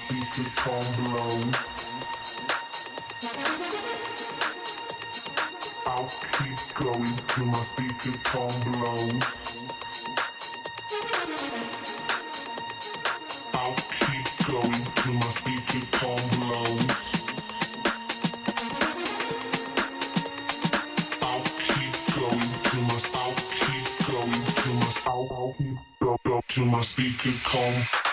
speakers gon' blow. I'll keep going till my speakers gon' blow. I'll keep going till my speakers gon' blow. I'll keep going till my speakers gon'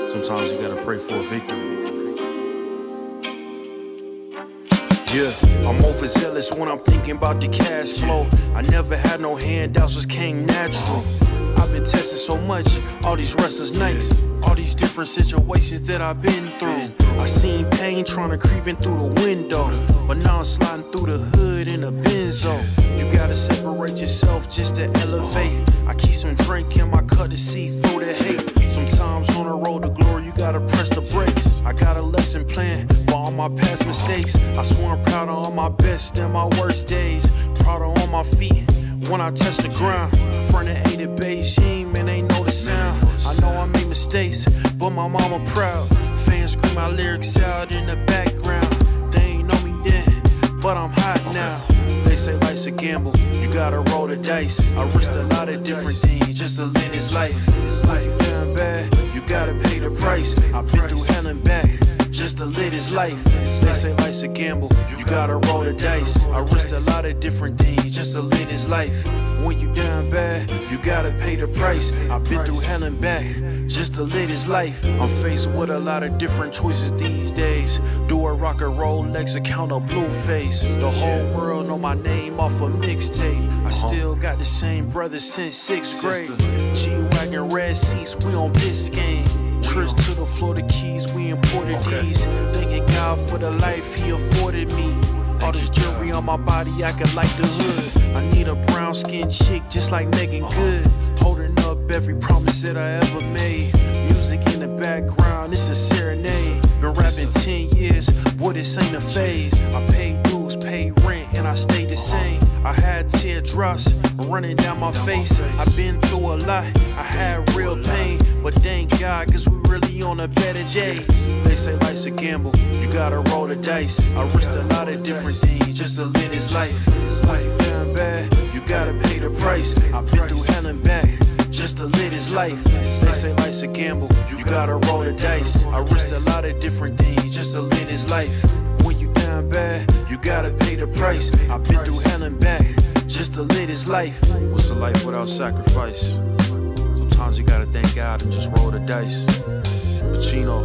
Sometimes you gotta pray for a victory. Yeah, I'm overzealous when I'm thinking about the cash flow. I never had no handouts, just came natural. I've been tested so much, all these restless nights, all these different situations that I've been through. I seen pain trying to creep in through the window, but now I'm sliding through the hood in a benzo. You gotta separate yourself just to elevate. I keep some drink in my cup to see through the hate. Sometimes on the road to glory, you gotta press the brakes. I got a lesson plan for all my past mistakes. I swear I'm proud of all my best and my worst days. Proud of on my feet when I touch the ground. Front of A to Beijing, man, they know the sound. I know I made mistakes, but my mama proud. Fans scream my lyrics out in the background. They ain't know me then, but I'm hot now. They say life's a gamble, you gotta roll the dice. I risked a lot of different things just to live this life. Life down bad, you gotta pay the price. I've been through hell and back just to live this life. They say life's a gamble, you gotta roll the dice. I risked a lot of different things just to live this life. When you down bad, you gotta pay the price. I've been through hell and back just to live this life. I'm faced with a lot of different choices these days. Do a rock and roll, Lex account a blue face. The whole world know my name off a mixtape. I still got the same brothers since 6th grade. G-Wagon, red seats, we on Biscayne. Trips to the Florida Keys, we imported these. Thanking God for the life he afforded me. All this jewelry on my body, I could like the hood. I need a brown skinned chick just like Megan Good. Holding up every promise that I ever made. Music in the background, it's a serenade. Been rapping 10 years, boy, this ain't a phase. I paid dues, paid rent, and I stayed the same. I had teardrops running down my face. I've been through a lot, I had real pain. But thank God, cause we really on a better days. They say life's a gamble, you gotta roll the dice. I risked a lot of different things just to live this life. When it down bad, you gotta pay the price. I've been through hell and back just to live this life. They say life's a gamble, you gotta roll the dice. I risked a lot of different things just to live this life. When you down bad, you gotta pay the price. I've been through hell and back just to live this life. What's a life without sacrifice? Sometimes you gotta thank God and just roll the dice. Pacino,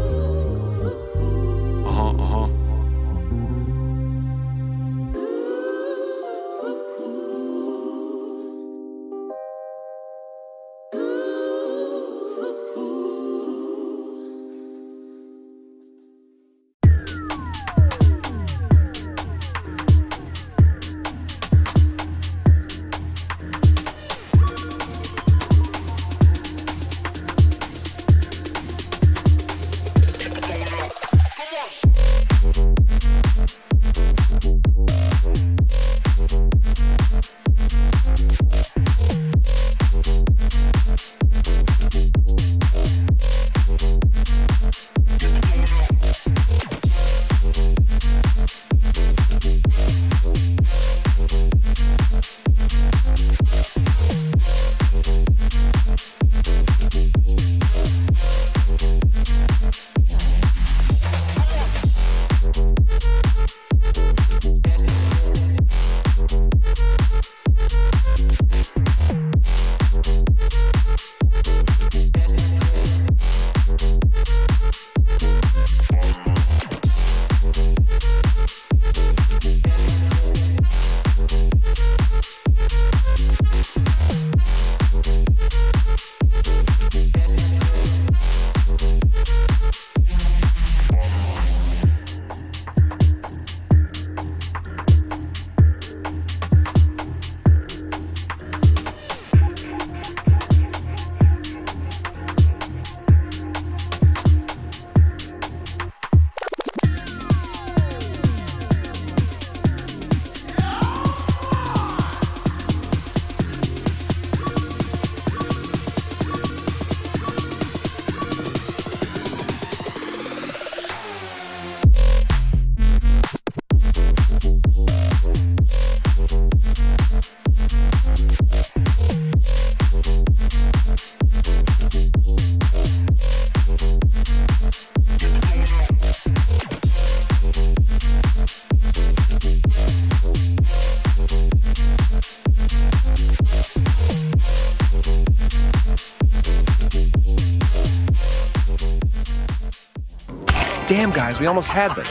Damn, guys, we almost had this.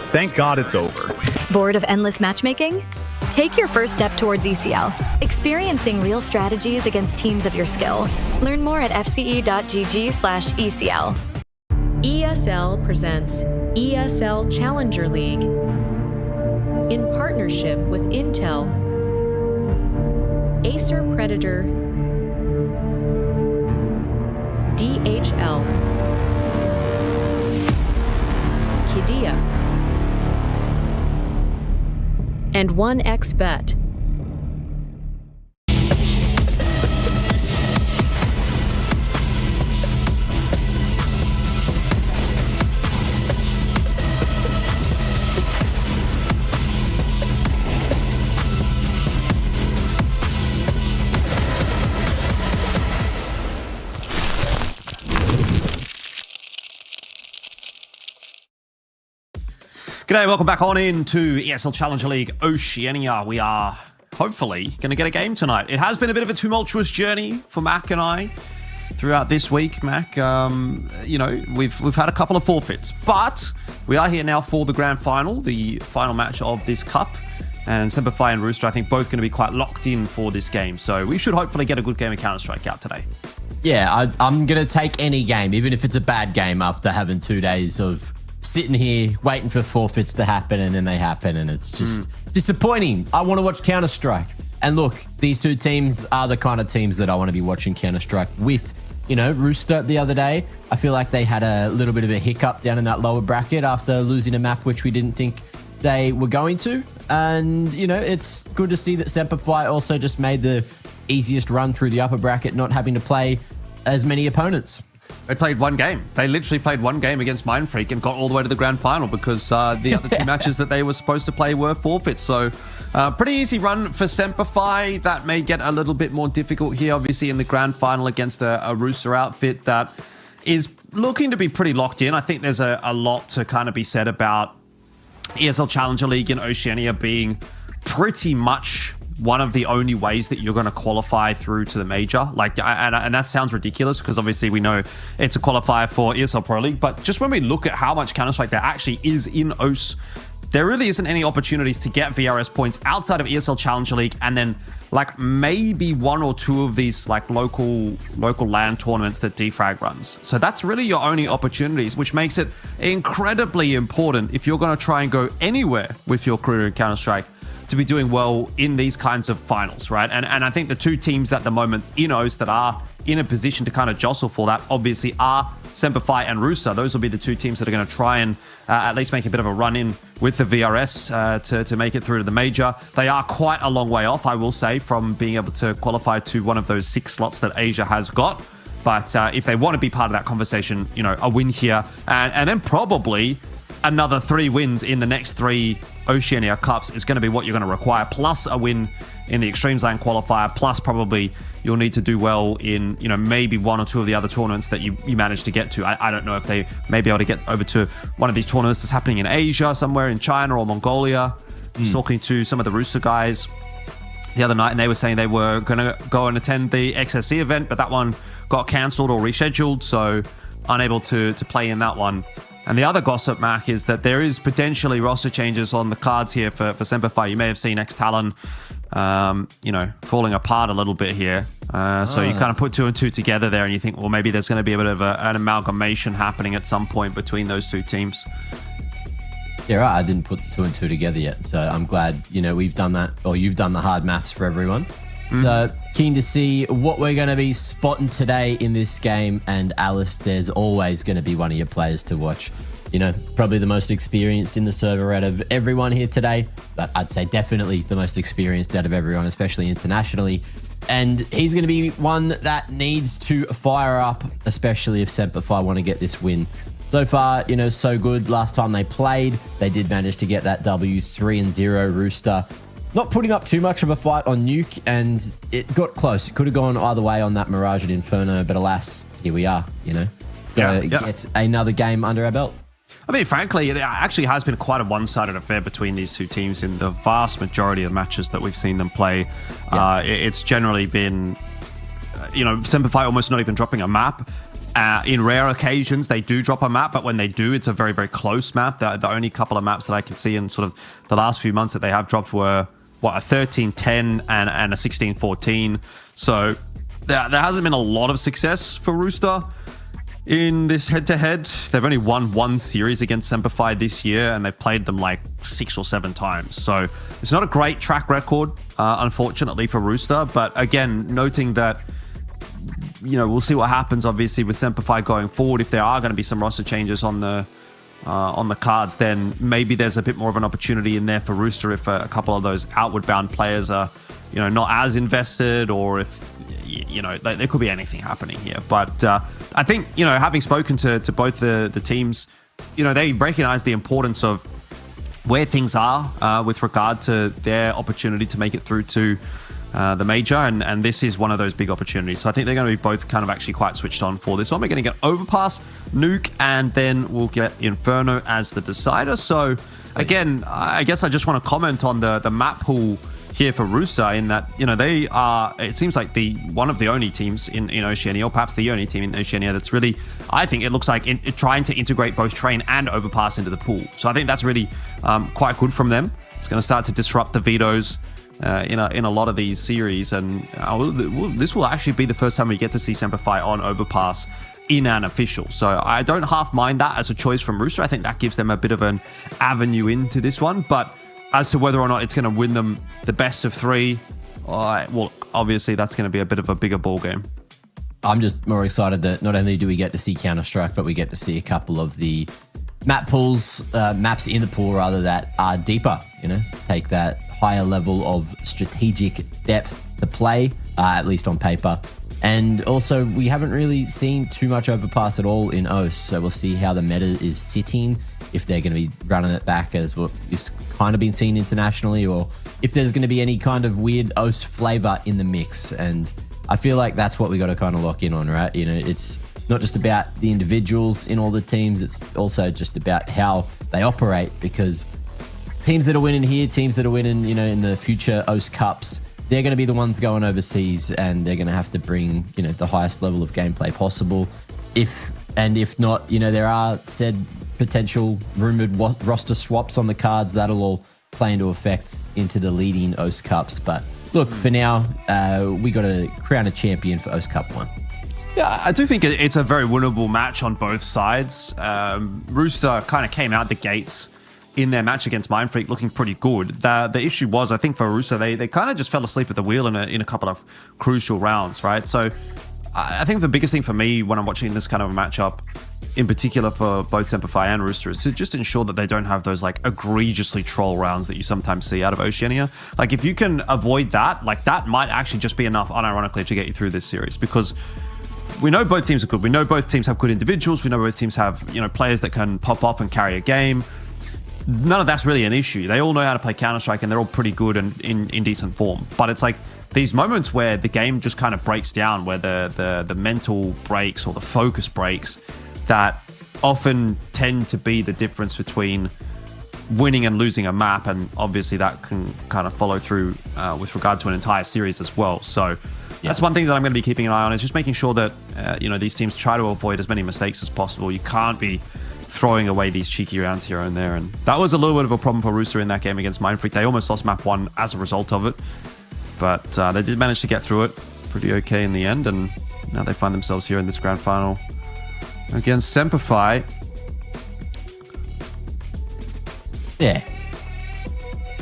Thank God it's over. Bored of endless matchmaking? Take your first step towards ECL, experiencing real strategies against teams of your skill. Learn more at fce.gg/ECL. ESL presents ESL Challenger League in partnership with Intel, Acer Predator, DHL, Kidia, and 1xBet. G'day, welcome back on into ESL Challenger League Oceania. We are hopefully going to get a game tonight. It has been a bit of a tumultuous journey for Mac and I throughout this week. Mac, you know, we've had a couple of forfeits, but we are here now for the grand final, the final match of this cup. And SemperFi and Rooster, I think, both going to be quite locked in for this game. So we should hopefully get a good game of Counter-Strike out today. Yeah, I'm going to take any game, even if it's a bad game, after having 2 days of sitting here waiting for forfeits to happen, and then they happen, and it's just disappointing. I want to watch Counter-Strike. And look, these two teams are the kind of teams that I want to be watching Counter-Strike with. You know, Rooster the other day, I feel like they had a little bit of a hiccup down in that lower bracket after losing a map which we didn't think they were going to. And, you know, it's good to see that SemperFi also just made the easiest run through the upper bracket, not having to play as many opponents. They played one game. They literally played one game against Mindfreak and got all the way to the grand final because the other two matches that they were supposed to play were forfeits. So pretty easy run for SemperFi. That may get a little bit more difficult here, obviously, in the grand final against a Rooster outfit that is looking to be pretty locked in. I think there's a lot to kind of be said about ESL Challenger League in Oceania being pretty much one of the only ways that you're going to qualify through to the major. Like, and that sounds ridiculous because obviously we know it's a qualifier for ESL Pro League, but just when we look at how much Counter-Strike there actually is in OCE, there really isn't any opportunities to get VRS points outside of ESL Challenger League, and then like maybe one or two of these like local LAN tournaments that Defrag runs. So that's really your only opportunities, which makes it incredibly important if you're going to try and go anywhere with your career in Counter-Strike to be doing well in these kinds of finals, right? And I think the two teams at the moment in OCE that are in a position to kind of jostle for that obviously are SemperFi and Rooster. Those will be the two teams that are going to try and at least make a bit of a run in with the VRS to make it through to the major. They are quite a long way off, I will say, from being able to qualify to one of those 6 slots that Asia has got. But if they want to be part of that conversation, you know, a win here and then probably another 3 wins in the next 3 Oceania Cups is going to be what you're going to require, plus a win in the Extremes Lane qualifier, plus probably you'll need to do well in, you know, maybe 1 or 2 of the other tournaments that you manage to get to. I don't know if they may be able to get over to one of these tournaments that's happening in Asia, somewhere in China or Mongolia. Talking to some of the Rooster guys the other night, and they were saying they were going to go and attend the XSC event, but that one got cancelled or rescheduled, so unable to play in that one. And the other gossip, Mac, is that there is potentially roster changes on the cards here for SemperFi. You may have seen X-Talon, you know, falling apart a little bit here. So you kind of put 2 and 2 together there, and you think, well, maybe there's going to be a bit of an amalgamation happening at some point between those two teams. Yeah, right. I didn't put 2 and 2 together yet, so I'm glad, you know, we've done that, or you've done the hard maths for everyone. So keen to see what we're going to be spotting today in this game. And Alice, there's always going to be one of your players to watch. You know, probably the most experienced in the server out of everyone here today. But I'd say definitely the most experienced out of everyone, especially internationally. And he's going to be one that needs to fire up, especially if SemperFi want to get this win. So far, you know, so good. Last time they played, they did manage to get that W, 3-0 Rooster. Not putting up too much of a fight on Nuke, and it got close. It could have gone either way on that Mirage and Inferno, but alas, here we are, you know. Get another game under our belt. I mean, frankly, it actually has been quite a one-sided affair between these two teams in the vast majority of matches that we've seen them play. It's generally been, you know, SemperFi almost not even dropping a map. In rare occasions, they do drop a map, but when they do, it's a very, very close map. The only couple of maps that I can see in sort of the last few months that they have dropped were, a 13-10 and a 16-14. So there hasn't been a lot of success for Rooster in this head-to-head. They've only won one series against SemperFi this year, and they've played them like 6 or 7 times. So it's not a great track record, unfortunately, for Rooster. But again, noting that, we'll see what happens, obviously, with SemperFi going forward. If there are going to be some roster changes on the cards, then maybe there's a bit more of an opportunity in there for Rooster if a couple of those outward bound players are, not as invested, or if, there could be anything happening here. But I think, having spoken to both the teams, they recognize the importance of where things are with regard to their opportunity to make it through to the major, and this is one of those big opportunities. So I think they're going to be both kind of actually quite switched on for this one. We're going to get Overpass, Nuke, and then we'll get Inferno as the decider. So again, I guess I just want to comment on the map pool here for Rooster, in that, they are, it seems like one of the only teams in Oceania, or perhaps the only team in Oceania that's really, I think it looks like, trying to integrate both Train and Overpass into the pool. So I think that's really quite good from them. It's going to start to disrupt the vetoes in a lot of these series, and this will actually be the first time we get to see SemperFi on Overpass in an official. So I don't half mind that as a choice from Rooster. I think that gives them a bit of an avenue into this one, but as to whether or not it's going to win them the best of 3, well, obviously that's going to be a bit of a bigger ball game. I'm just more excited that not only do we get to see Counter-Strike, but we get to see a couple of the maps in the pool rather, that are deeper, take that higher level of strategic depth to play, at least on paper. And also, we haven't really seen too much Overpass at all in OCE, so we'll see how the meta is sitting, if they're going to be running it back as what is kind of been seen internationally, or if there's going to be any kind of weird OCE flavor in the mix. And I feel like that's what we got to kind of lock in on, right? It's not just about the individuals in all the teams, it's also just about how they operate, because teams that are winning here, teams that are winning, in the future OCE Cups, they're going to be the ones going overseas, and they're going to have to bring, the highest level of gameplay possible. If not, there are said potential rumored roster swaps on the cards that'll all play into effect into the leading OCE Cups. But look, for now, we got to crown a champion for OCE Cup 1. Yeah, I do think it's a very winnable match on both sides. Rooster kind of came out the gates in their match against Mindfreak looking pretty good. The issue was, I think, for Rooster, they kind of just fell asleep at the wheel in a couple of crucial rounds, right? So I think the biggest thing for me when I'm watching this kind of a matchup, in particular for both SemperFi and Rooster, is to just ensure that they don't have those like egregiously troll rounds that you sometimes see out of Oceania. Like, if you can avoid that, like, that might actually just be enough, unironically, to get you through this series, because we know both teams are good. We know both teams have good individuals. We know both teams have, players that can pop up and carry a game. None of that's really an issue. They all know how to play Counter-Strike, and they're all pretty good and in decent form. But it's like these moments where the game just kind of breaks down, where the mental breaks or the focus breaks, that often tend to be the difference between winning and losing a map. And obviously that can kind of follow through with regard to an entire series as well. So that's one thing that I'm going to be keeping an eye on, is just making sure that these teams try to avoid as many mistakes as possible. You can't be throwing away these cheeky rounds here and there. And that was a little bit of a problem for Rooster in that game against Mindfreak. They almost lost map 1 as a result of it, but they did manage to get through it pretty okay in the end, and now they find themselves here in this grand final against SemperFi. Yeah.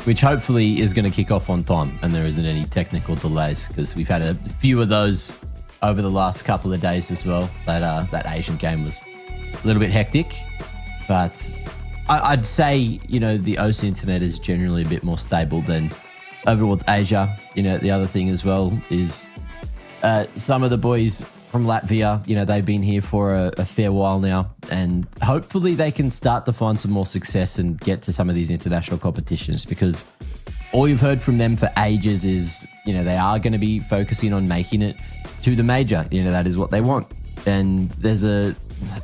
Which hopefully is going to kick off on time and there isn't any technical delays, because we've had a few of those over the last couple of days as well. That Asian game was a little bit hectic, but I'd say, the OCE internet is generally a bit more stable than over towards Asia. The other thing as well is some of the boys from Latvia, they've been here for a fair while now, and hopefully they can start to find some more success and get to some of these international competitions, because all you've heard from them for ages is, they are going to be focusing on making it to the major. That is what they want. And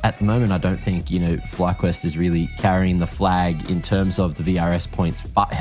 at the moment, I don't think, FlyQuest is really carrying the flag in terms of the VRS points, but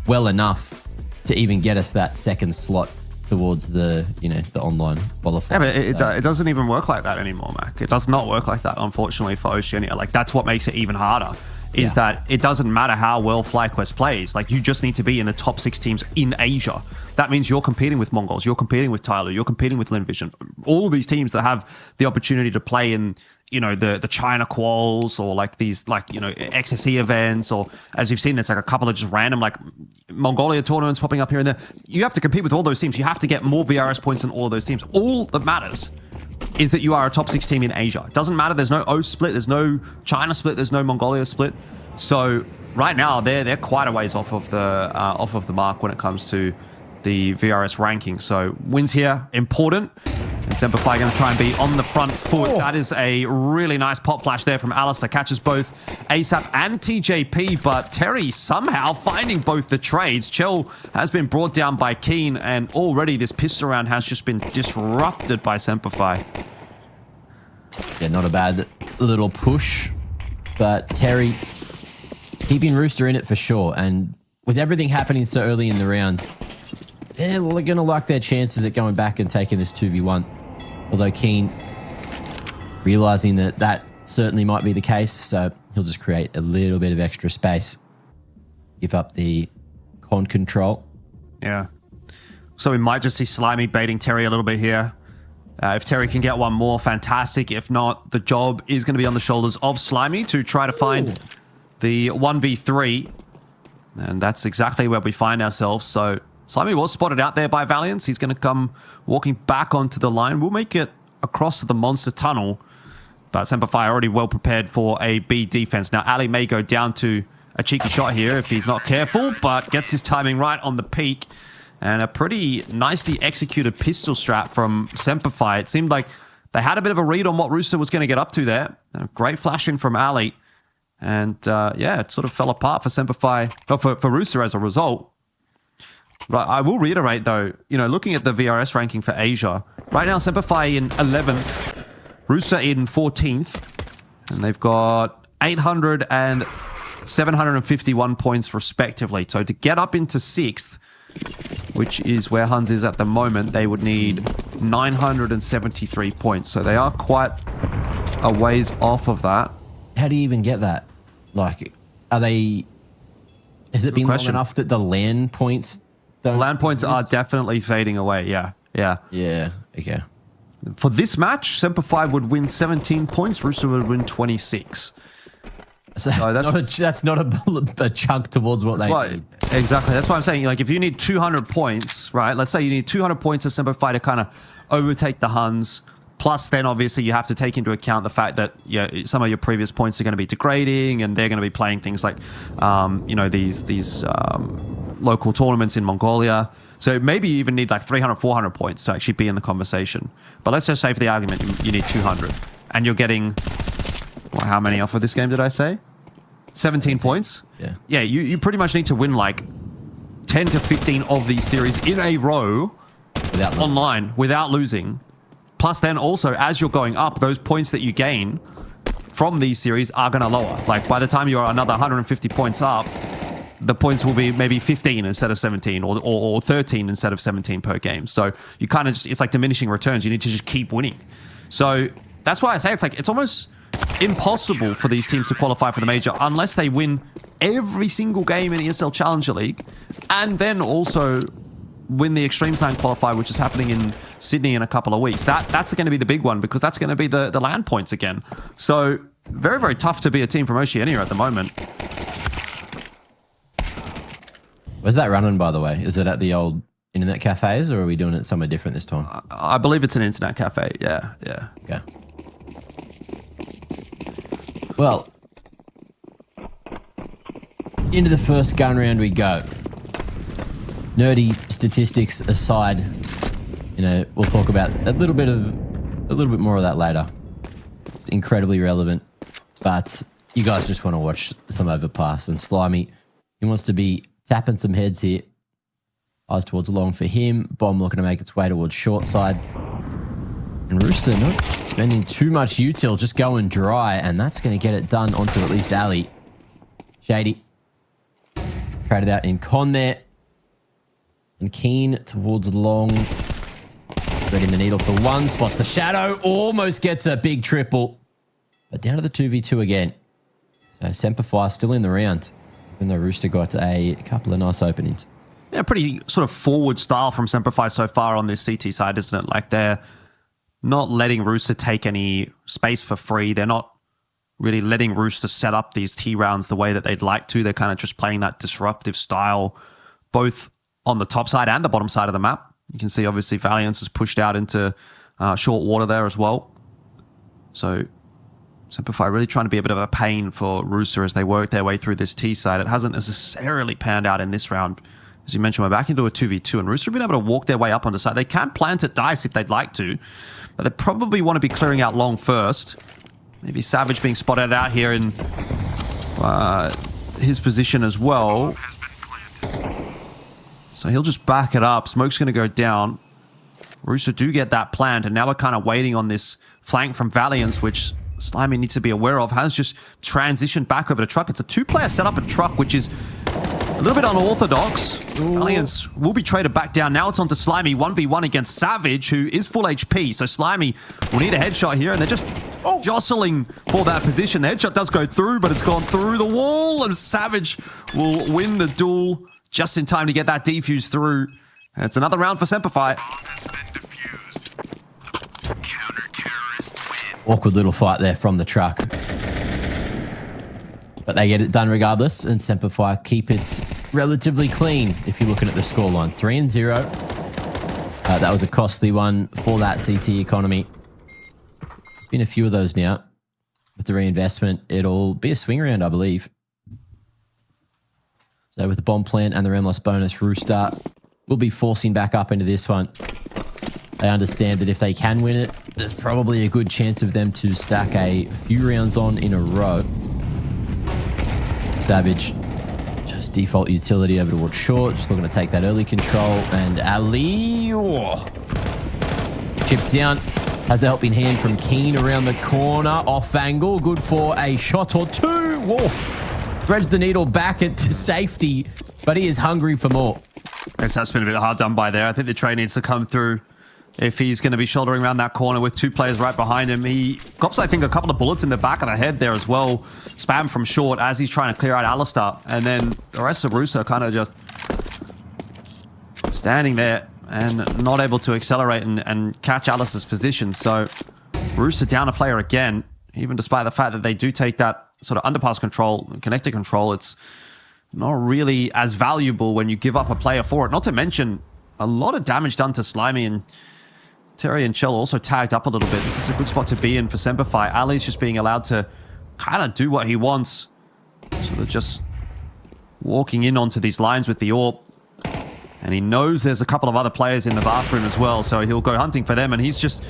well enough to even get us that second slot towards the, the online qualifiers. Yeah, but it doesn't even work like that anymore, Mac. It does not work like that, unfortunately, for Oceania. Like, that's what makes it even harder, is that it doesn't matter how well FlyQuest plays. Like, you just need to be in the top 6 teams in Asia. That means you're competing with Mongols, you're competing with Tyler, you're competing with Linvision. All these teams that have the opportunity to play in, the China quals, or like these, XSE events, or as you've seen, there's like a couple of just random like Mongolia tournaments popping up here and there. You have to compete with all those teams. You have to get more VRS points than all of those teams. All that matters is that you are a top 6 team in Asia. It doesn't matter. There's no O split. There's no China split. There's no Mongolia split. So right now they're quite a ways off of the mark when it comes to the VRS ranking. So wins here, important. And SemperFi going to try and be on the front foot. Oh. That is a really nice pop flash there from Alistair. Catches both ASAP and TJP, but Terry somehow finding both the trades. Chell has been brought down by Keen, and already this pistol round has just been disrupted by SemperFi. Yeah, not a bad little push, but Terry keeping Rooster in it for sure. And with everything happening so early in the round, they're going to like their chances at going back and taking this 2v1. Although Keen realizing that certainly might be the case, so he'll just create a little bit of extra space. Give up the con control. Yeah. So we might just see Slimy baiting Terry a little bit here. If Terry can get one more, fantastic. If not, the job is going to be on the shoulders of Slimy to try to find the 1v3. And that's exactly where we find ourselves. So Slimy was spotted out there by Valiance. He's going to come walking back onto the line. We'll make it across to the monster tunnel. But SemperFi already well prepared for a B defense. Now, Ali may go down to a cheeky shot here if he's not careful, but gets his timing right on the peak. And a pretty nicely executed pistol strap from SemperFi. It seemed like they had a bit of a read on what Rooster was going to get up to there. A great flash in from Ali. And yeah, it sort of fell apart for SemperFi, or for Rooster as a result. But I will reiterate though, looking at the VRS ranking for Asia, right now SemperFi in 11th, Rooster in 14th, and they've got 800 and 751 points respectively. So to get up into 6th, which is where Huns is at the moment, they would need 973 points. So they are quite a ways off of that. How do you even get that? Like, has it been long enough that the LAN points don't LAN points exist? are definitely fading away, yeah. Yeah, okay. For this match, SemperFi would win 17 points, Rooster would win 26. So that's not a chunk towards what they need. Exactly. That's what I'm saying. Like, if you need 200 points, right? Let's say you need 200 points as SemperFi to kind of overtake the Huns. Plus, then obviously you have to take into account the fact that some of your previous points are going to be degrading, and they're going to be playing things like, these local tournaments in Mongolia. So maybe you even need like 300, 400 points to actually be in the conversation. But let's just say for the argument, you need 200, and you're getting. How many off of this game did I say? 17 points? Yeah. Yeah, you pretty much need to win like 10 to 15 of these series in a row online without losing. Plus then also, as you're going up, those points that you gain from these series are going to lower. Like by the time you're another 150 points up, the points will be maybe 15 instead of 17 or 13 instead of 17 per game. So you kind of it's like diminishing returns. You need to just keep winning. So that's why I say it's almost impossible for these teams to qualify for the major unless they win every single game in ESL Challenger League and then also win the Extreme Sign qualifier, which is happening in Sydney in a couple of weeks. That's going to be the big one because that's going to be the land points again. So very, very tough to be a team from Oceania at the moment. Where's that running, by the way? Is it at the old internet cafes or are we doing it somewhere different this time? I believe it's an internet cafe. Yeah. Okay. Well, into the first gun round we go. Nerdy statistics aside, we'll talk about a little bit more of that later. It's incredibly relevant, but you guys just want to watch some Overpass. And Slimy, he wants to be tapping some heads here. Eyes towards long for him. Bomb looking to make its way towards short side. And Rooster not spending too much util, just going dry, and that's going to get it done onto at least Ali. Shady. Traded out in con there. And Keen towards long. Threading the needle for one. Spots the shadow. Almost gets a big triple. But down to the 2v2 again. So SemperFi still in the round. Even though Rooster got a couple of nice openings. Yeah, pretty sort of forward style from SemperFi so far on this CT side, isn't it? Like they're not letting Rooster take any space for free. They're not really letting Rooster set up these T rounds the way that they'd like to. They're kind of just playing that disruptive style, both on the top side and the bottom side of the map. You can see obviously Valiance is pushed out into short water there as well. So SemperFi really trying to be a bit of a pain for Rooster as they work their way through this T side. It hasn't necessarily panned out in this round. As you mentioned, we're back into a 2v2 and Rooster have been able to walk their way up on the side. They can plant at dice if they'd like to, but they probably want to be clearing out long first. Maybe Savage being spotted out here in his position as well. So he'll just back it up. Smoke's going to go down. Rooster do get that planned, and now we're kind of waiting on this flank from Valiance, which Slimy needs to be aware of. Has just transitioned back over to Truck. It's a two-player setup at Truck, which is a little bit unorthodox. Valiance will be traded back down. Now it's on to Slimy, 1v1 against Savage, who is full HP. So Slimy will need a headshot here, and they're just jostling for that position. The headshot does go through, but it's gone through the wall, and Savage will win the duel just in time to get that defuse through. And it's another round for SemperFi. Awkward little fight there from the Truck. But they get it done regardless, and SemperFi keep it relatively clean if you're looking at the scoreline. 3-0. That was a costly one for that CT economy. There's been a few of those now. With the reinvestment, it'll be a swing round, I believe. So with the bomb plant and the round loss bonus, Rooster will be forcing back up into this one. They understand that if they can win it, there's probably a good chance of them to stack a few rounds on in a row. Savage, just default utility over towards short. Just looking to take that early control. And Ali chips down. Has the helping hand from Keen around the corner. Off angle. Good for a shot or two. Whoa. Threads the needle back into safety. But he is hungry for more. I guess that's been a bit hard done by there. I think the trade needs to come through if he's going to be shouldering around that corner with two players right behind him. He cops, I think, a couple of bullets in the back of the head there as well. Spam from short as he's trying to clear out Alistair. And then the rest of Rooster kind of just standing there and not able to accelerate and catch Alistair's position. So Rooster down a player again, even despite the fact that they do take that sort of underpass control, connector control. It's not really as valuable when you give up a player for it. Not to mention a lot of damage done to Slimy, and Terry and Chell also tagged up a little bit. This is a good spot to be in for SemperFi. Ali's just being allowed to kind of do what he wants. Sort of just walking in onto these lines with the AWP. And he knows there's a couple of other players in the bathroom as well, so he'll go hunting for them, and he's just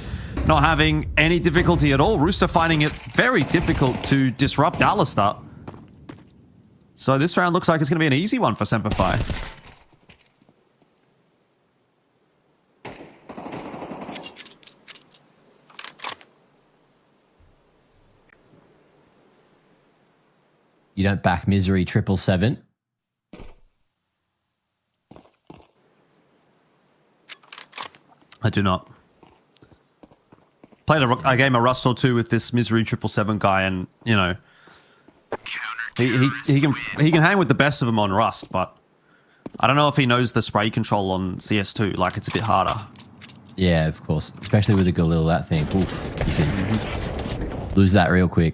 not having any difficulty at all. Rooster finding it very difficult to disrupt Alistair. So this round looks like it's going to be an easy one for SemperFi. You don't back Misery 777. I do not. Played a game of Rust or two with this Misery 777 guy, and you know, he can hang with the best of them on Rust, but I don't know if he knows the spray control on CS2. Like, it's a bit harder. Yeah, of course, especially with the Galil, that thing. Oof, you can lose that real quick.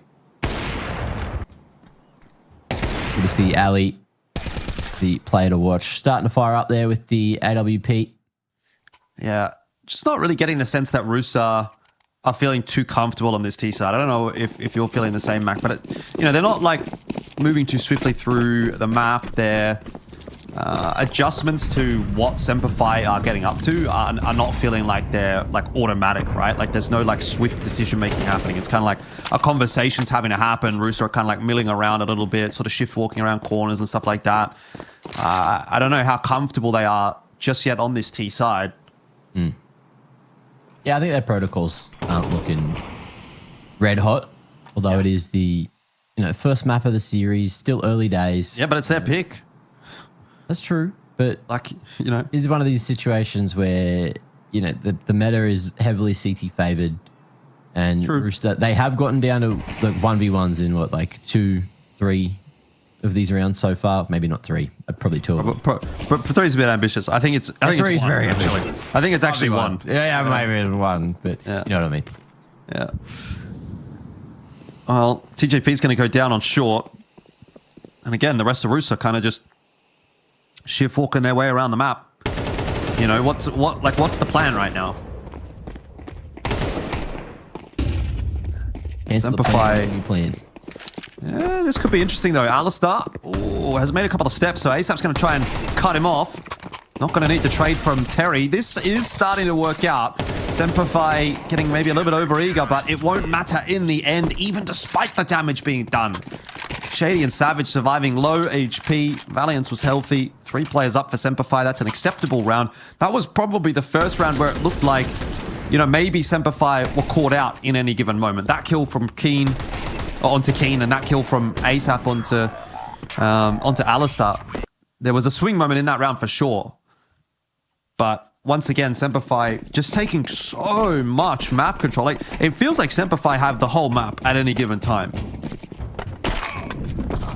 Good to see Ali, the player to watch, starting to fire up there with the AWP. Yeah, just not really getting the sense that Rooster are feeling too comfortable on this T side. I don't know if you're feeling the same, Mac, but you know, they're not like moving too swiftly through the map. Their adjustments to what SemperFi are getting up to are not feeling like they're like automatic, right? Like there's no like swift decision making happening. It's kind of like a conversation's having to happen. Rooster are kind of like milling around a little bit, sort of shift walking around corners and stuff like that. I don't know how comfortable they are just yet on this T side. Mm. Yeah, I think their protocols aren't looking red hot, although it is the first map of the series, still early days. Yeah, but it's their pick. That's true, But Like, you know, it's one of these situations where, you know, the meta is heavily CT favored, and True. Rooster, they have gotten down to like 1v1s in what, like 2, 3 of these rounds so far. Maybe not 3, probably 2 of them. but 3 is a bit ambitious. I think it's 3 is one, very actually. ambitious. I think it's actually 1. Yeah, maybe 1, but Yeah. you know what I mean. Yeah. Well, TJP's going to go down on short. And again, the rest of Rooster kind of just shift walking their way around the map. You know, what's the plan right now? SemperFi. Plan. Yeah, this could be interesting though. Alistair has made a couple of steps, so ASAP's going to try and cut him off. Not going to need the trade from Terry. This is starting to work out. SemperFi getting maybe a little bit over-eager, but it won't matter in the end, even despite the damage being done. Shady and Savage surviving low HP. Valiance was healthy. 3 players up for SemperFi. That's an acceptable round. That was probably the first round where it looked like, you know, maybe SemperFi were caught out in any given moment. That kill from Keen onto Keen, and that kill from ASAP onto Alistair. There was a swing moment in that round for sure. But once again, SemperFi just taking so much map control. Like, it feels like SemperFi have the whole map at any given time.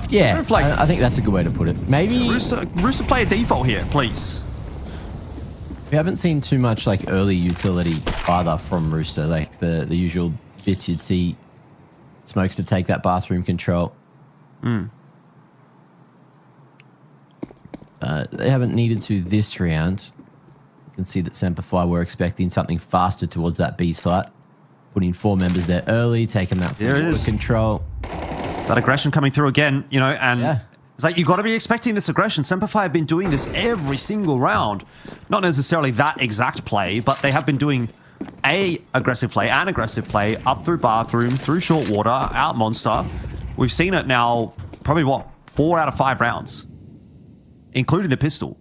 Yeah, Like, I think that's a good way to put it. Maybe Rooster play a default here, please. we haven't seen too much like early utility either from Rooster, like the usual bits you'd see Smokes to take that bathroom control. They haven't needed to this round. You can see that SemperFi were expecting something faster towards that B site. Putting 4 members there early, taking that full water control. Is that aggression coming through again, you know, and it's like, you got to be expecting this aggression. SemperFi have been doing this every single round. Not necessarily that exact play, but they have been doing an aggressive play up through bathrooms, through short water, out monster. We've seen it now probably, what, 4 out of 5 rounds, including the pistol.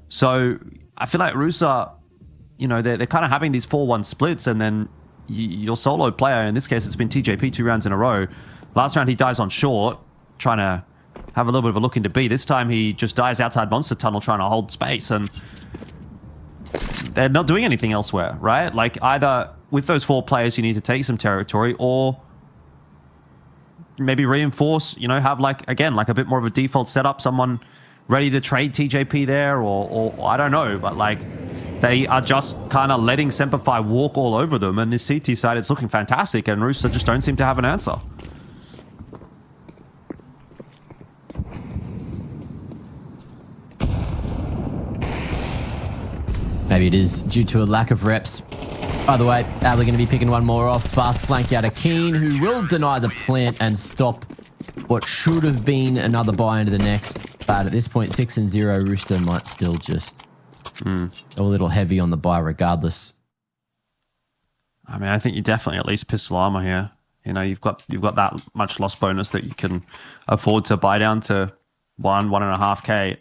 So I feel like Rooster, you know, they're kind of having these 4-1 splits, and then your solo player, in this case, it's been TJP 2 rounds in a row. Last round, he dies on short, trying to have a little bit of a look into B. This time, he just dies outside Monster Tunnel, trying to hold space, and they're not doing anything elsewhere, right? Like, either with those 4 players, you need to take some territory, or maybe reinforce, you know, have, like, again, like a bit more of a default setup, someone ready to trade TJP there, or I don't know, but, like, they are just kind of letting SemperFi walk all over them, and this CT side, it's looking fantastic, and Rooster just don't seem to have an answer. Maybe it is due to a lack of reps. By the way, Adler going to be picking one more off. Fast flank out of Keen, who will deny the plant and stop what should have been another buy into the next. But at this point, 6-0, Rooster might still just go a little heavy on the buy regardless. I mean, I think you definitely at least pistol armor here. You know, you've got that much loss bonus that you can afford to buy down to 1.5K.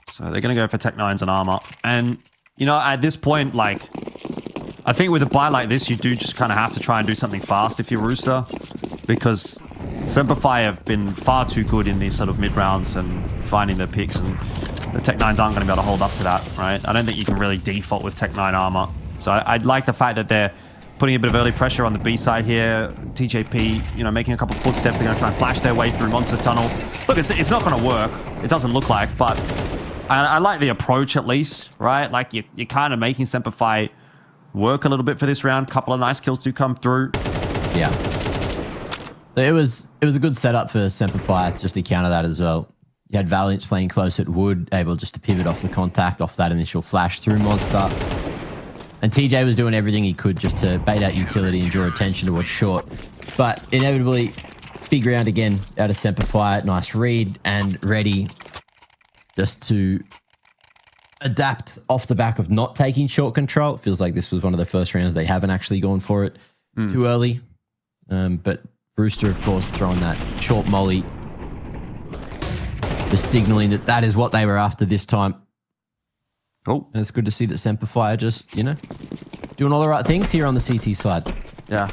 So they're going to go for Tech 9s and armor. And, you know, at this point, like, I think with a buy like this, you do just kind of have to try and do something fast if you're Rooster, because SemperFi have been far too good in these sort of mid-rounds and finding their picks, and the Tech 9s aren't going to be able to hold up to that, right? I don't think you can really default with Tech 9 armor. So I'd like the fact that they're putting a bit of early pressure on the B side here. TJP, you know, making a couple of footsteps. They're going to try and flash their way through Monster Tunnel. Look, it's not going to work. It doesn't look like, but I like the approach at least, right? Like, you're kind of making SemperFi work a little bit for this round. Couple of nice kills do come through. Yeah. It was a good setup for SemperFi just to counter that as well. You had Valiance playing close at Wood, able just to pivot off the contact, off that initial flash through Monster. And TJ was doing everything he could just to bait out utility and draw attention towards short. But inevitably, big round again out of SemperFi. Nice read and ready just to adapt off the back of not taking short control. It feels like this was one of the first rounds they haven't actually gone for it too early. But Rooster, of course, throwing that short molly, just signaling that that is what they were after this time. Oh, and it's good to see that SemperFi are just, you know, doing all the right things here on the CT side. Yeah.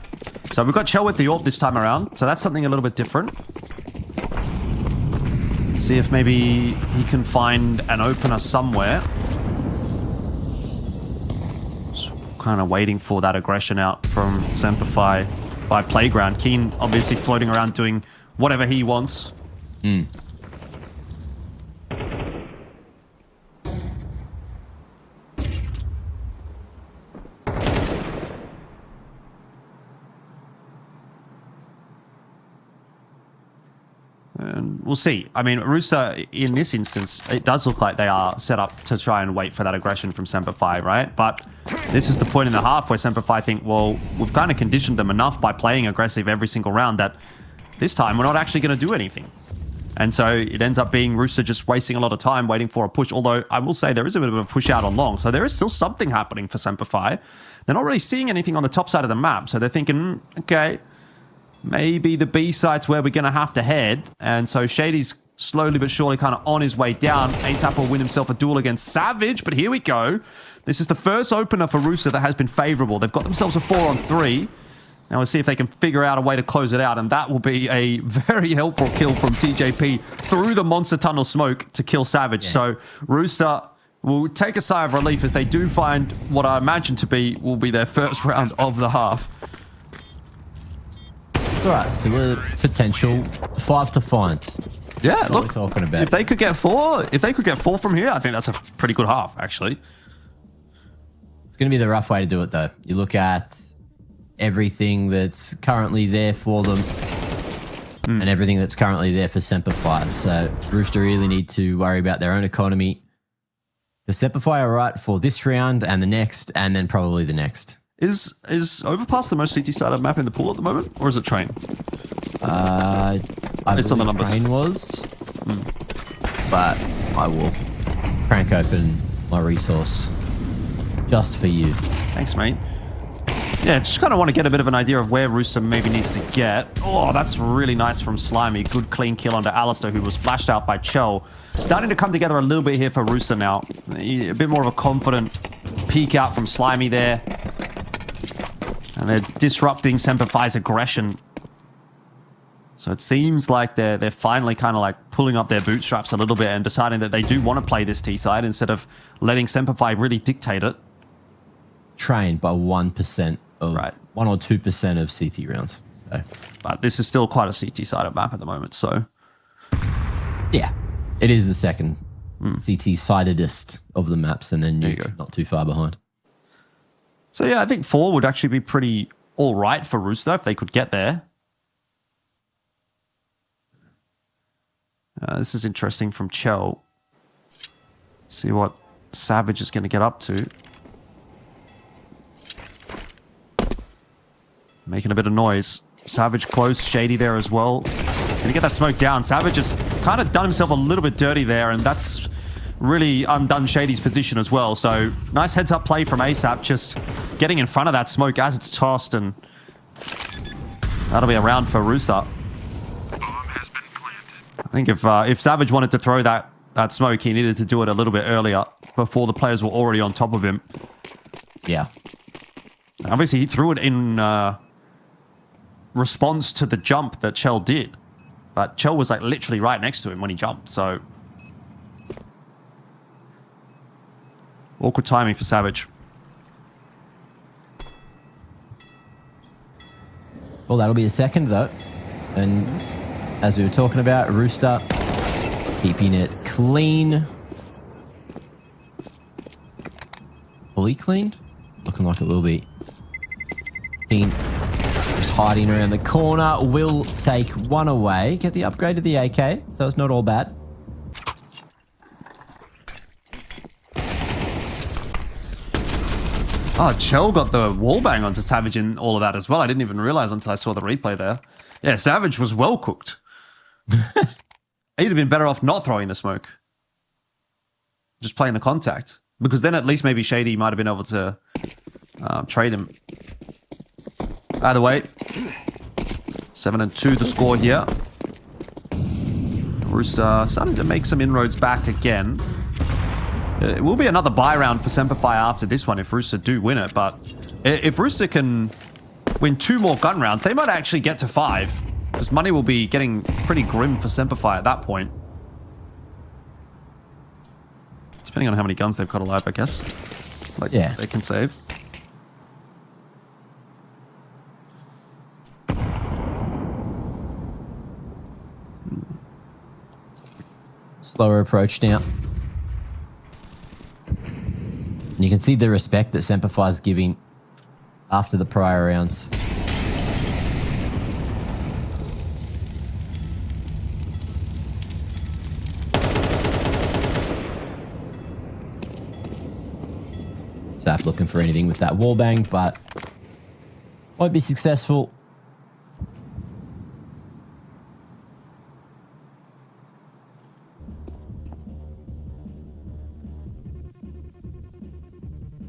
So we've got Chell with the AWP this time around. So that's something a little bit different. See if maybe he can find an opener somewhere. Just kind of waiting for that aggression out from SemperFi by Playground. Keen obviously floating around doing whatever he wants. And we'll see. I mean, Rooster, in this instance, it does look like they are set up to try and wait for that aggression from SemperFi, right? But this is the point in the half where SemperFi think, well, we've kind of conditioned them enough by playing aggressive every single round that this time we're not actually going to do anything. And so it ends up being Rooster just wasting a lot of time waiting for a push. Although I will say there is a bit of a push out on long. So there is still something happening for SemperFi. They're not really seeing anything on the top side of the map. So they're thinking, okay, maybe the B site's where we're going to have to head. And so Shady's slowly but surely kind of on his way down. ASAP will win himself a duel against Savage, but here we go. This is the first opener for Rooster that has been favorable. They've got themselves a 4-on-3. Now we'll see if they can figure out a way to close it out, and that will be a very helpful kill from TJP through the monster tunnel smoke to kill Savage. Yeah. So Rooster will take a sigh of relief as they do find what I imagine to be will be their first round of the half. It's all right. Still a potential 5 to find. Yeah, what look, we're talking about. if they could get 4 from here, I think that's a pretty good half, actually. It's going to be the rough way to do it, though. You look at everything that's currently there for them and everything that's currently there for SemperFi. So Rooster really need to worry about their own economy. The SemperFi are right for this round and the next, and then probably the next. Is Overpass the most CT-sided map in the pool at the moment, or is it Train? I it's on the believe numbers. Train was, but I will crank open my resource just for you. Thanks, mate. Yeah, just kind of want to get a bit of an idea of where Rooster maybe needs to get. Oh, that's really nice from Slimy. Good clean kill onto Alistair, who was flashed out by Chell. Starting to come together a little bit here for Rooster now. A bit more of a confident peek out from Slimy there. And they're disrupting SemperFi's aggression. So it seems like they're finally kind of like pulling up their bootstraps a little bit and deciding that they do want to play this T-side instead of letting SemperFi really dictate it. Trained by 1% of 1 or 2% of CT rounds. So, but this is still quite a CT-sided map at the moment, so yeah, it is the second CT-sidedest of the maps, and then Nuke not too far behind. So yeah, I think 4 would actually be pretty all right for Rooster if they could get there. This is interesting from Chell. See what Savage is going to get up to. Making a bit of noise. Savage close, Shady there as well. Gonna get that smoke down. Savage has kind of done himself a little bit dirty there, and that's really undone Shady's position as well. So nice heads up play from ASAP, just getting in front of that smoke as it's tossed, and that'll be a round for Rooster. I think if Savage wanted to throw that smoke, he needed to do it a little bit earlier before the players were already on top of him. Yeah. Obviously, he threw it in response to the jump that Chell did. But Chell was like literally right next to him when he jumped, so awkward timing for Savage. Well, that'll be a second, though. And as we were talking about, Rooster keeping it clean. Fully clean? Looking like it will be. Team just hiding around the corner. Will take one away. Get the upgrade to the AK, so it's not all bad. Oh, Chell got the wallbang onto Savage in all of that as well. I didn't even realize until I saw the replay there. Yeah, Savage was well cooked. He'd have been better off not throwing the smoke. Just playing the contact. Because then at least maybe Shady might have been able to trade him. Either way, 7-2 the score here. Rooster starting to make some inroads back again. It will be another buy round for SemperFi after this one if Rooster do win it. But if Rooster can win 2 more gun rounds, they might actually get to 5. Because money will be getting pretty grim for SemperFi at that point. Depending on how many guns they've got alive, I guess. Like, Yeah. they can save. Slower approach now. And you can see the respect that SemperFi is giving after the prior rounds. Zap looking for anything with that wallbang, but won't be successful.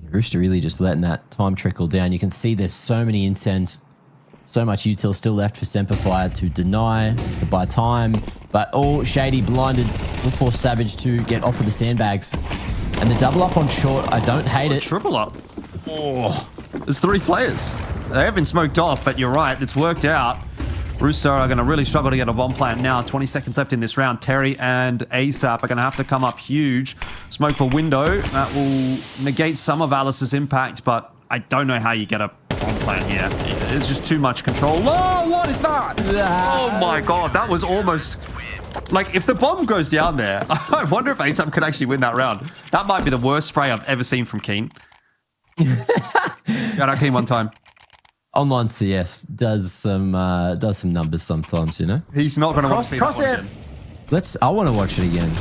Rooster really just letting that time trickle down. You can see there's so many incens, so much util still left for SemperFi to deny, to buy time, but all Shady blinded will force Savage to get off of the sandbags. And the double up on short, I don't hate it. Triple up. Oh, there's 3 players. They have been smoked off, but you're right, it's worked out. Rooster are going to really struggle to get a bomb plant now. 20 seconds left in this round. Terry and ASAP are going to have to come up huge. Smoke for window. That will negate some of Alice's impact, but I don't know how you get a bomb plant here. It's just too much control. Oh, what is that? Oh my god, that was almost... Like, if the bomb goes down there, I wonder if ASAP could actually win that round. That might be the worst spray I've ever seen from Keen. Shout out Keen one time. Online CS does some numbers sometimes, you know. He's not going to want to see that one again. I want to watch it again.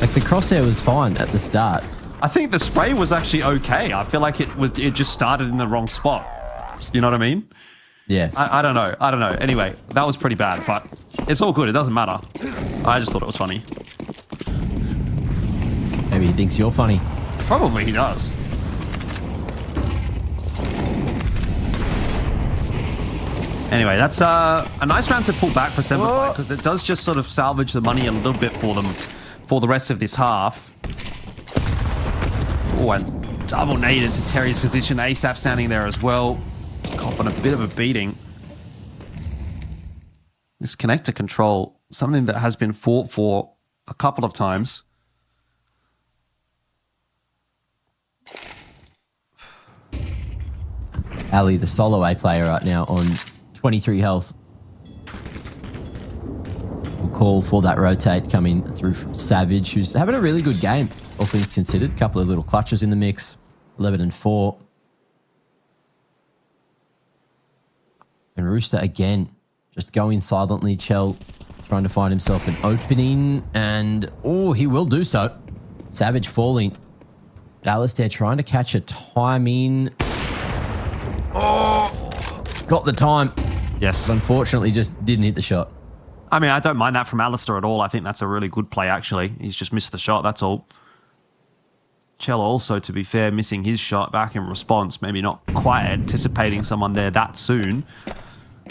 Like the crosshair was fine at the start. I think the spray was actually okay. I feel like it just started in the wrong spot. You know what I mean? Yeah. I don't know. Anyway, that was pretty bad, but it's all good. It doesn't matter. I just thought it was funny. Maybe he thinks you're funny. Probably he does. Anyway, that's a nice round to pull back for SemperFi because it does just sort of salvage the money a little bit for them for the rest of this half. Oh, and double nade into Terry's position. ASAP standing there as well. Copping a bit of a beating. This connector control, something that has been fought for a couple of times. Ali, the solo A player right now on 23 health. We'll call for that rotate coming through from Savage, who's having a really good game, all things considered. A couple of little clutches in the mix, 11 and 4. And Rooster again, just going silently. Chell trying to find himself an opening, and oh, he will do so. Savage falling. Alistair trying to catch a timing. Oh, got the time. Yes. But unfortunately, just didn't hit the shot. I mean, I don't mind that from Alistair at all. I think that's a really good play, actually. He's just missed the shot, that's all. Chell also, to be fair, missing his shot back in response. Maybe not quite anticipating someone there that soon.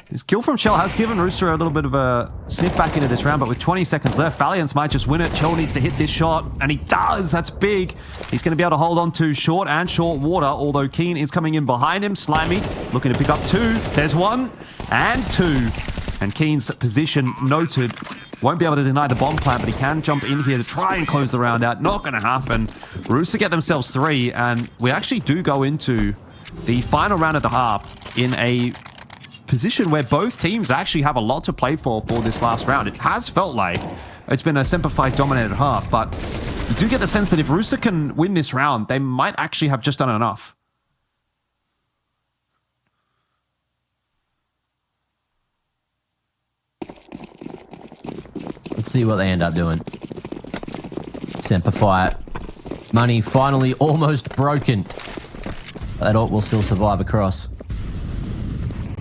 His kill from Chell has given Rooster a little bit of a sniff back into this round, but with 20 seconds left, Valiance might just win it. Chell needs to hit this shot, and he does. That's big. He's going to be able to hold on to short and short water, although Keen is coming in behind him. Slimy looking to pick up 2. There's 1 and 2. And Keen's position noted. Won't be able to deny the bomb plant, but he can jump in here to try and close the round out. Not going to happen. Rooster get themselves 3, and we actually do go into the final round of the half in a position where both teams actually have a lot to play for this last round. It has felt like it's been a SemperFi dominated half, but you do get the sense that if Rooster can win this round, they might actually have just done enough. Let's see what they end up doing. SemperFi money finally almost broken. That ult will still survive across.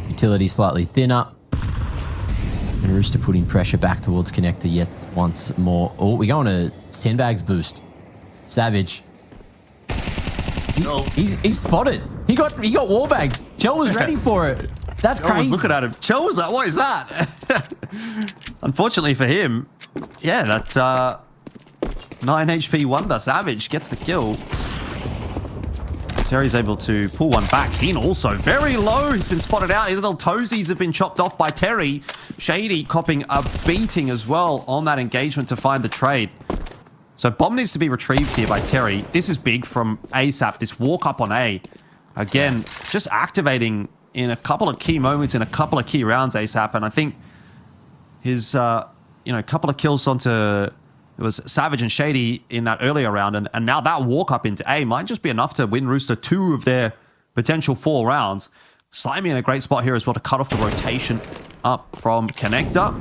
Utility slightly thinner. And Rooster putting pressure back towards connector yet once more. Oh, we go on a sandbags boost. Savage. He's spotted. He got wallbags. Chell was ready for it. That's Chell crazy. was looking at him. Chell was like, what is that? Unfortunately for him, yeah, that 9 HP wonder Savage gets the kill. Terry's able to pull one back. Keen also very low. He's been spotted out. His little toesies have been chopped off by Terry. Shady copping a beating as well on that engagement to find the trade. So bomb needs to be retrieved here by Terry. This is big from ASAP. This walk up on A. Again, just activating in a couple of key moments in a couple of key rounds ASAP. And I think his, couple of kills onto, it was Savage and Shady in that earlier round. And now that walk up into A might just be enough to win Rooster 2 of their potential 4 rounds. Slimy in a great spot here as well to cut off the rotation up from Connector.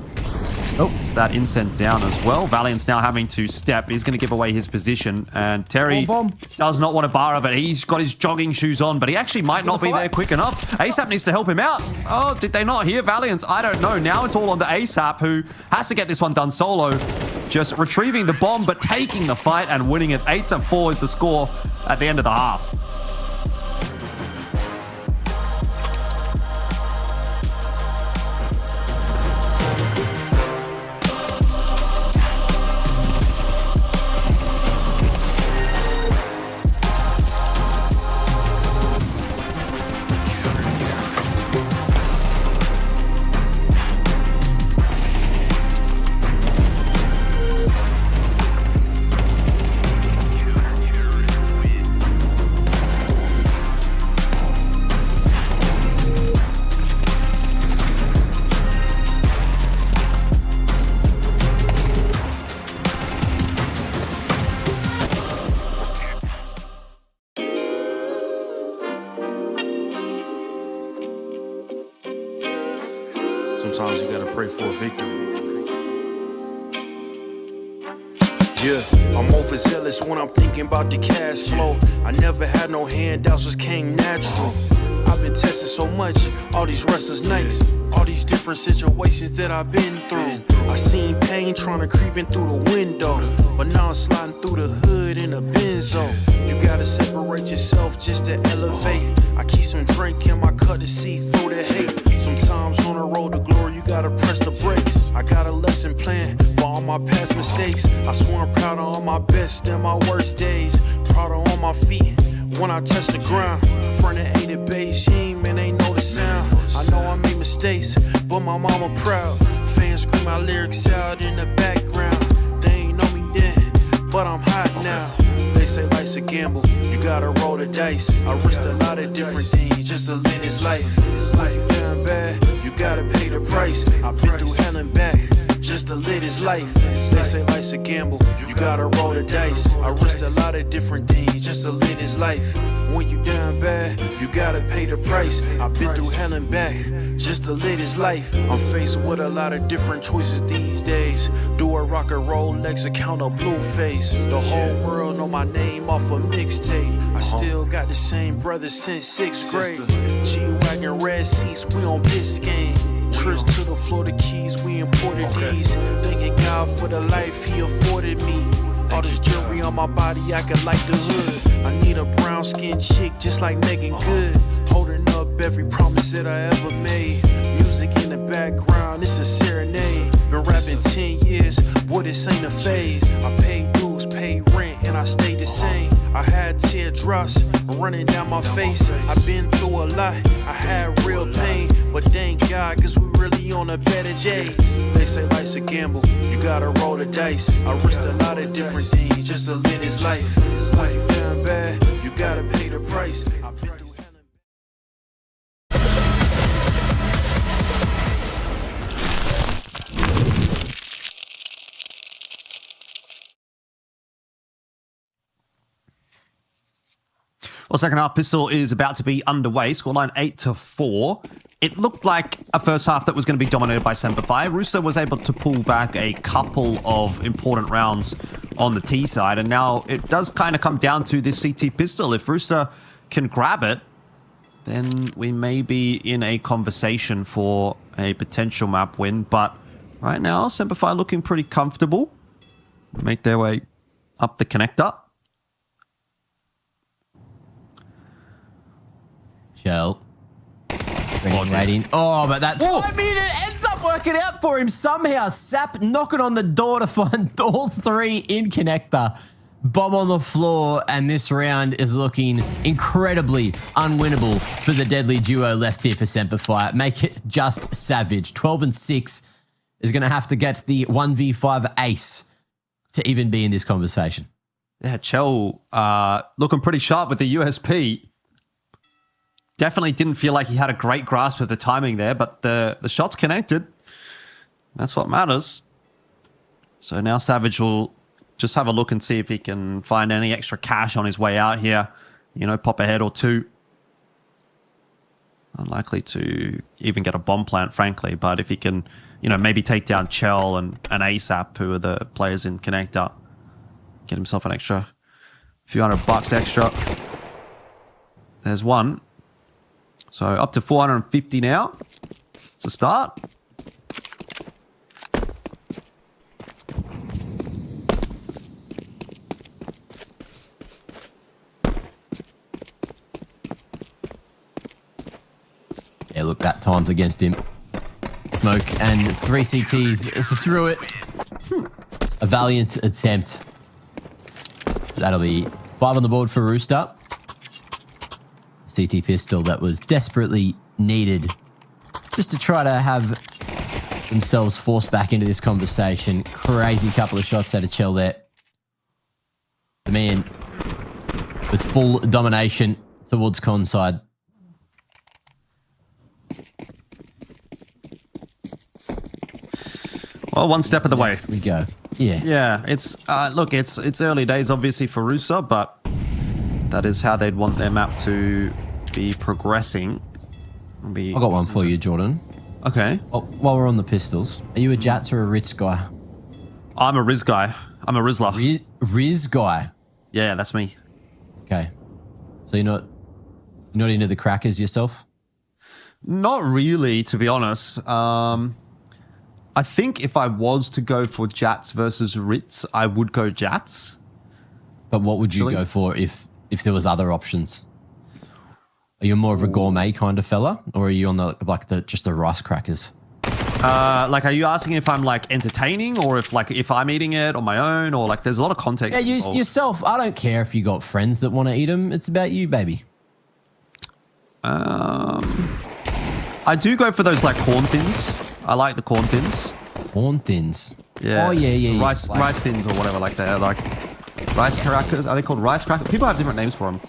Oh, it's that incent down as well. Valiant's now having to step. He's going to give away his position. And Terry does not want a bar of it. He's got his jogging shoes on, but he actually might not be there quick enough. ASAP needs to help him out. Oh, did they not hear Valiant's? I don't know. Now it's all on to ASAP, who has to get this one done solo. Just retrieving the bomb, but taking the fight and winning it. 8-4 is the score at the end of the half. Sometimes you gotta pray for a victory. Yeah, I'm overzealous when I'm thinking about the cash flow. I never had no handouts, just came natural. I've been tested so much, all these wrestlers nice. All these different situations that I've been through. I seen pain trying to creep in through the window, but now I'm sliding through the hood in a benzo. You gotta separate yourself just to elevate. I keep some drink in my cup to see through the hate. Sometimes on the road to glory, you gotta press the brakes. I got a lesson plan for all my past mistakes. I swear I'm proud of all my best and my worst days. Proud of all my feet when I touch the ground. Front of 8 at Beijing, man, ain't know the sound. I know I made mistakes, but my mama proud. Fans scream my lyrics out in the background. They ain't know me then, but I'm hot now. They say life's a gamble, you gotta roll the dice. I risked a lot of different things just to live this life. Life down bad, you gotta pay the price. I've been through hell and back just to live this life. They say life's a gamble, you gotta roll the dice. I risked a lot of different things just to live this life. When you down bad, you gotta pay the price. I've been through hell and back just to live this life. I'm faced with a lot of different choices these days. Do a rock and Rolex account of Blueface. The whole world know my name off a mixtape. I still got the same brothers since 6th grade. G-Wagon, red seats, we on Biscayne. Trips to the Florida Keys, we imported these. Thanking God for the life he afforded me. All this jewelry on my body, I could like the hood. I need a brown skinned chick just like Megan Good. Holding up every promise that I ever made. Music in the background, it's a serenade. Been rapping 10 years, boy, this ain't a phase. I paid dues, paid rent, and I stayed the same. I had teardrops running down my face. I've been through a lot, I had real pain. But thank God, cause we really on the better days. They say life's a gamble, you gotta roll the dice. I risked a lot of different things just to live this life. Life down bad, you gotta pay the price. I've been through hell and Well, second half pistol is about to be underway. Scoreline 8-4. It looked like a first half that was going to be dominated by SemperFi. Rooster was able to pull back a couple of important rounds on the T side, and now it does kind of come down to this CT pistol. If Rooster can grab it, then we may be in a conversation for a potential map win. But right now, SemperFi looking pretty comfortable. Make their way up the connector. Shell. Waiting. Oh, but that timing, it ends up working out for him somehow. Sap knocking on the door to find all 3 in connector. Bomb on the floor, and this round is looking incredibly unwinnable for the deadly duo left here for SemperFi. Make it just savage. 12 and 6 is going to have to get the 1v5 ace to even be in this conversation. Yeah, Chell looking pretty sharp with the USP. Definitely didn't feel like he had a great grasp of the timing there, but the shots connected. That's what matters. So now Savage will just have a look and see if he can find any extra cash on his way out here. You know, pop a head or two. Unlikely to even get a bomb plant, frankly, but if he can, you know, maybe take down Chell and ASAP, who are the players in Connector, get himself an extra few $100 extra. There's one. So up to 450 now. It's a start. Yeah, look, that time's against him. Smoke and 3 CTs through it. A valiant attempt. That'll be 5 on the board for Rooster. CT pistol that was desperately needed just to try to have themselves forced back into this conversation. Crazy couple of shots out of Chell there. The man with full domination towards con side. Well, one step of the way. Next we go. Yeah. Yeah, it's look, it's early days obviously for Rooster, but that is how they'd want their map to be progressing. I got one for you, Jordan. Okay. While we're on the pistols, are you a Jats or a Ritz guy? I'm a Riz guy. I'm a Rizzler. Riz guy. Yeah, that's me. Okay. So you're not into the crackers yourself? Not really, to be honest. I think if I was to go for Jats versus Ritz, I would go Jats. But what would you go for if there was other options? Are you more of a gourmet kind of fella, or are you on just the rice crackers? Like, are you asking if I'm like entertaining, or if I'm eating it on my own, or like there's a lot of context? Yeah, yourself. I don't care if you got friends that want to eat them. It's about you, baby. I do go for those like corn thins. I like the corn thins. Corn thins. Yeah. Oh yeah. Rice thins or whatever like that. Like rice crackers. Are they called rice crackers? People have different names for them.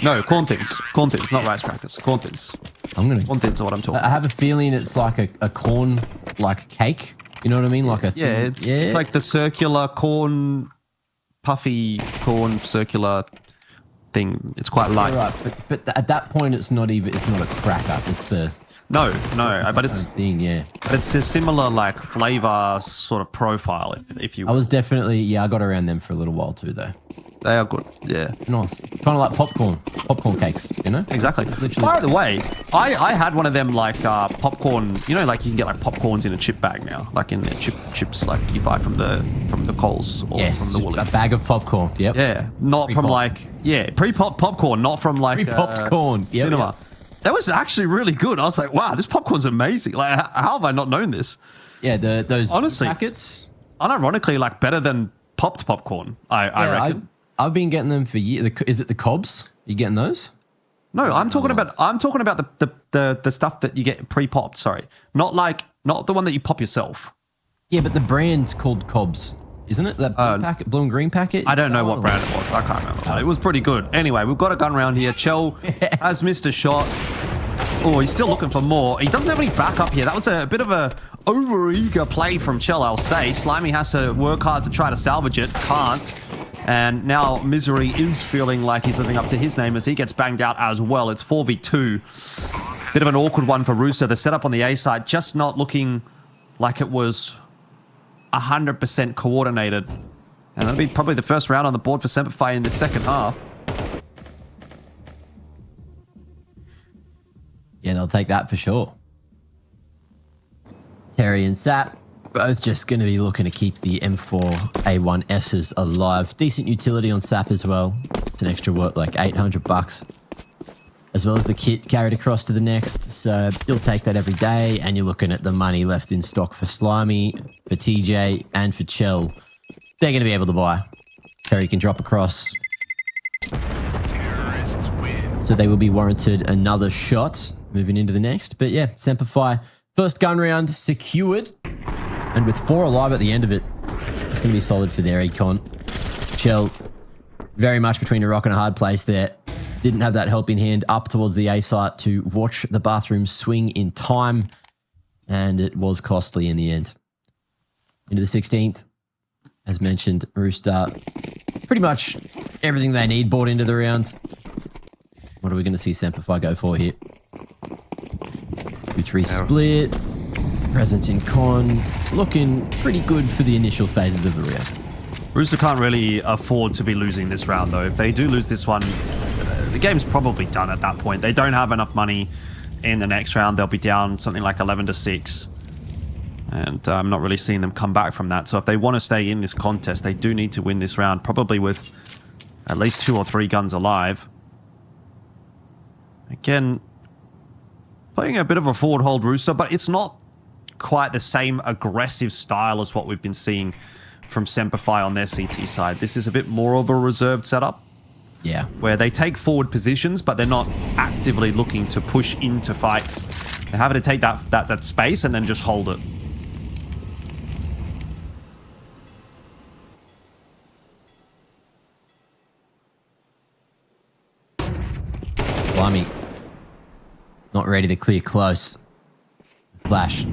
No, corn thins. Corn thins, not rice crackers. Corn thins. Corn thins are what I'm talking about. I have a feeling it's like a corn like cake. You know what I mean? Like a thin, it's like the circular corn, puffy corn circular thing. It's quite light. Right, but at that point, it's not a cracker. It's a no, but it's thing. Yeah, but it's a similar like flavor sort of profile, if you will. I was definitely I got around them for a little while too, though. They are good, yeah. Nice. It's kind of like popcorn cakes, you know? Exactly. It's literally. By the way, I had one of them like popcorn. You know, like you can get like popcorns in a chip bag now, like in chips like you buy from the Coles or from the Woolies. A bag of popcorn. Yep. Yeah, not from like pre-pop popcorn, not from like popcorn cinema. Yep. That was actually really good. I was like, wow, this popcorn's amazing. Like, how have I not known this? Yeah, those honestly packets. Unironically, like better than popped popcorn. I reckon. I've been getting them for years. Is it the Cobs? You getting those? No, I'm talking about the stuff that you get pre-popped. Sorry, not the one that you pop yourself. Yeah, but the brand's called Cobs, isn't it? That blue and green packet. I don't know what brand it was. I can't remember. But it was pretty good. Anyway, we've got a gun round here. Chell has missed a shot. Oh, he's still looking for more. He doesn't have any backup here. That was a bit of a over-eager play from Chell, I'll say. Slimy has to work hard to try to salvage it. Can't. And now Misery is feeling like he's living up to his name as he gets banged out as well. It's 4v2. Bit of an awkward one for Rooster. The setup on the A side just not looking like it was 100% coordinated. And that'll be probably the first round on the board for SemperFi in the second half. Yeah, they'll take that for sure. Terry and Sap both just going to be looking to keep the M4A1Ss alive. Decent utility on Sap as well. It's an extra work, like $800, as well as the kit carried across to the next. So you'll take that every day, and you're looking at the money left in stock for Slimy, for TJ, and for Chell. They're going to be able to buy. Terry can drop across. So they will be warranted another shot moving into the next. But yeah, SemperFi, first gun round secured. And with 4 alive at the end of it, That's going to be solid for their econ. Chell, very much between a rock and a hard place there. Didn't have that helping hand up towards the A site to watch the bathroom swing in time, and it was costly in the end. Into the 16th, as mentioned, Rooster, pretty much everything they need brought into the round. What are we going to see SemperFi go for here? 2-3 split, presence in con, looking pretty good for the initial phases of the round. Rooster can't really afford to be losing this round, though. If they do lose this one, the game's probably done at that point. They don't have enough money in the next round. They'll be down something like 11-6. And I'm not really seeing them come back from that. So if they want to stay in this contest, they do need to win this round, probably with at least 2 or 3 guns alive. Again, playing a bit of a forward hold Rooster, but it's not quite the same aggressive style as what we've been seeing from SemperFi on their CT side. This is a bit more of a reserved setup. Yeah. Where they take forward positions, but they're not actively looking to push into fights. They're happy to take that space and then just hold it. Blimey. Not ready to clear close. Flash.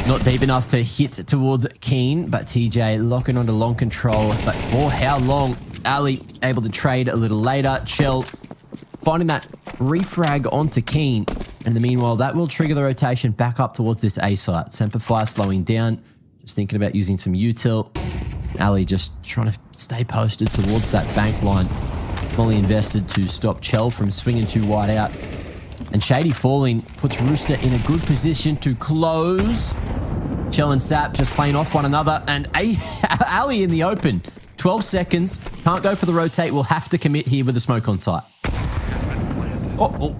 Not deep enough to hit towards Keen, but TJ locking onto long control. But for how long? Ali able to trade a little later. Chell finding that refrag onto Keen. And in the meanwhile, that will trigger the rotation back up towards this A site. SemperFi slowing down. Just thinking about using some util. Ali just trying to stay posted towards that bank line. Fully invested to stop Chell from swinging too wide out. And Shady falling puts Rooster in a good position to close. Chell and Sap just playing off one another. And Ali in the open. 12 seconds. Can't go for the rotate. We'll have to commit here with the smoke on site. Oh.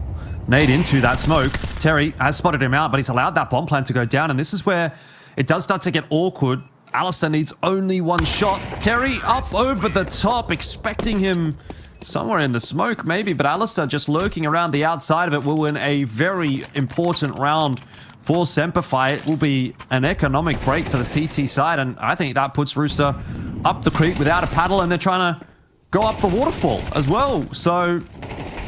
Nade into that smoke. Terry has spotted him out, but he's allowed that bomb plant to go down. And this is where it does start to get awkward. Alistair needs only one shot. Terry up over the top, expecting him somewhere in the smoke, maybe, but Alistair just lurking around the outside of it will win a very important round for SemperFi. It will be an economic break for the CT side, and I think that puts Rooster up the creek without a paddle, and they're trying to go up the waterfall as well. So,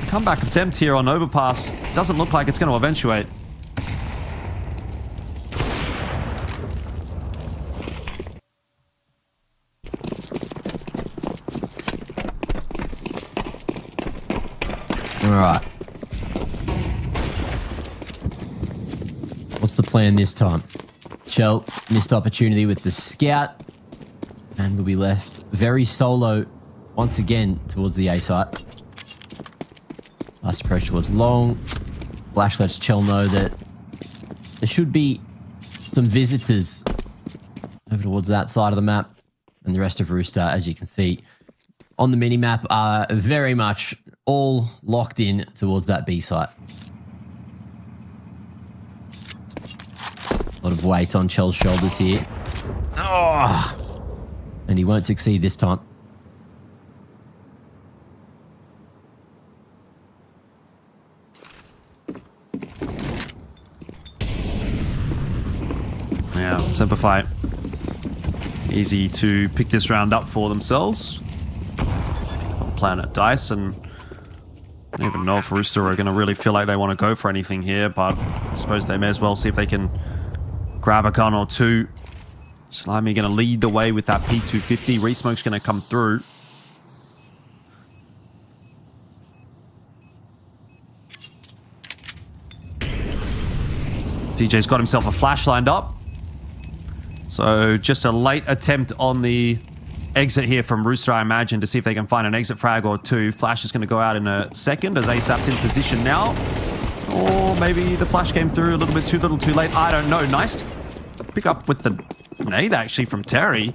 comeback attempt here on Overpass doesn't look like it's going to eventuate. All right. What's the plan this time? Chell, missed opportunity with the scout. And we'll be left very solo once again towards the A site. Last approach towards long. Flash lets Chell know that there should be some visitors over towards that side of the map. And the rest of Rooster, as you can see on the mini-map, are very much all locked in towards that B site. A lot of weight on Chell's shoulders here. Oh, and he won't succeed this time. Yeah, SemperFi easy to pick this round up for themselves. Planet Dice, and I don't even know if Rooster are going to really feel like they want to go for anything here, but I suppose they may as well see if they can grab a gun or two. Slimy going to lead the way with that P250. Resmoke's going to come through. DJ's got himself a flash lined up. So just a late attempt on the exit here from Rooster, I imagine, to see if they can find an exit frag or two. Flash is going to go out in a second as ASAP's in position now. Or maybe the flash came through a little bit too little too late. I don't know. Nice pick up with the nade, actually, from Terry.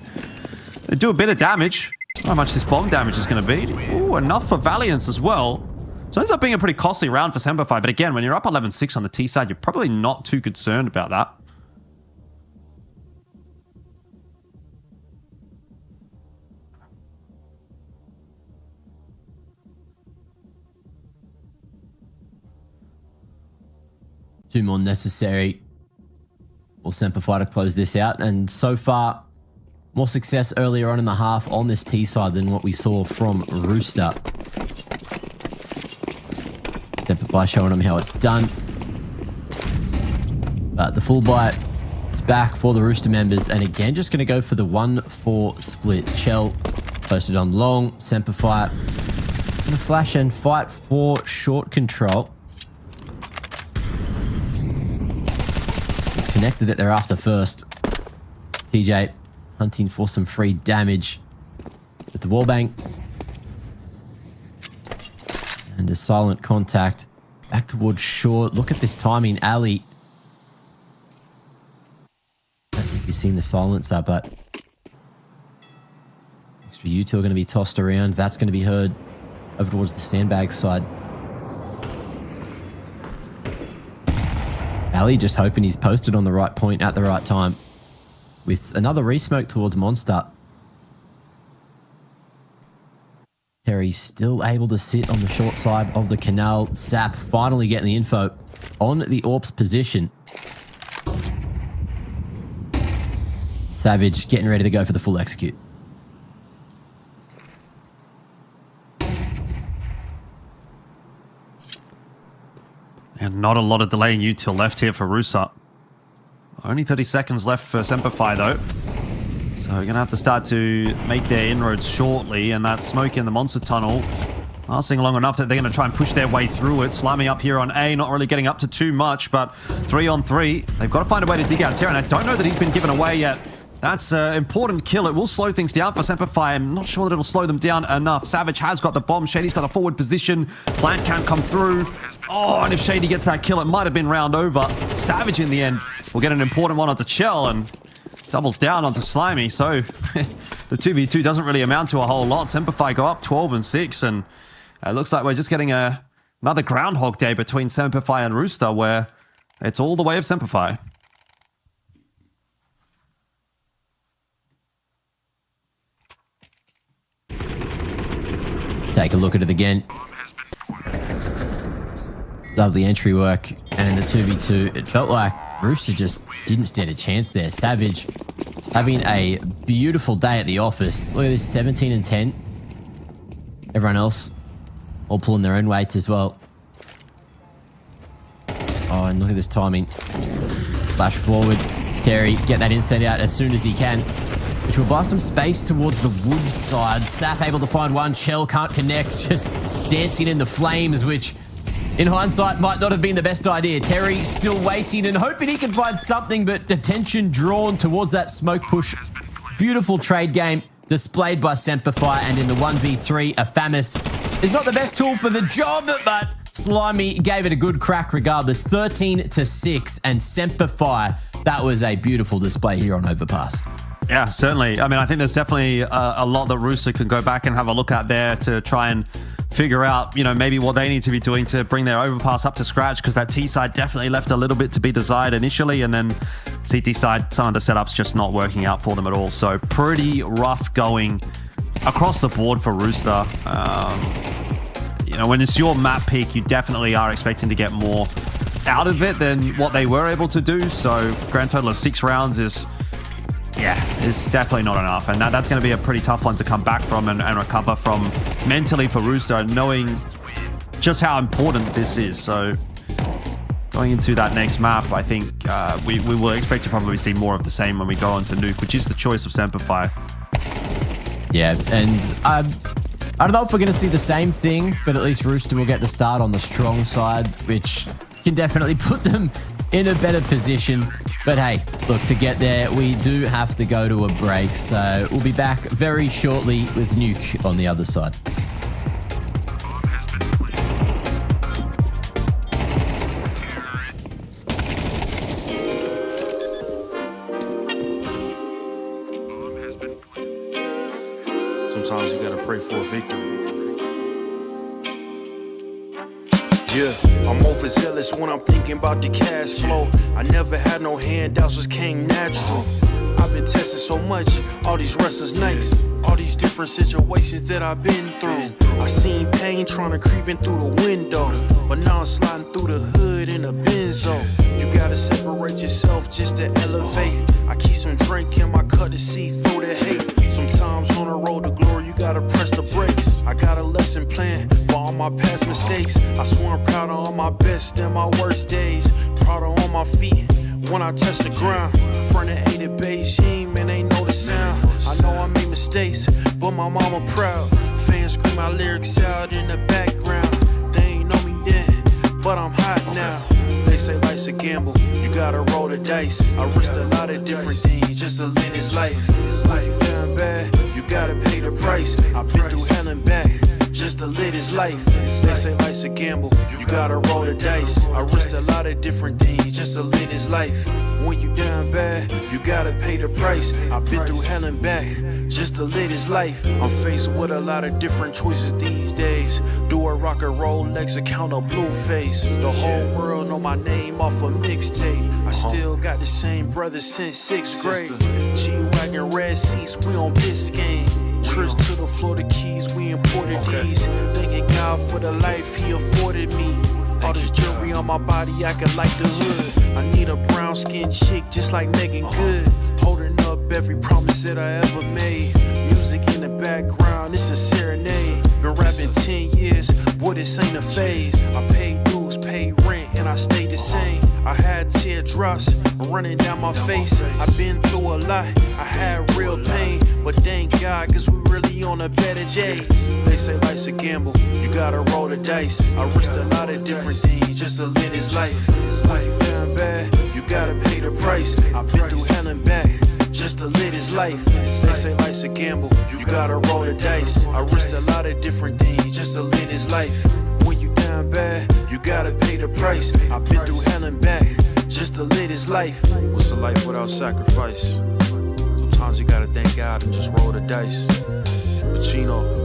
They do a bit of damage. I don't know how much this bomb damage is going to be. Ooh, enough for Valiance as well. So it ends up being a pretty costly round for SemperFi. But again, when you're up 11-6 on the T side, you're probably not too concerned about that. Two more necessary for SemperFi to close this out. And so far, more success earlier on in the half on this T side than what we saw from Rooster. SemperFi showing them how it's done. But the full buy is back for the Rooster members. And again, just going to go for the 1-4 split. Chell posted on long. SemperFi going to flash and fight for short control. It's connected that they're after first. TJ hunting for some free damage with the wallbang. And a silent contact back towards short. Look at this timing. Ali. I don't think you've seen the silencer, but extra U2 are going to be tossed around. That's going to be heard over towards the sandbag side. Ali just hoping he's posted on the right point at the right time with another resmoke towards Monster. Terry's still able to sit on the short side of the canal. Sap finally getting the info on the AWP's position. Savage getting ready to go for the full execute. And not a lot of delay in util left here for Rooster. Only 30 seconds left for SemperFi though. So we're going to have to start to make their inroads shortly. And that smoke in the monster tunnel lasting long enough that they're going to try and push their way through it. Slimy up here on A, not really getting up to too much, but 3-on-3. They've got to find a way to dig out Terra. And I don't know that he's been given away yet. That's an important kill. It will slow things down for SemperFi. I'm not sure that it'll slow them down enough. Savage has got the bomb. Shady's got a forward position. Plant can't come through. Oh, and if Shady gets that kill, it might have been round over. Savage in the end will get an important one onto Chell and doubles down onto Slimy. So the 2v2 doesn't really amount to a whole lot. SemperFi go up 12-6, and it looks like we're just getting another Groundhog Day between SemperFi and Rooster, where it's all the way of SemperFi. Let's take a look at it again. Lovely entry work, and the 2v2, it felt like Rooster just didn't stand a chance there. Savage having a beautiful day at the office. Look at this, 17-10. Everyone else all pulling their own weights as well. Oh, and look at this timing. Flash forward. Terry, get that inside out as soon as he can, which will buy some space towards the wood side. Sap able to find one. Shell can't connect, just dancing in the flames, which in hindsight might not have been the best idea. Terry still waiting and hoping he can find something, but attention drawn towards that smoke push. Beautiful trade game displayed by SemperFi, and in the 1v3, a Famis is not the best tool for the job, but Slimy gave it a good crack regardless. 13-6, and SemperFi, that was a beautiful display here on Overpass. Yeah, certainly. I mean, I think there's definitely a lot that Rooster can go back and have a look at there to try and figure out, you know, maybe what they need to be doing to bring their Overpass up to scratch, because that T side definitely left a little bit to be desired initially, and then CT side, some of the setups just not working out for them at all. So pretty rough going across the board for Rooster. You know, when it's your map pick, you definitely are expecting to get more out of it than what they were able to do. So grand total of 6 rounds is, yeah, it's definitely not enough. And that's going to be a pretty tough one to come back from and recover from mentally for Rooster, knowing just how important this is. So going into that next map, I think we will expect to probably see more of the same when we go on to Nuke, which is the choice of SemperFi. Yeah, and I don't know if we're going to see the same thing, but at least Rooster will get the start on the strong side, which can definitely put them in a better position. But hey, look, to get there, we do have to go to a break. So we'll be back very shortly with Nuke on the other side. Sometimes you gotta pray for a victory. Yeah, I'm overzealous when I'm thinking about the cash flow. I never had no handouts, just came natural. I've been tested so much, all these wrestlers nice. All these different situations that I've been through. I seen pain trying to creep in through the window, but now I'm sliding through the hood in a benzo. You gotta separate yourself just to elevate. I keep some drink in my cup to see through the hate. my past mistakes. I swear I'm proud of all my best and my worst days. Proud of all my feet when I touch the ground. Front of 8 at Beijing, man, they know the sound. I know I made mistakes, but my mama proud. Fans scream my lyrics out in the background. They ain't know me then, but I'm hot now. They say life's a gamble, you gotta roll the dice. I risked a lot of different things just to live this life. Life down bad, you gotta pay the price. I've been through hell and back just to live this life. They say life's a gamble, you gotta roll the dice. I risked a lot of different things just to live this life. When you down bad, you gotta pay the price. I've been through hell and back just to live this life. I'm faced with a lot of different choices these days. Do a rock and roll Lex account of Blueface. The whole world know my name off a mixtape. I still got the same brothers since 6th grade. G-Wagon red seats, we on Biscayne. Trips to the Florida Keys, we imported these. Thanking God for the life he afforded me. All this jewelry on my body, I could like the hood. I need a brown skinned chick just like Megan Good. Holding up every promise that I ever made. Music in the background, it's a serenade. Been rapping 10 years, boy, this ain't a phase. I paid dues, paid rent, and I stayed the same. I had teardrops running down my face. I've been through a lot, I had real pain. But thank God, cause we really on a better days. They say life's a gamble, you gotta roll the dice. I risked a lot of different things just to live this life. When you down bad, you gotta pay the price. I've been through hell and back just to live this life. They say life's a gamble, you gotta roll the dice. I risked a lot of different things just to live this life. When you down bad, you gotta pay the price. I've been through hell and back just to live this life. What's a life without sacrifice? Sometimes you gotta thank God and just roll the dice. Pacino.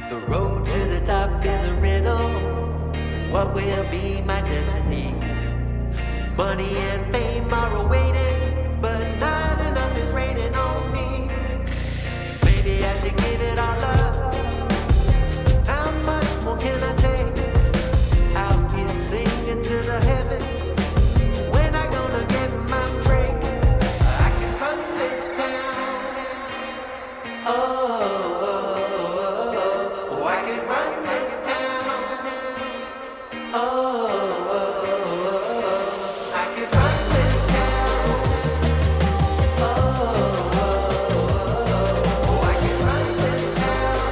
The road to the top is a riddle. What will be my destiny? Money and fame are awaiting, but not enough is raining on me. Maybe I should give it all up. How much more can I take? Out here singing to the heavens. When I gonna get my break? I can run this town. Oh, I can run this town. Oh, I can run this town. Oh, I can run this town.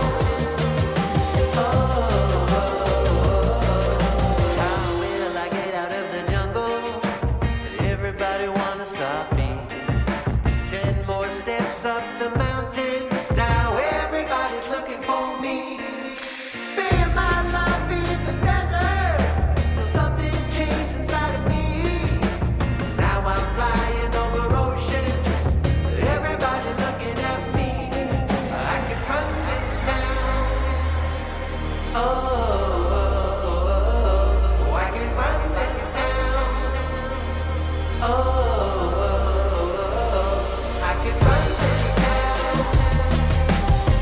How will I get out of the jungle? Everybody wanna stop me. 10 more steps up the mountain. Now everybody's looking for me. Spend my life in the desert till something changed inside of me. Now I'm flying over oceans. Everybody looking at me. I can run this town. Oh, I can run this town. Oh, I can run this town.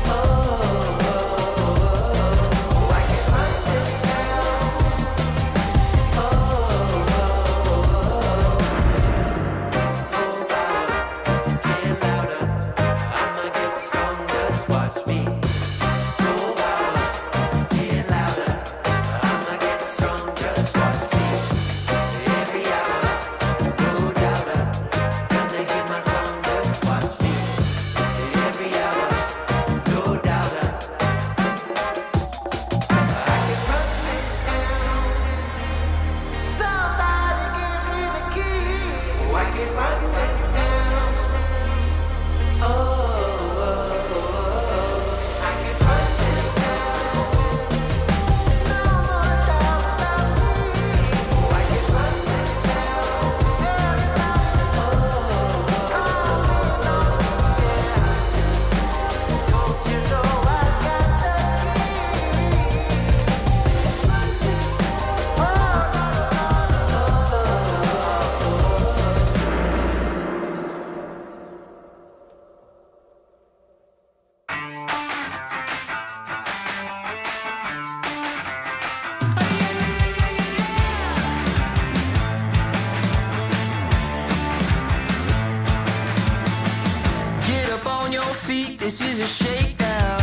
Oh, I can run this town. Full power, get louder. I'ma get strong, just watch me. Full power, get louder. I'ma get strong, just watch me. Every hour, no doubter. Gonna hear my song, just watch me. Every hour, no doubter. I can run this town. Somebody give me the key. Oh, I can run this town. Oh, I can run this town. No more doubt about me. Oh, I can run this town. Don't you know I got the Get up on your feet, this is a shakedown.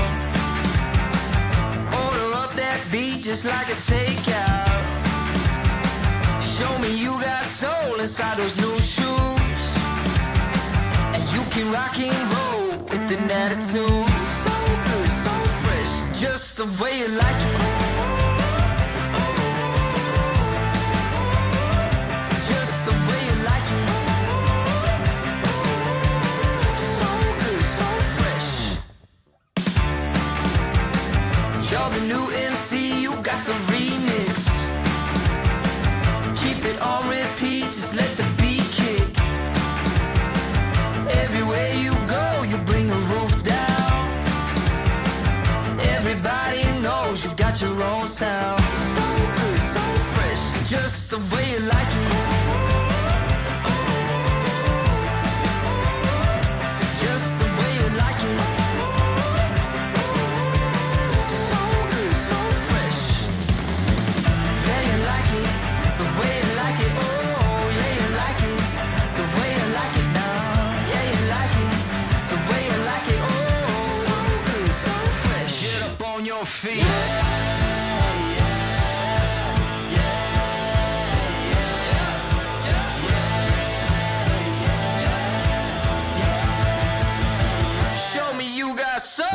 Order up that beat just like a takeout. Show me you got soul inside those new shoes. And you can rock and roll with an attitude. So good, so fresh, just the way you like it. Just the way you like it. So good, so fresh. You're the new MC, you got the remix. Keep it on repeat, just let the beat kick. Everywhere you go, you bring the roof down. Everybody knows you got your own sound. So good, so fresh, just the way you like it. Just the way you like it. So good, so fresh. Yeah, you like it, the way you like it. Oh, yeah, you like it, the way you like it now. Yeah, you like it, the way you like it. Oh, so good, so fresh. Get up on your feet. Show me you got soul.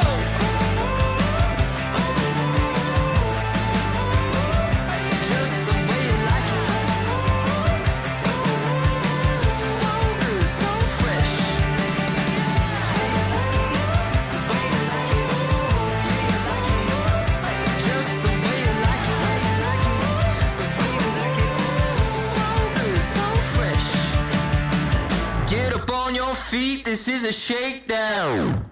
Just the way you like it. So good, so fresh. Just the way you like it. So good, so fresh. Get up on your feet, this is a shakedown.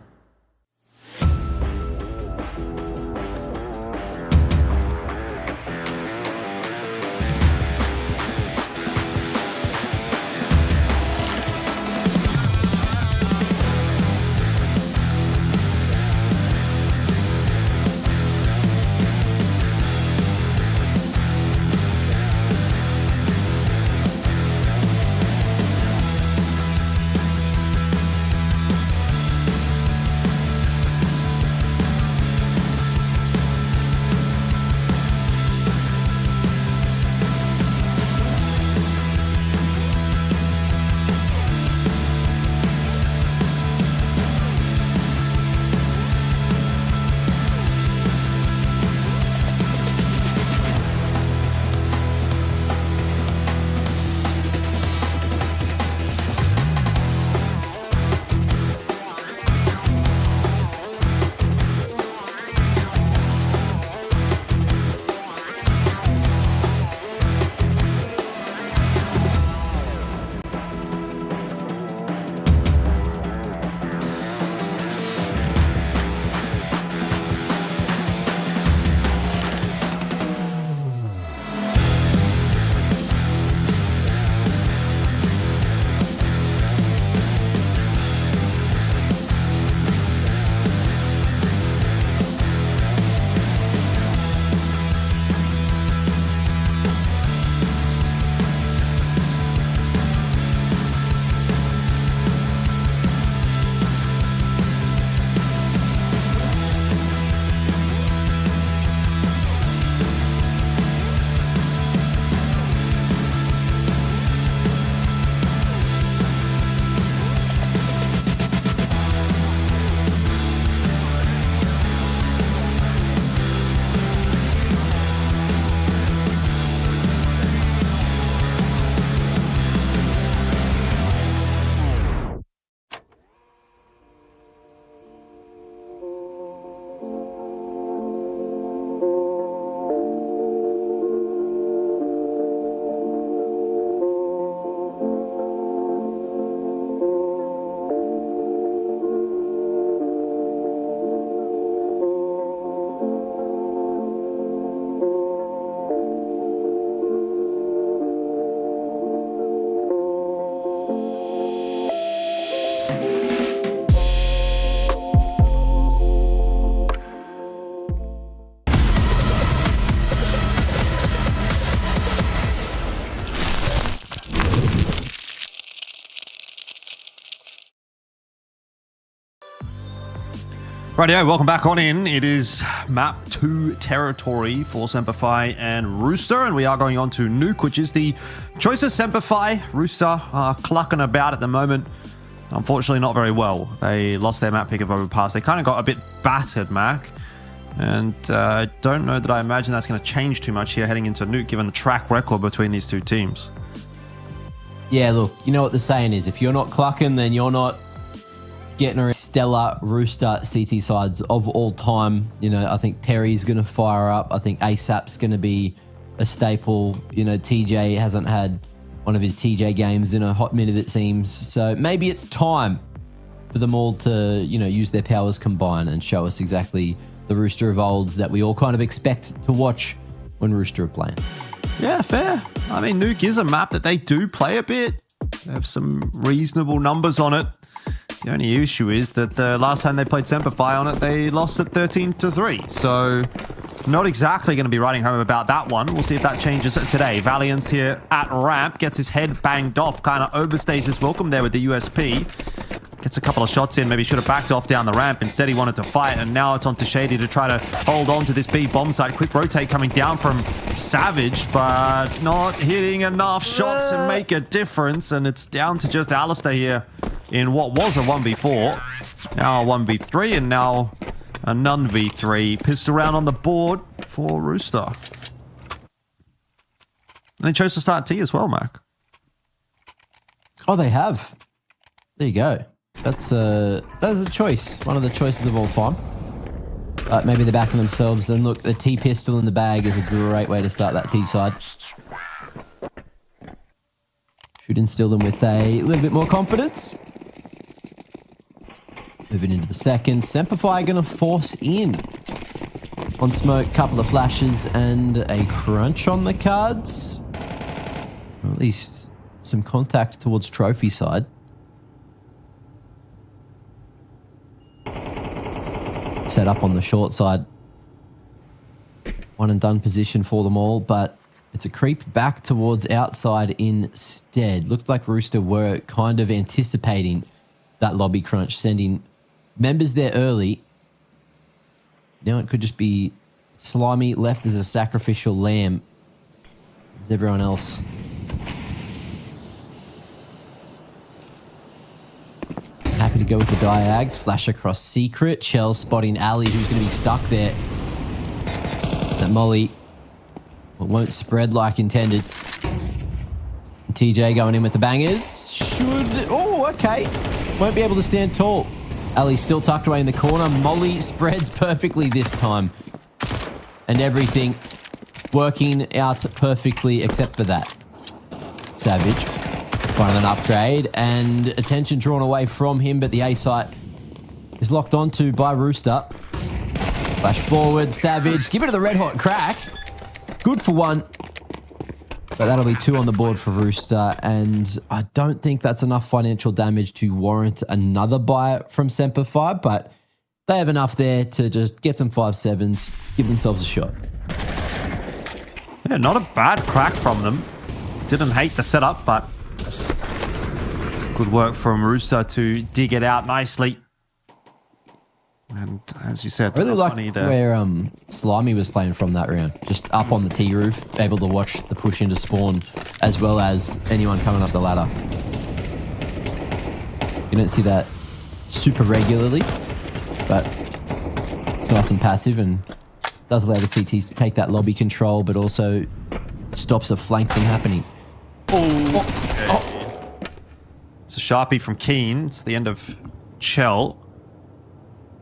Rightio, welcome back on in. It is map 2 territory for SemperFi and Rooster, and we are going on to Nuke, which is the choice of SemperFi. Rooster are clucking about at the moment. Unfortunately, not very well. They lost their map pick of Overpass. They kind of got a bit battered, Mac. And I don't know that I imagine that's going to change too much here heading into Nuke, given the track record between these two teams. Yeah, look, you know what the saying is. If you're not clucking, then you're not getting a stellar Rooster CT sides of all time. You know, I think Terry's going to fire up. I think ASAP's going to be a staple. You know, TJ hasn't had one of his TJ games in a hot minute, it seems. So maybe it's time for them all to, you know, use their powers combined and show us exactly the Rooster of old that we all kind of expect to watch when Rooster are playing. Yeah, fair. I mean, Nuke is a map that they do play a bit. They have some reasonable numbers on it. The only issue is that the last time they played SemperFi on it, they lost it 13-3. So not exactly going to be writing home about that one. We'll see if that changes today. Valiant's here at ramp, gets his head banged off, kind of overstays his welcome there with the USP. Gets a couple of shots in, maybe should have backed off down the ramp. Instead, he wanted to fight, and now it's on to Shady to try to hold on to this B bomb site. Quick rotate coming down from Savage, but not hitting enough shots to make a difference, and it's down to just Alistair here in what was a 1v4. Now a 1v3, and now a none v3. Pistol round on the board for Rooster. And they chose to start T as well, Mac. Oh, they have. There you go. That's a choice. One of the choices of all time. Maybe they're backing themselves. And look, the T pistol in the bag is a great way to start that T side. Should instill them with a little bit more confidence. Moving into the second. SemperFi going to force in. On smoke, couple of flashes and a crunch on the cards. Or at least some contact towards trophy side. Set up on the short side. One and done position for them all, but it's a creep back towards outside instead. Looked like Rooster were kind of anticipating that lobby crunch, sending members there early. Now it could just be Slimy left as a sacrificial lamb as everyone else. Happy to go with the diags. Flash across Secret. Shell spotting Ali, who's going to be stuck there. That Molly won't spread like intended. And TJ going in with the bangers. Should... Oh, okay. Won't be able to stand tall. Ali still tucked away in the corner. Molly spreads perfectly this time. And everything working out perfectly except for that. Savage. Finding an upgrade and attention drawn away from him, but the A site is locked onto by Rooster. Flash forward, Savage. Give it to the red hot crack. Good for one. But that'll be 2 on the board for Rooster, and I don't think that's enough financial damage to warrant another buy from SemperFi, but they have enough there to just get some 5-7s, give themselves a shot. Yeah, not a bad crack from them. Didn't hate the setup, but good work from Rooster to dig it out nicely. And as you said, I really like there. where Slimy was playing from that round. Just up on the T roof, able to watch the push into spawn as well as anyone coming up the ladder. You don't see that super regularly, but it's nice and passive and does allow the CTs to take that lobby control, but also stops a flank from happening. It's a Sharpie from Keen. It's the end of Chell.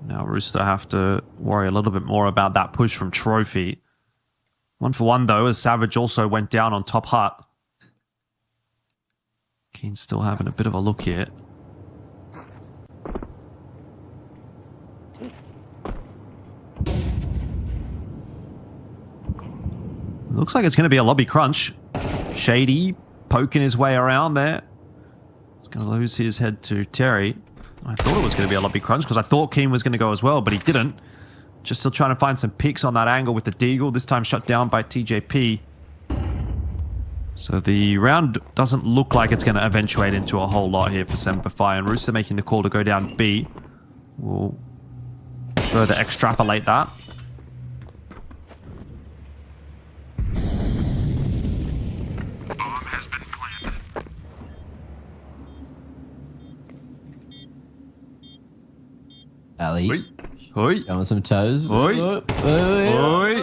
Now Rooster have to worry a little bit more about that push from Trophy. 1 for 1 though, as Savage also went down on top hut. Keen's still having a bit of a look here. Looks like it's going to be a lobby crunch. Shady poking his way around there. He's going to lose his head to Terry. I thought it was going to be a lobby crunch because I thought Keen was going to go as well, but he didn't. Just still trying to find some picks on that angle with the Deagle, this time shut down by TJP. So the round doesn't look like it's going to eventuate into a whole lot here for SemperFi, and Rooster making the call to go down B. Will further extrapolate that. Ali. Oi. Oi. Going some toes. Oi. Oi.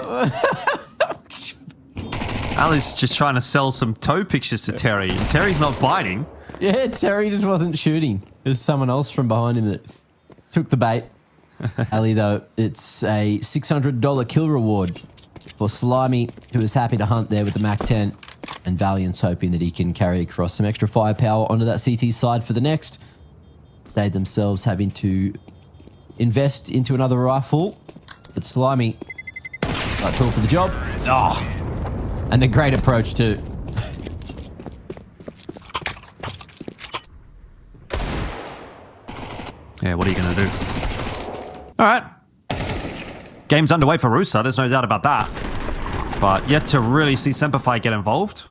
Ali's just trying to sell some toe pictures to Terry. And Terry's not biting. Yeah, Terry just wasn't shooting. It was someone else from behind him that took the bait. Ali, though, it's a $600 kill reward for Slimy, who is happy to hunt there with the MAC-10, and Valiant's hoping that he can carry across some extra firepower onto that CT side for the next. Save themselves having to invest into another rifle. But Slimy, got tool for the job. Oh, and the great approach too. Yeah, what are you going to do? All right. Game's underway for Rooster. There's no doubt about that. But yet to really see SemperFi get involved.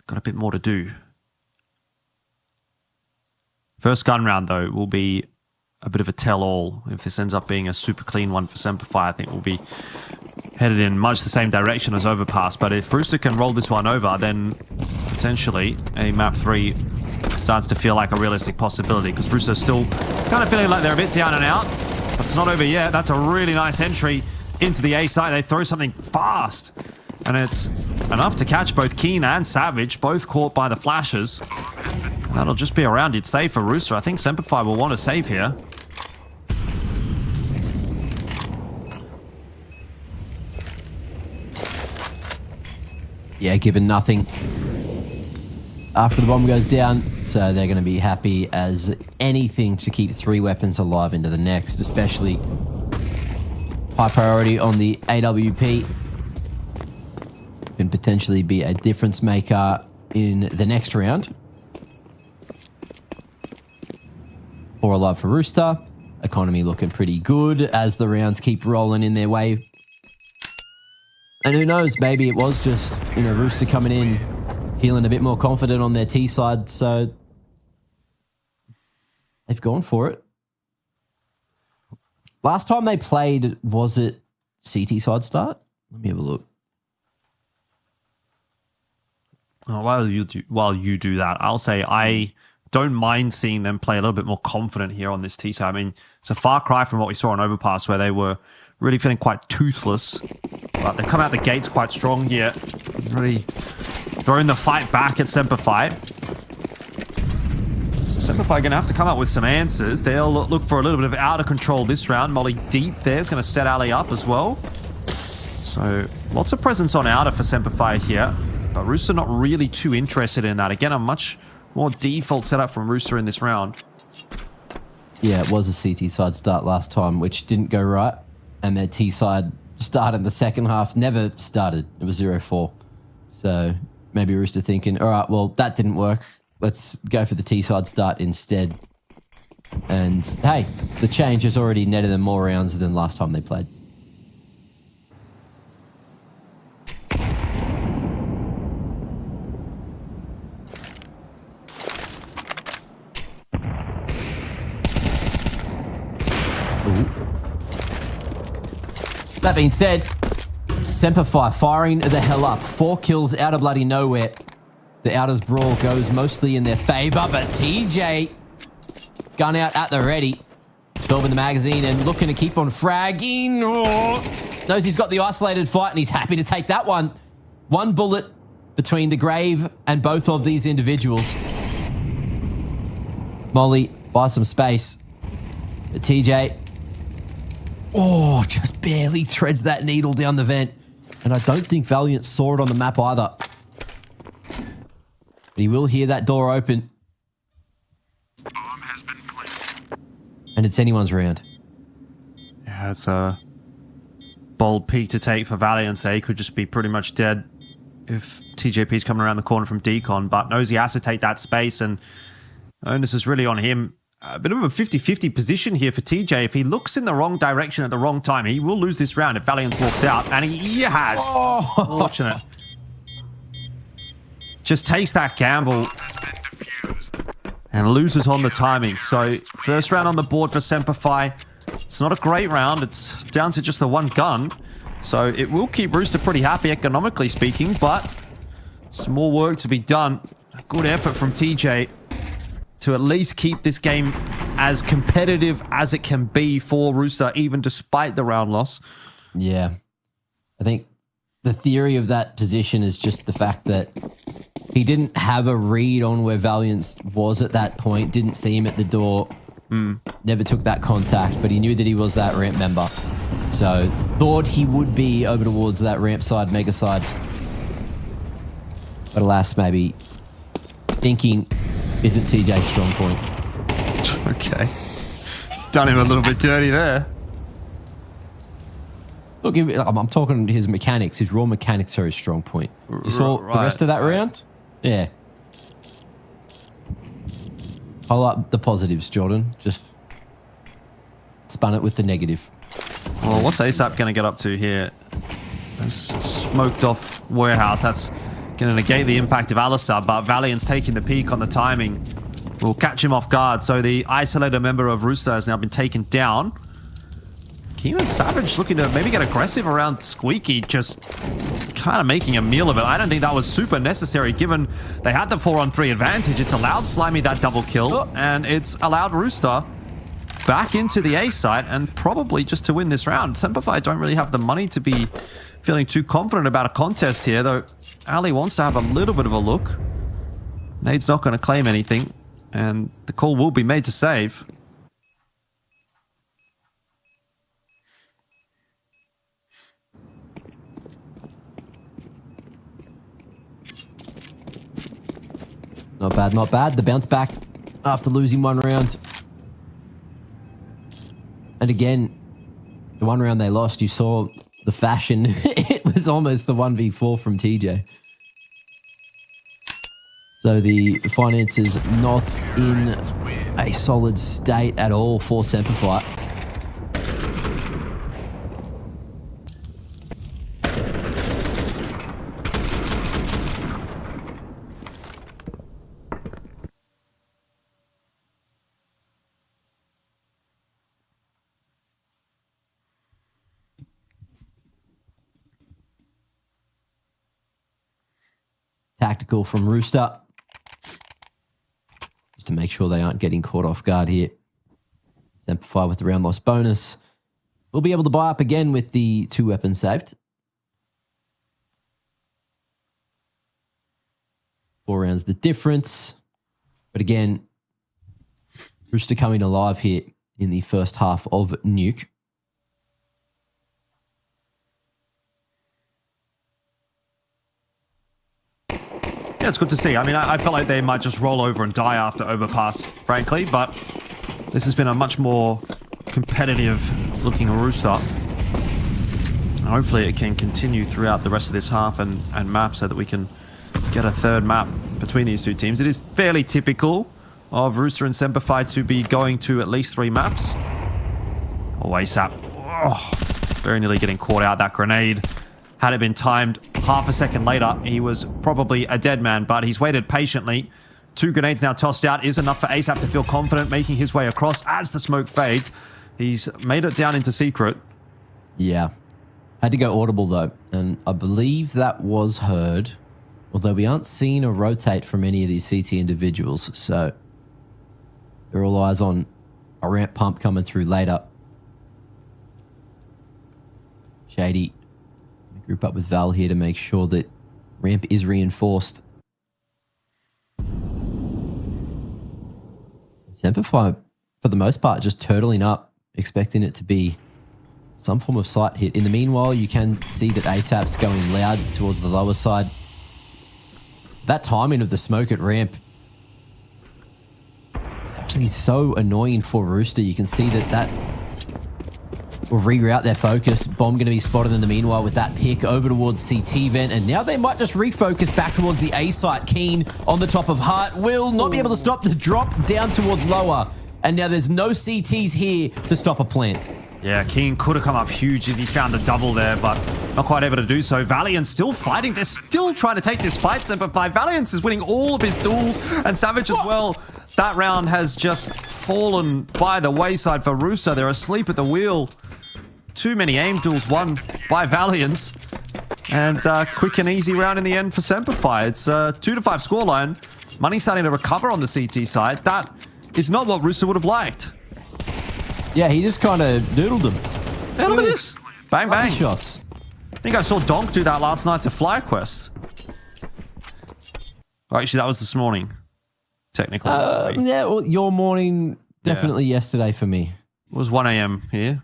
Got a bit more to do. First gun round, though, will be a bit of a tell-all. If this ends up being a super clean one for SemperFi, I think we'll be headed in much the same direction as Overpass. But if Rooster can roll this one over, then potentially a map 3 starts to feel like a realistic possibility, because Rooster's still kind of feeling like they're a bit down and out. But it's not over yet. That's a really nice entry into the A site. They throw something fast, and it's enough to catch both Keen and Savage, both caught by the flashes. And that'll just be a rounded save for Rooster. I think SemperFi will want to save here. Yeah, given nothing after the bomb goes down, so they're going to be happy as anything to keep 3 weapons alive into the next, especially high priority on the AWP. Can potentially be a difference maker in the next round. 4 alive for Rooster. Economy looking pretty good as the rounds keep rolling in their way. And who knows, maybe it was just, Rooster coming in feeling a bit more confident on their T side, so they've gone for it. Last time they played, was it CT side start? Let me have a look. Oh, while you do that, I'll say I don't mind seeing them play a little bit more confident here on this T side. I mean, it's a far cry from what we saw on Overpass, where they were really feeling quite toothless. But they come out the gates quite strong here. Really throwing the fight back at SemperFi. So SemperFi going to have to come up with some answers. They'll look for a little bit of out of control this round. Molly deep there is going to set Ali up as well. So lots of presence on outer for SemperFi here. But Rooster not really too interested in that. Again, a much more default setup from Rooster in this round. Yeah, it was a CT side start last time, which didn't go right. And their T side start in the second half never started. It was 0-4. So maybe Rooster thinking, all right, well, that didn't work. Let's go for the T side start instead. And hey, the change has already netted them more rounds than last time they played. That being said, SemperFi firing the hell up. 4 kills out of bloody nowhere. The Outers brawl goes mostly in their favor, but TJ, gun out at the ready. 12 in the magazine and looking to keep on fragging. Oh, knows he's got the isolated fight and he's happy to take that one. 1 bullet between the grave and both of these individuals. Molly buys some space. But TJ, oh, just barely threads that needle down the vent. And I don't think Valiant saw it on the map either. But he will hear that door open. And it's anyone's round. Yeah, it's a bold peak to take for Valiant. They could just be pretty much dead if TJP's coming around the corner from Decon, but knows he has to take that space, and onus is really on him. A bit of a 50-50 position here for TJ. If he looks in the wrong direction at the wrong time, he will lose this round if Valiant walks out, and he has. Oh. Fortunate. Just takes that gamble and loses on the timing. So first round on the board for SemperFi. It's not a great round. It's down to just the one gun. So it will keep Rooster pretty happy, economically speaking, but some more work to be done. A good effort from TJ to at least keep this game as competitive as it can be for Rooster, even despite the round loss. Yeah. I think the theory of that position is just the fact that he didn't have a read on where Valiant was at that point, didn't see him at the door, never took that contact, but he knew that he was that ramp member. So thought he would be over towards that ramp side, mega side. But alas, maybe thinking isn't TJ's strong point. Okay. Done him a little bit dirty there. Look, I'm talking his mechanics. His raw mechanics are his strong point. You saw the rest of that round? Yeah. Pull up the positives, Jordan. Just spun it with the negative. Well, what's ASAP going to get up to here? Smoked off warehouse. That's going to negate the impact of Alistar, but Valiant's taking the peak on the timing. Will catch him off guard. So the isolated member of Rooster has now been taken down. Keenan Savage looking to maybe get aggressive around Squeaky, just kind of making a meal of it. I don't think that was super necessary given they had the 4-on-3 advantage. It's allowed Slimy that double kill, and it's allowed Rooster back into the A site and probably just to win this round. SemperFi don't really have the money to be feeling too confident about a contest here, though Ali wants to have a little bit of a look. Nade's not going to claim anything, and the call will be made to save. Not bad, not bad. The bounce back after losing one round. And again, the one round they lost, you saw the fashion. It was almost the 1v4 from TJ. So the finances not in a solid state at all for SemperFi. Tactical from Rooster. Just to make sure they aren't getting caught off guard here. SemperFi with the round loss bonus. We'll be able to buy up again with the 2 weapons saved. 4 rounds the difference. But again, Rooster coming alive here in the first half of Nuke. Yeah, it's good to see. I mean, I felt like they might just roll over and die after Overpass, frankly, but this has been a much more competitive looking Rooster. And hopefully it can continue throughout the rest of this half and map so that we can get a third map between these two teams. It is fairly typical of Rooster and SemperFi to be going to at least 3 maps. Oh, ASAP. Oh, very nearly getting caught out. That grenade, had it been timed half a second later, he was probably a dead man, but he's waited patiently. 2 grenades now tossed out is enough for ASAP to feel confident, making his way across as the smoke fades. He's made it down into secret. Yeah. Had to go audible though, and I believe that was heard, although we aren't seeing a rotate from any of these CT individuals, so they're all eyes on a ramp pump coming through later. Shady. Group up with Val here to make sure that ramp is reinforced. SemperFi, for the most part, just turtling up, expecting it to be some form of sight hit. In the meanwhile, you can see that ASAP's going loud towards the lower side. That timing of the smoke at ramp is actually so annoying for Rooster. You can see that will reroute their focus. Bomb going to be spotted in the meanwhile with that pick over towards CT vent, and now they might just refocus back towards the A site. Keen on the top of Heart will not be able to stop the drop down towards lower, and now there's no CTs here to stop a plant. Yeah, Keen could have come up huge if he found the double there, but not quite able to do so. Valiant still fighting. They're still trying to take this fight, SemperFi. Valiant is winning all of his duels, and Savage as well. that round has just fallen by the wayside for Rooster. They're asleep at the wheel. Too many aim duels won by Valiance. And quick and easy round in the end for SemperFi. It's a 2-5 scoreline. Money starting to recover on the CT side. That is not what Rooster would have liked. Yeah, he just kind of doodled them. Yeah, look at this. Bang, bang. Shots. I think I saw Donk do that last night to FlyQuest. Oh, actually, that was this morning. Technically. Yeah, well, your morning, definitely yesterday for me. It was 1 a.m. here.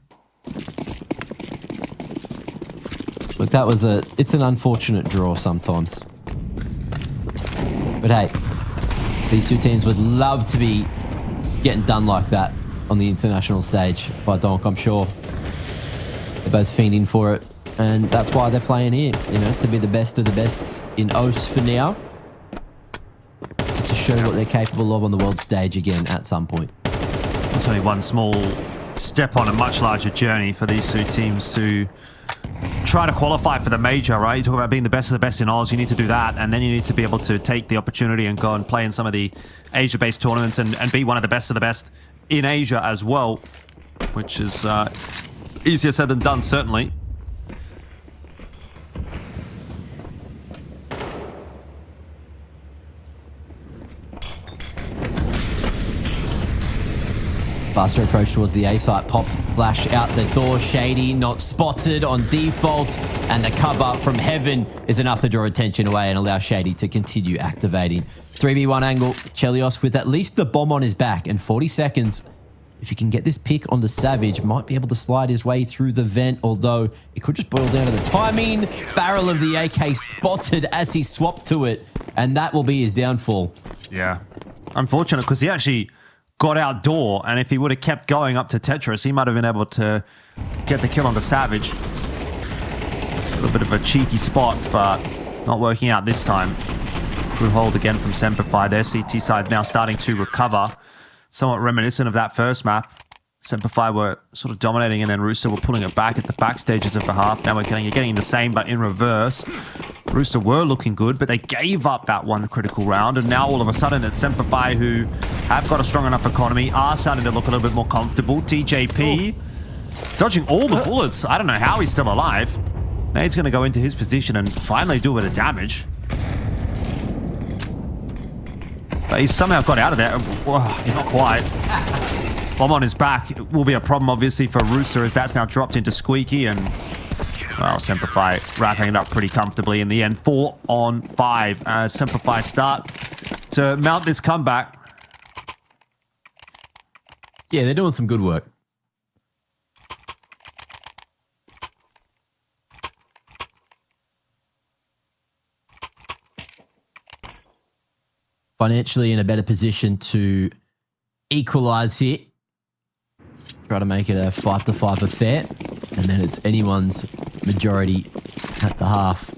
Look, it's an unfortunate draw sometimes. But hey, these two teams would love to be getting done like that on the international stage by Donk, I'm sure. They're both fiending for it, and that's why they're playing here, you know, to be the best of the best in OCE for now. To show what they're capable of on the world stage again at some point. It's only one small step on a much larger journey for these two teams to try to qualify for the major, right? You talk about being the best of the best in Oz, you need to do that, and then you need to be able to take the opportunity and go and play in some of the Asia-based tournaments and be one of the best in Asia as well, which is easier said than done, certainly. Faster approach towards the A site. Pop flash out the door. Shady not spotted on default. And the cover from heaven is enough to draw attention away and allow Shady to continue activating. 3v1 angle. Chelios with at least the bomb on his back. And 40 seconds. If you can get this pick on the Savage, might be able to slide his way through the vent. Although it could just boil down to the timing. Barrel of the AK spotted as he swapped to it. And that will be his downfall. Yeah. Unfortunate because he actually got outdoor, and if he would have kept going up to Tetris, he might have been able to get the kill on the Savage. A little bit of a cheeky spot, but not working out this time. Good hold again from SemperFi. Their CT side now starting to recover. Somewhat reminiscent of that first map. SemperFi were sort of dominating, and then Rooster were pulling it back at the back stages of the half. Now you're getting the same, but in reverse. Rooster were looking good, but they gave up that one critical round, and now all of a sudden it's SemperFi, who have got a strong enough economy, are starting to look a little bit more comfortable. TJP dodging all the bullets. I don't know how he's still alive. Nade's going to go into his position and finally do a bit of damage. But he's somehow got out of there. Not quite. Bomb on his back will be a problem, obviously, for Rooster, as that's now dropped into Squeaky, and well, SemperFi wrapping it up pretty comfortably in the end. 4 on 5 as SemperFi start to mount this comeback. Yeah, they're doing some good work. Financially in a better position to equalize here. Try to make it a 5-5 affair. And then it's anyone's majority at the half.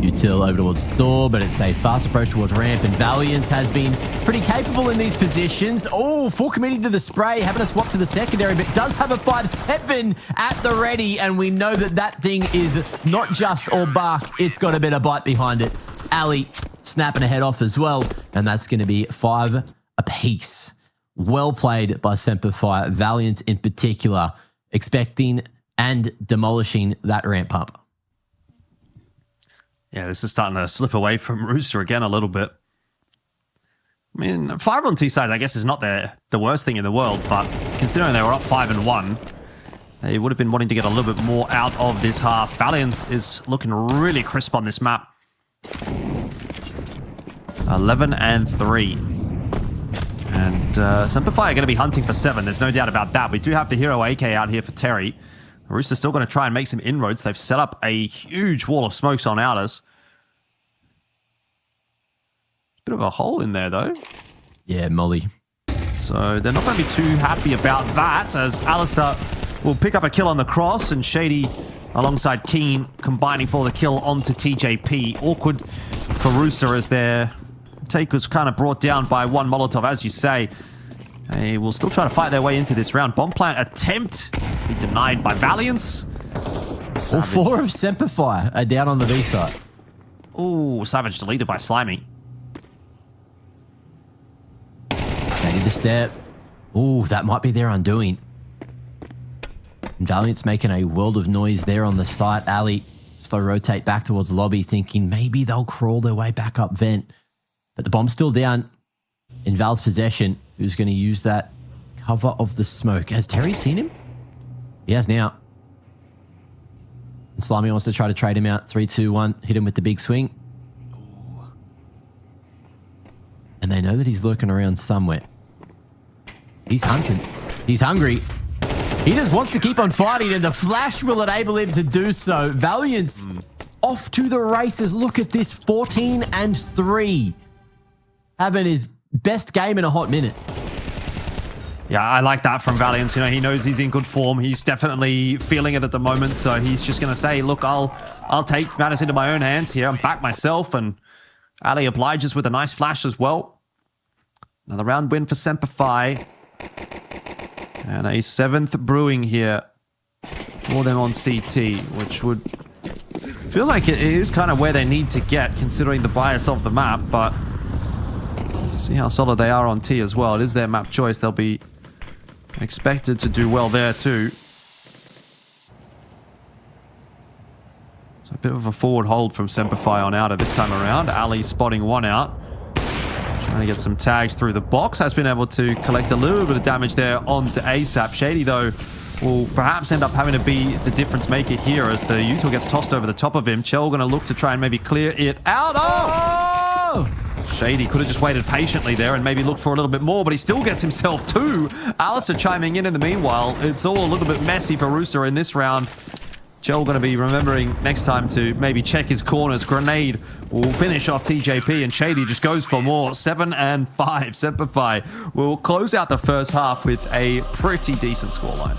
Util over towards door, but it's a fast approach towards ramp, and Valiance has been pretty capable in these positions. Oh, full committing to the spray, having a swap to the secondary, but does have a 5-7 at the ready, and we know that that thing is not just all bark, it's got a bit of bite behind it. Ali snapping a head off as well, and that's going to be 5 apiece. Well played by SemperFi, Valiant in particular, expecting and demolishing that ramp up. Yeah, this is starting to slip away from Rooster again a little bit. I mean, 5 on T sides, I guess, is not the worst thing in the world, but considering they were up 5-1, they would have been wanting to get a little bit more out of this half. Valiance is looking really crisp on this map. 11-3. And SemperFi are going to be hunting for 7. There's no doubt about that. We do have the hero AK out here for Terry. Rooster's still going to try and make some inroads. They've set up a huge wall of smokes on outers. Bit of a hole in there, though. Yeah, Molly. So they're not going to be too happy about that, as Alistair will pick up a kill on the cross, and Shady alongside Keen combining for the kill onto TJP. Awkward for Rooster as their take was kind of brought down by one Molotov, as you say. They will still try to fight their way into this round. Bomb plant attempt be denied by Valiance. All 4 of SemperFi are down on the B side. Ooh, Savage deleted by Slimy. Ready to step. Ooh, that might be their undoing. And Valiant's making a world of noise there on the site. Ali, slow rotate back towards lobby, thinking maybe they'll crawl their way back up vent. But the bomb's still down in Val's possession. Who's going to use that cover of the smoke? Has Terry seen him? He has now. And Slimy wants to try to trade him out. 3, 2, 1. Hit him with the big swing. Ooh. And they know that he's lurking around somewhere. He's hunting. He's hungry. He just wants to keep on fighting, and the flash will enable him to do so. Valiant's off to the races. Look at this, 14-3. Having his best game in a hot minute. Yeah, I like that from Valiant. You know, he knows he's in good form. He's definitely feeling it at the moment. So he's just going to say, look, I'll take matters into my own hands here. I'm back myself. And Ali obliges with a nice flash as well. Another round win for SemperFi. And a 7th brewing here for them on CT, which would feel like it is kind of where they need to get, considering the bias of the map. But see how solid they are on T as well. It is their map choice. They'll be expected to do well there too. So a bit of a forward hold from SemperFi on outer this time around. Ali spotting one out. Trying to get some tags through the box. Has been able to collect a little bit of damage there onto ASAP. Shady, though, will perhaps end up having to be the difference maker here as the util gets tossed over the top of him. Chell going to look to try and maybe clear it out. Oh! Shady could have just waited patiently there and maybe looked for a little bit more, but he still gets himself two. Alistair chiming in the meanwhile. It's all a little bit messy for Rooster in this round. Chell going to be remembering next time to maybe check his corners. Grenade will finish off TJP, and Shady just goes for more. 7-5. SemperFi will close out the first half with a pretty decent scoreline.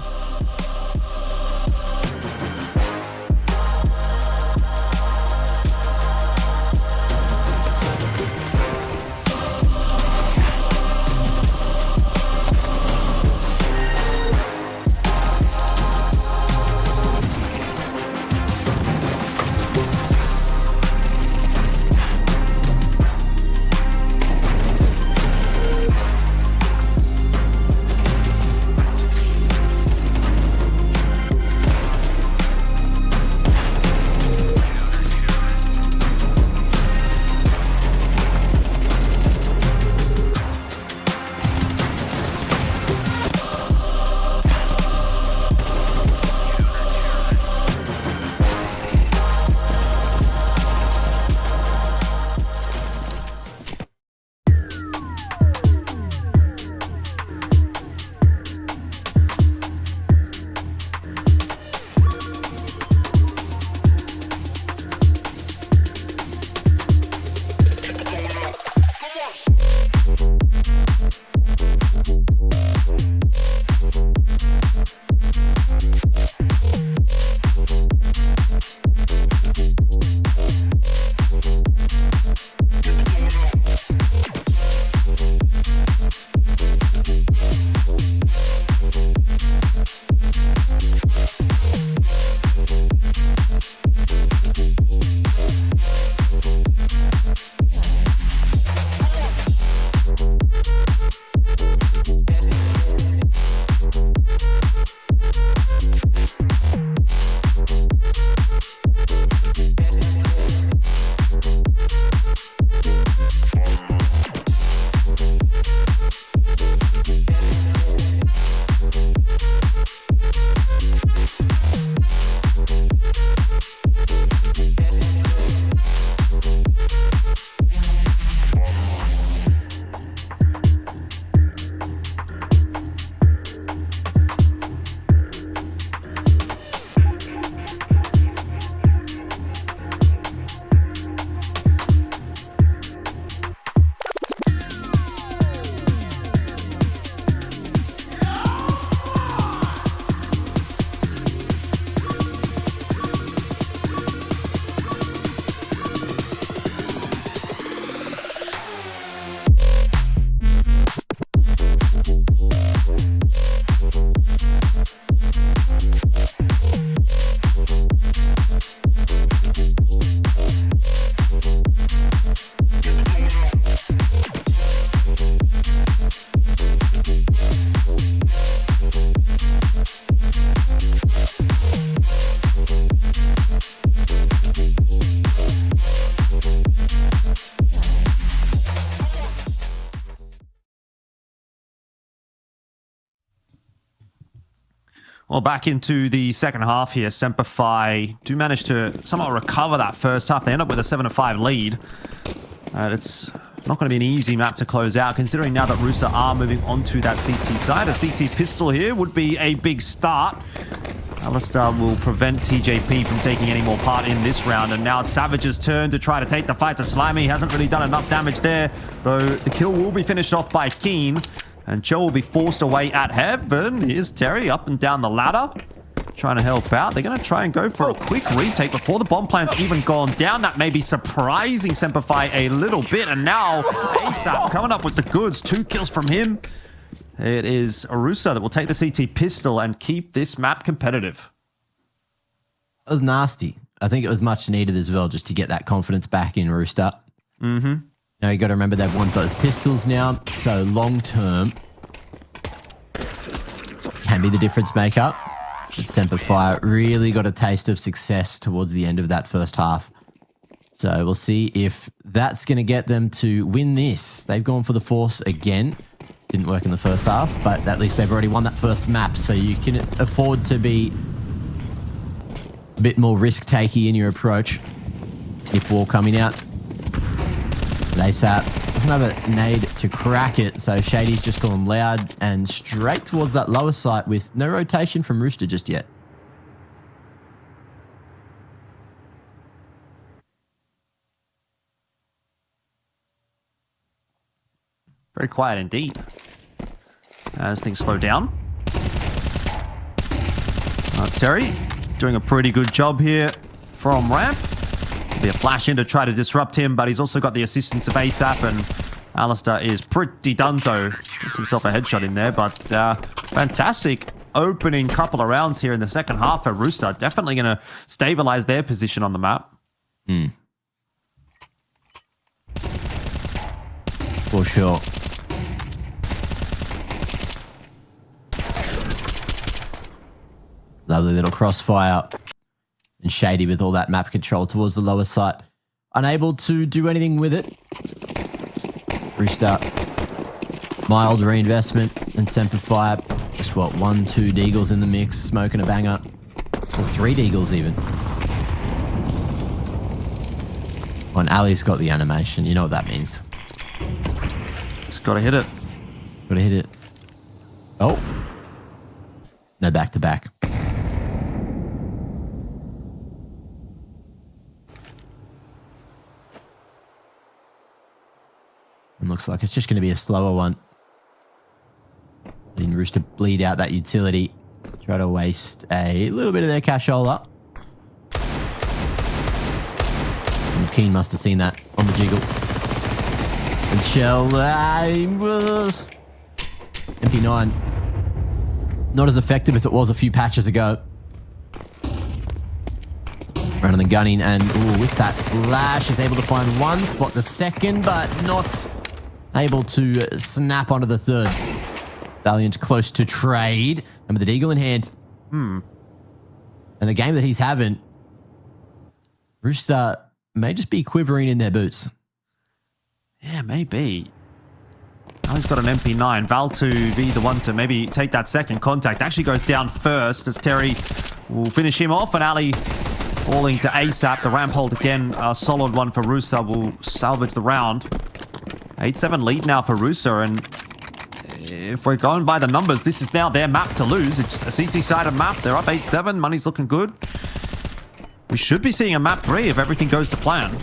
Well, back into the second half here, SemperFi do manage to somehow recover that first half. They end up with a 7-5 lead. It's not going to be an easy map to close out, considering now that Rooster are moving onto that CT side. A CT pistol here would be a big start. Alistair will prevent TJP from taking any more part in this round, and now it's Savage's turn to try to take the fight to Slimy. He hasn't really done enough damage there, though the kill will be finished off by Keen, and Joe will be forced away at heaven. Here's Terry up and down the ladder, trying to help out. They're going to try and go for a quick retake before the bomb plant's even gone down. That may be surprising SemperFi a little bit, and now ASAP coming up with the goods. 2 kills from him. It is Rooster that will take the CT pistol and keep this map competitive. That was nasty. I think it was much needed as well, just to get that confidence back in Rooster. Mm-hmm. Now you got to remember they've won both pistols now, so long term can be the difference maker. But SemperFi really got a taste of success towards the end of that first half. So we'll see if that's going to get them to win this. They've gone for the Force again. Didn't work in the first half, but at least they've already won that first map, so you can afford to be a bit more risk-takey in your approach. Nip wall coming out. ASAP doesn't have a nade to crack it, so Shady's just gone loud and straight towards that lower site with no rotation from Rooster just yet. Very quiet indeed, as things slow down. Terry doing a pretty good job here from ramp. Be a flash in to try to disrupt him, but he's also got the assistance of ASAP, and Alistair is pretty donezo. Gets himself a headshot in there, but fantastic opening couple of rounds here in the second half for Rooster. Definitely going to stabilize their position on the map. For sure. Lovely little crossfire. And Shady with all that map control towards the lower site. Unable to do anything with it. Rooster. Mild reinvestment. And SemperFi. Just what, 1, 2 Deagles in the mix. Smoking a banger. Or 3 Deagles even. Oh, and Ali's got the animation. You know what that means. Just got to hit it. Got to hit it. Oh. No back-to-back. And looks like it's just going to be a slower one. Letting Rooster bleed out that utility. Try to waste a little bit of their cashola. And Keen must have seen that on the jiggle. And Shell. MP9. Not as effective as it was a few patches ago. Running the gunning, and with that flash is able to find one, spot the second, but not able to snap onto the third. Valiant close to trade, and with the Deagle in hand. And the game that he's having, Rooster may just be quivering in their boots. Yeah, maybe. Now he's got an MP9. Val to be the one to maybe take that second contact. Actually goes down first as Terry will finish him off, and Ali falling to ASAP. The ramp hold again, a solid one for Rooster, will salvage the round. 8-7 lead now for Rooster, and if we're going by the numbers, this is now their map to lose. It's a CT-sided map. They're up 8-7. Money's looking good. We should be seeing a map 3 if everything goes to plan.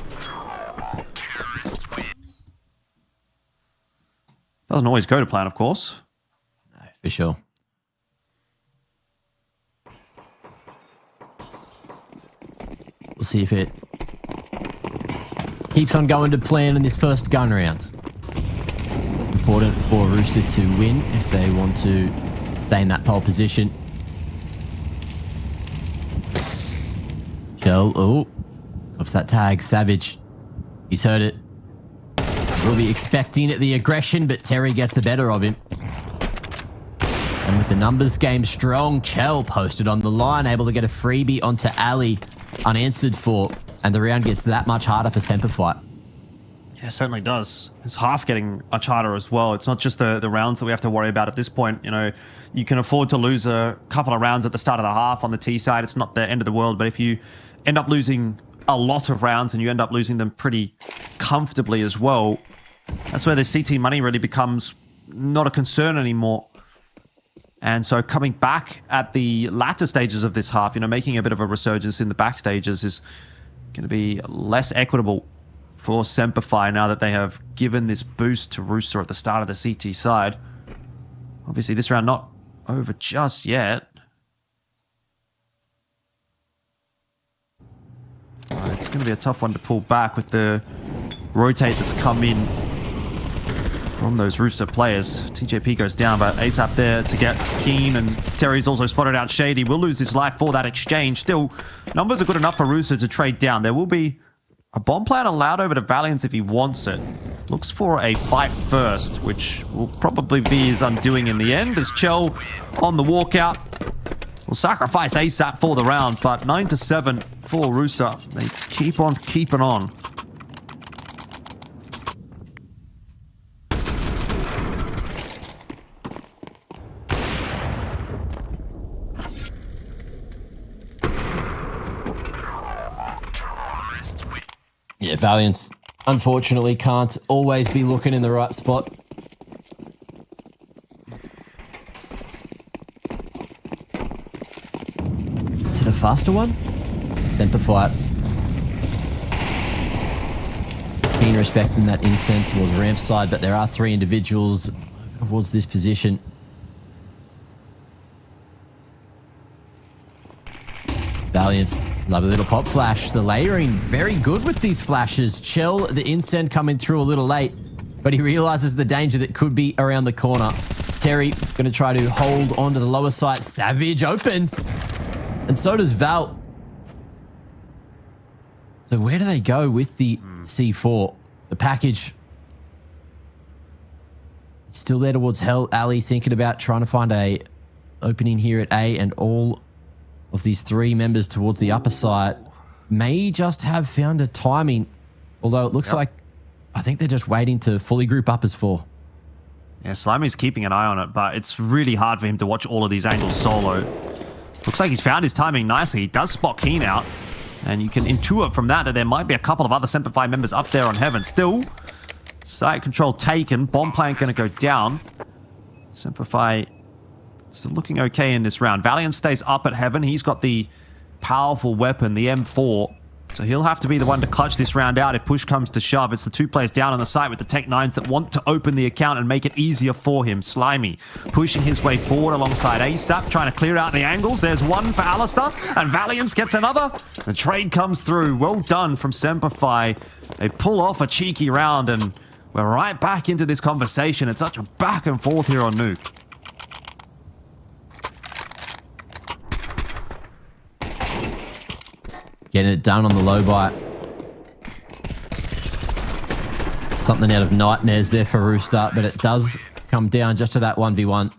Doesn't always go to plan, of course. No, for sure. We'll see if it keeps on going to plan in this first gun round. Important for Rooster to win if they want to stay in that pole position. Shell, oh, off that tag, Savage. He's heard it. We'll be expecting the aggression, but Terry gets the better of him. And with the numbers game strong, Chell posted on the line, able to get a freebie onto Ali, unanswered for, and the round gets that much harder for SemperFi. Yeah, it certainly does. It's half getting a charter as well. It's not just the rounds that we have to worry about at this point. You know, you can afford to lose a couple of rounds at the start of the half on the T side. It's not the end of the world. But if you end up losing a lot of rounds and you end up losing them pretty comfortably as well, that's where the CT money really becomes not a concern anymore. And so coming back at the latter stages of this half, you know, making a bit of a resurgence in the back stages is going to be less equitable for SemperFi now that they have given this boost to Rooster at the start of the CT side. Obviously, this round not over just yet. But it's going to be a tough one to pull back with the rotate that's come in from those Rooster players. TJP goes down, but ASAP there to get Keen, and Terry's also spotted out Shady. Will lose his life for that exchange. Still, numbers are good enough for Rooster to trade down. There will be a bomb plan allowed over to Valiance if he wants it. Looks for a fight first, which will probably be his undoing in the end, as Chell on the walkout will sacrifice ASAP for the round, but 9-7 for Rooster. They keep on keeping on. Yeah, Valiance, unfortunately, can't always be looking in the right spot. Is it a faster one? SemperFi. Keen respecting that insent towards ramp side, but there are 3 individuals towards this position. Valiance, love a little pop flash. The layering, very good with these flashes. Chell, the incend coming through a little late, but he realizes the danger that could be around the corner. Terry going to try to hold on to the lower site. Savage opens, and so does Val. So where do they go with the C4? The package still there towards Hell Alley, thinking about trying to find a opening here at A, and all of these 3 members towards the upper side may just have found a timing, although it looks like I think they're just waiting to fully group up as 4. Yeah, Slimy's keeping an eye on it, but it's really hard for him to watch all of these angles solo. Looks like he's found his timing nicely. He does spot Keen out, and you can intuit from that there might be a couple of other SemperFi members up there on Heaven. Still, site control taken. Bomb plant going to go down. SemperFi still looking okay in this round. Valiant stays up at Heaven. He's got the powerful weapon, the M4. So he'll have to be the one to clutch this round out if push comes to shove. It's the 2 players down on the site with the Tech 9s that want to open the account and make it easier for him. Slimy pushing his way forward alongside ASAP, trying to clear out the angles. There's one for Alistair, and Valiance gets another. The trade comes through. Well done from SemperFi. They pull off a cheeky round, and we're right back into this conversation. It's such a back and forth here on Nuke. Getting it done on the low bite. Something out of nightmares there for Rooster, but it does come down just to that 1v1.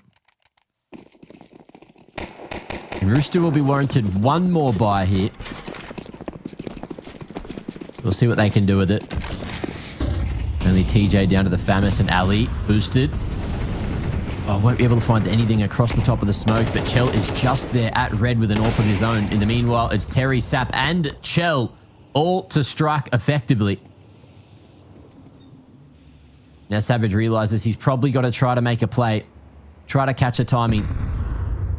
And Rooster will be warranted 1 more buy here. We'll see what they can do with it. Only TJ down to the Famis, and Ali boosted. Oh, won't be able to find anything across the top of the smoke, but Chell is just there at red with an AWP of his own. In the meanwhile, it's Terry, Sap, and Chell all to strike effectively. Now Savage realizes he's probably got to try to make a play, try to catch a timing.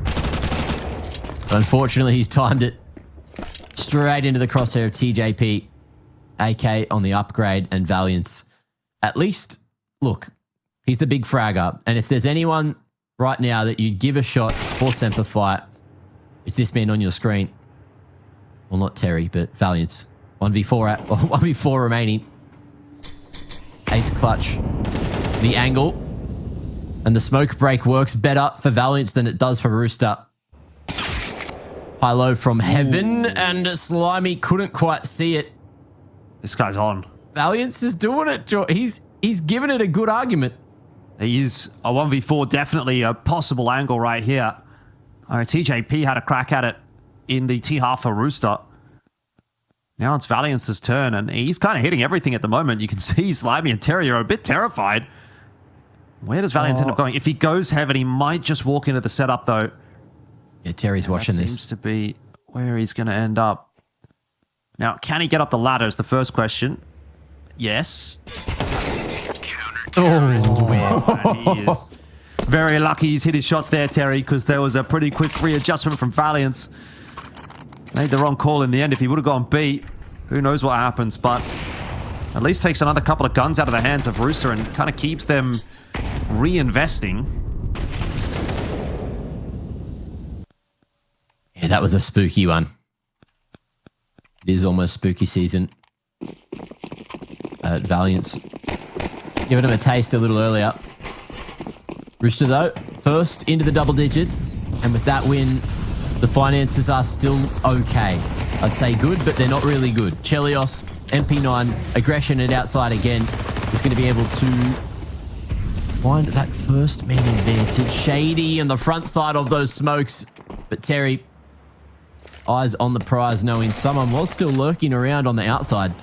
But unfortunately, he's timed it straight into the crosshair of TJP, AK on the upgrade, and Valiance. At least, look, he's the big fragger, and if there's anyone right now that you'd give a shot for SemperFi, it's this man on your screen. Well, not Terry, but Valiance. 1v4 remaining. Ace clutch. The angle. And the smoke break works better for Valiance than it does for Rooster. High-low from Heaven, and Slimy couldn't quite see it. This guy's on. Valiance is doing it. He's given it a good argument. He is a 1v4, definitely a possible angle right here. TJP had a crack at it in the T half for Rooster. Now it's Valiance's turn, and he's kind of hitting everything at the moment. You can see Slimy and Terry are a bit terrified. Where does Valiance end up going? If he goes heaven, he might just walk into the setup, though. Yeah, Terry's watching that this. Seems to be where he's going to end up. Now, can he get up the ladder is the first question. Yes. Oh, he is very lucky he's hit his shots there, Terry, because there was a pretty quick readjustment from Valiance. Made the wrong call in the end. If he would have gone B, who knows what happens, but at least takes another couple of guns out of the hands of Rooster and kind of keeps them reinvesting. Yeah, that was a spooky one. It is almost spooky season at Valiance. Giving him a taste a little earlier. Rooster, though, first into the double digits. And with that win, the finances are still okay. I'd say good, but they're not really good. Chelios, MP9, aggression at outside again, is going to be able to find that first man advantage. Shady on the front side of those smokes. But Terry, eyes on the prize, knowing someone was still lurking around on the outside.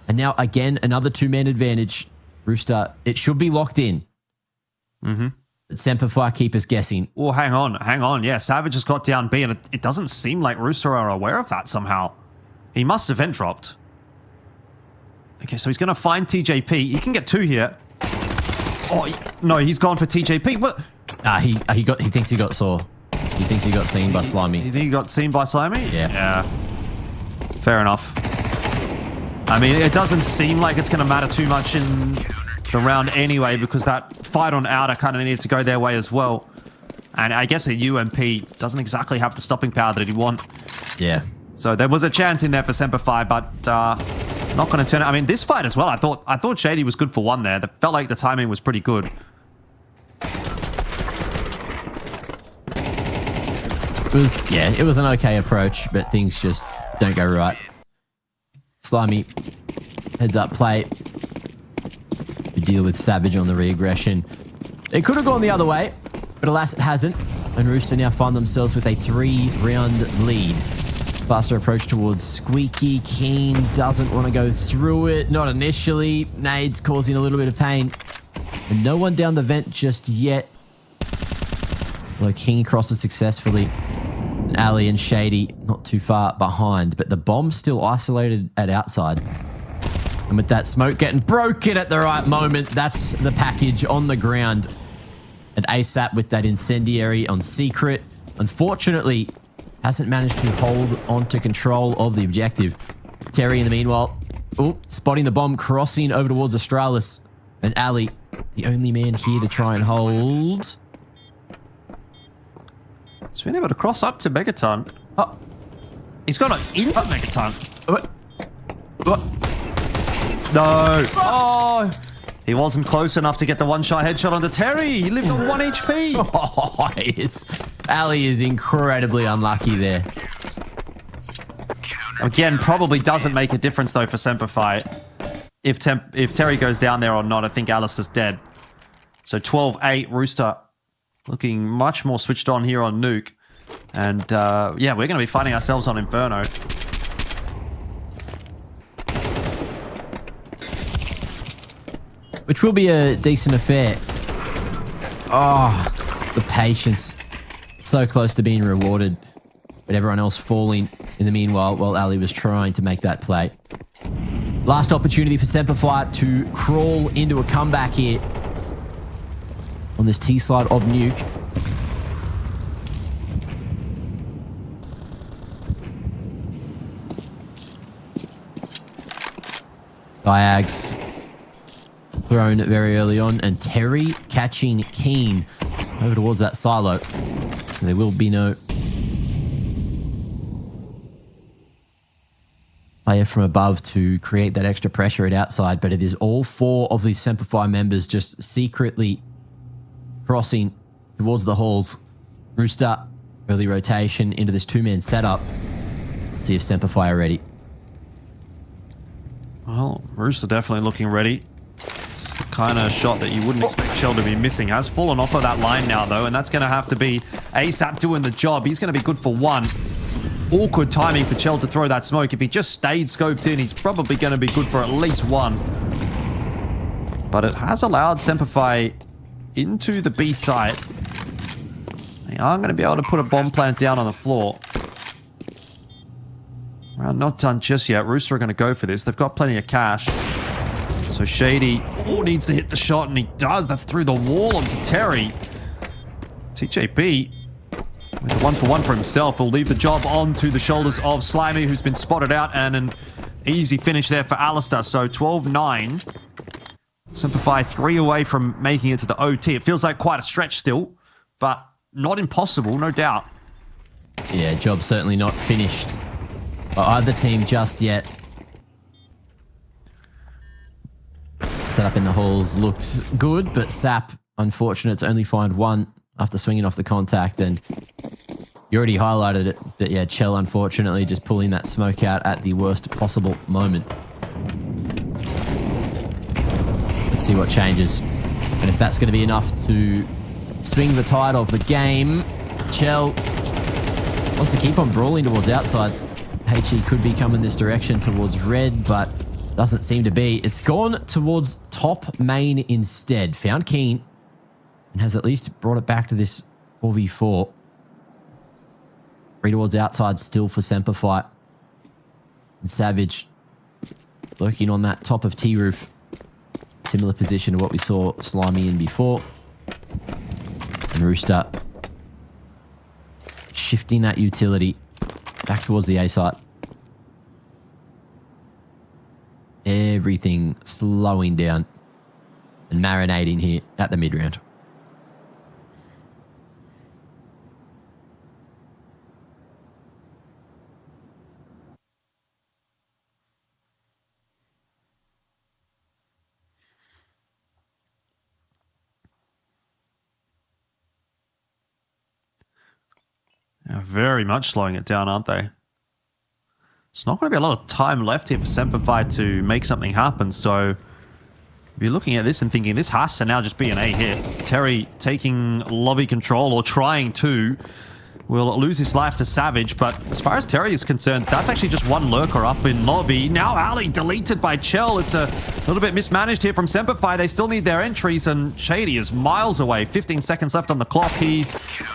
And now, again, another two-man advantage. Rooster, it should be locked in. Mm-hmm. But SemperFi keep us guessing. Oh, hang on. Yeah, Savage has got down B, and it doesn't seem like Rooster are aware of that somehow. He must have event dropped. Okay, so he's going to find TJP. He can get two here. Oh, no, he's gone for TJP. What? He thinks he got saw. He thinks he got seen by Slimy. You think he got seen by Slimy? Yeah. Fair enough. I mean, it doesn't seem like it's going to matter too much in the round anyway, because that fight on outer kind of needed to go their way as well. And I guess a UMP doesn't exactly have the stopping power that he'd want. Yeah. So there was a chance in there for SemperFi, but not going to turn it. I mean, this fight as well, I thought Shady was good for one there. That felt like the timing was pretty good. It was an okay approach, but things just don't go right. Slimy, heads up play. We deal with Savage on the re-aggression. It could have gone the other way, but alas it hasn't. And Rooster now find themselves with a 3-round lead. Faster approach towards Squeaky. Keen doesn't want to go through it. Not initially. Nades causing a little bit of pain. And no one down the vent just yet. Although Keen crosses successfully. And Ali and Shady not too far behind. But the bomb's still isolated at outside. And with that smoke getting broken at the right moment, that's the package on the ground. And ASAP with that incendiary on secret. Unfortunately, hasn't managed to hold on to control of the objective. Terry, in the meanwhile, spotting the bomb, crossing over towards Australis. And Ali, the only man here to try and hold. He's been able to cross up to Megaton. Oh. He's gone into Megaton. What? No. Oh. He wasn't close enough to get the one-shot headshot onto Terry. He lived on 1 HP. Oh, Ali is incredibly unlucky there. Again, probably doesn't make a difference, though, for SemperFi. If Terry goes down there or not, I think Alistair's dead. So 12-8, Rooster looking much more switched on here on Nuke. And, yeah, we're going to be fighting ourselves on Inferno. Which will be a decent affair. Oh, the patience. So close to being rewarded. But everyone else falling in the meanwhile while Ali was trying to make that play. Last opportunity for SemperFi to crawl into a comeback here. On this T-slide of Nuke. Diags thrown very early on, and Terry catching Keen over towards that silo. So there will be no player from above to create that extra pressure at outside, but it is all four of these SemperFi members just secretly crossing towards the halls. Rooster, early rotation into this two-man setup. See if SemperFi are ready. Well, Rooster definitely looking ready. This is the kind of shot that you wouldn't expect Shell to be missing. Has fallen off of that line now, though, and that's going to have to be ASAP doing the job. He's going to be good for one. awkward timing for Chell to throw that smoke. If he just stayed scoped in, he's probably going to be good for at least one. But it has allowed SemperFi into the B site. They are going to be able to put a bomb plant down on the floor. Round not done just yet. Rooster are going to go for this. They've got plenty of cash. So Shady needs to hit the shot, and he does. That's through the wall onto Terry. TJP, with the 1-for-1 for himself, will leave the job onto the shoulders of Slimy, who's been spotted out, and an easy finish there for Alistair. So 12-9. SemperFi 3 away from making it to the OT. It feels like quite a stretch still, but not impossible, no doubt. Yeah, job certainly not finished by either team just yet. Set up in the halls looked good, but Sap, unfortunate to only find one after swinging off the contact. And you already highlighted it, but yeah, Chell unfortunately just pulling that smoke out at the worst possible moment. Let's see what changes. And if that's going to be enough to swing the tide of the game. Chell wants to keep on brawling towards outside. HE could be coming this direction towards red, but doesn't seem to be. It's gone towards top main instead. Found Keen and has at least brought it back to this 4v4. 3 towards outside still for SemperFi. And Savage lurking on that top of T-roof. Similar position to what we saw Slimy in before. And Rooster shifting that utility back towards the A site. Everything slowing down and marinating here at the mid-round. Yeah, very much slowing it down, aren't they? It's not going to be a lot of time left here for SemperFi to make something happen, so if you're looking at this and thinking this has to now just be an A hit. Terry taking lobby control, or trying to, will lose his life to Savage, but as far as Terry is concerned, that's actually just one lurker up in lobby. Now Ali deleted by Chell. It's a little bit mismanaged here from SemperFi. They still need their entries, and Shady is miles away. 15 seconds left on the clock. He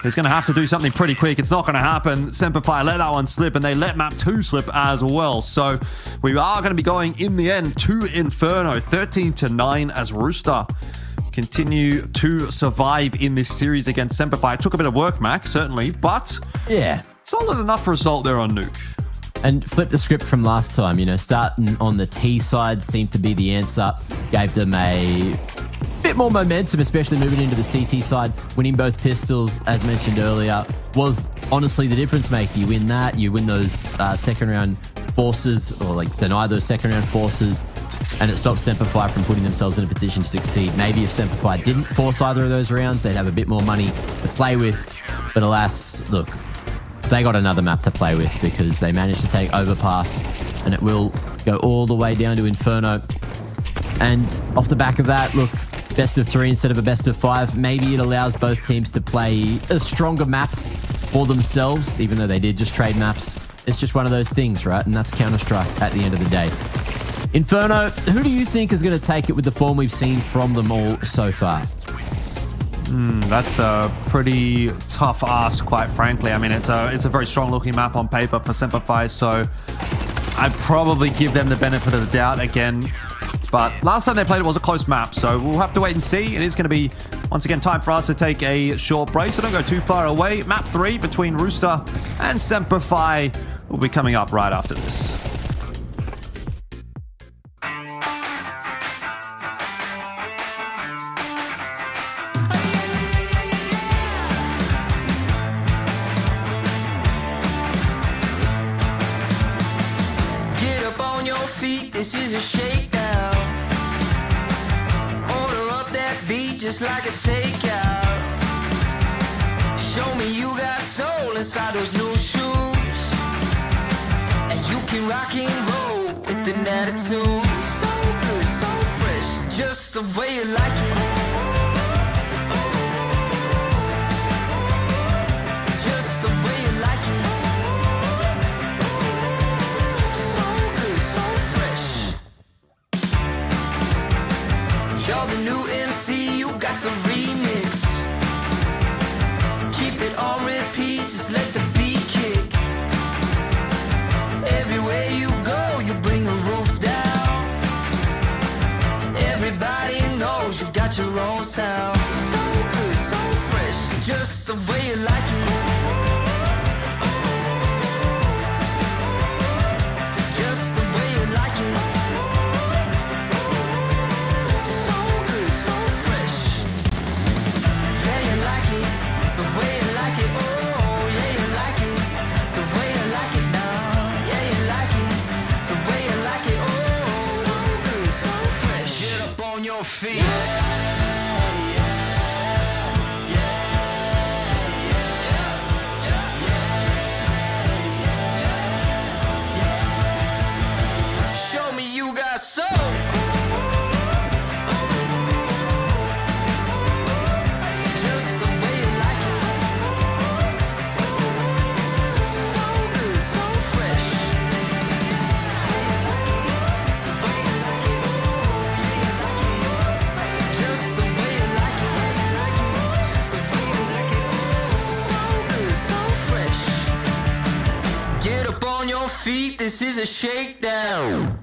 is going to have to do something pretty quick. It's not going to happen. SemperFi let that one slip, and they let map 2 slip as well. So we are going to be going, in the end, to Inferno. 13-9 as Rooster continue to survive in this series against SemperFi. It took a bit of work, Mac, certainly, but yeah, solid enough result there on Nuke. And flip the script from last time, you know, starting on the T side seemed to be the answer. Gave them a bit more momentum, especially moving into the CT side. Winning both pistols, as mentioned earlier, was honestly the difference maker. You win that, you win those second round forces, or like deny those second round forces, and it stops SemperFi from putting themselves in a position to succeed. Maybe if SemperFi didn't force either of those rounds, they'd have a bit more money to play with. But alas, look, they got another map to play with because they managed to take Overpass, and it will go all the way down to Inferno. And off the back of that, look, best of 3 instead of a best of 5. Maybe it allows both teams to play a stronger map for themselves, even though they did just trade maps. It's just one of those things, right? And that's Counter-Strike at the end of the day. Inferno, who do you think is going to take it with the form we've seen from them all so far? That's a pretty tough ask, quite frankly. I mean, it's a very strong-looking map on paper for SemperFi, so I'd probably give them the benefit of the doubt again. But last time they played, it was a close map, so we'll have to wait and see. It is going to be, once again, time for us to take a short break, so don't go too far away. Map 3 between Rooster and SemperFi will be coming up right after this. This is a shakedown. Order up that beat just like it's takeout. Show me you got soul inside those new shoes, and you can rock and roll with an attitude. So good, so fresh, just the way you like it. Just the way you like it. sound. So good, so fresh, just the way you like it. Just the way you like it. So good, so fresh. Yeah, you like it, the way you like it. Oh, yeah, you like it, the way you like it now. Yeah, you like it, the way you like it. Oh, so good, so fresh. Get up on your feet. Show me you got soul. Just the way you like it. So good, so fresh. Just the way you like it. So good, so fresh. Get up on your feet, this is a shakedown.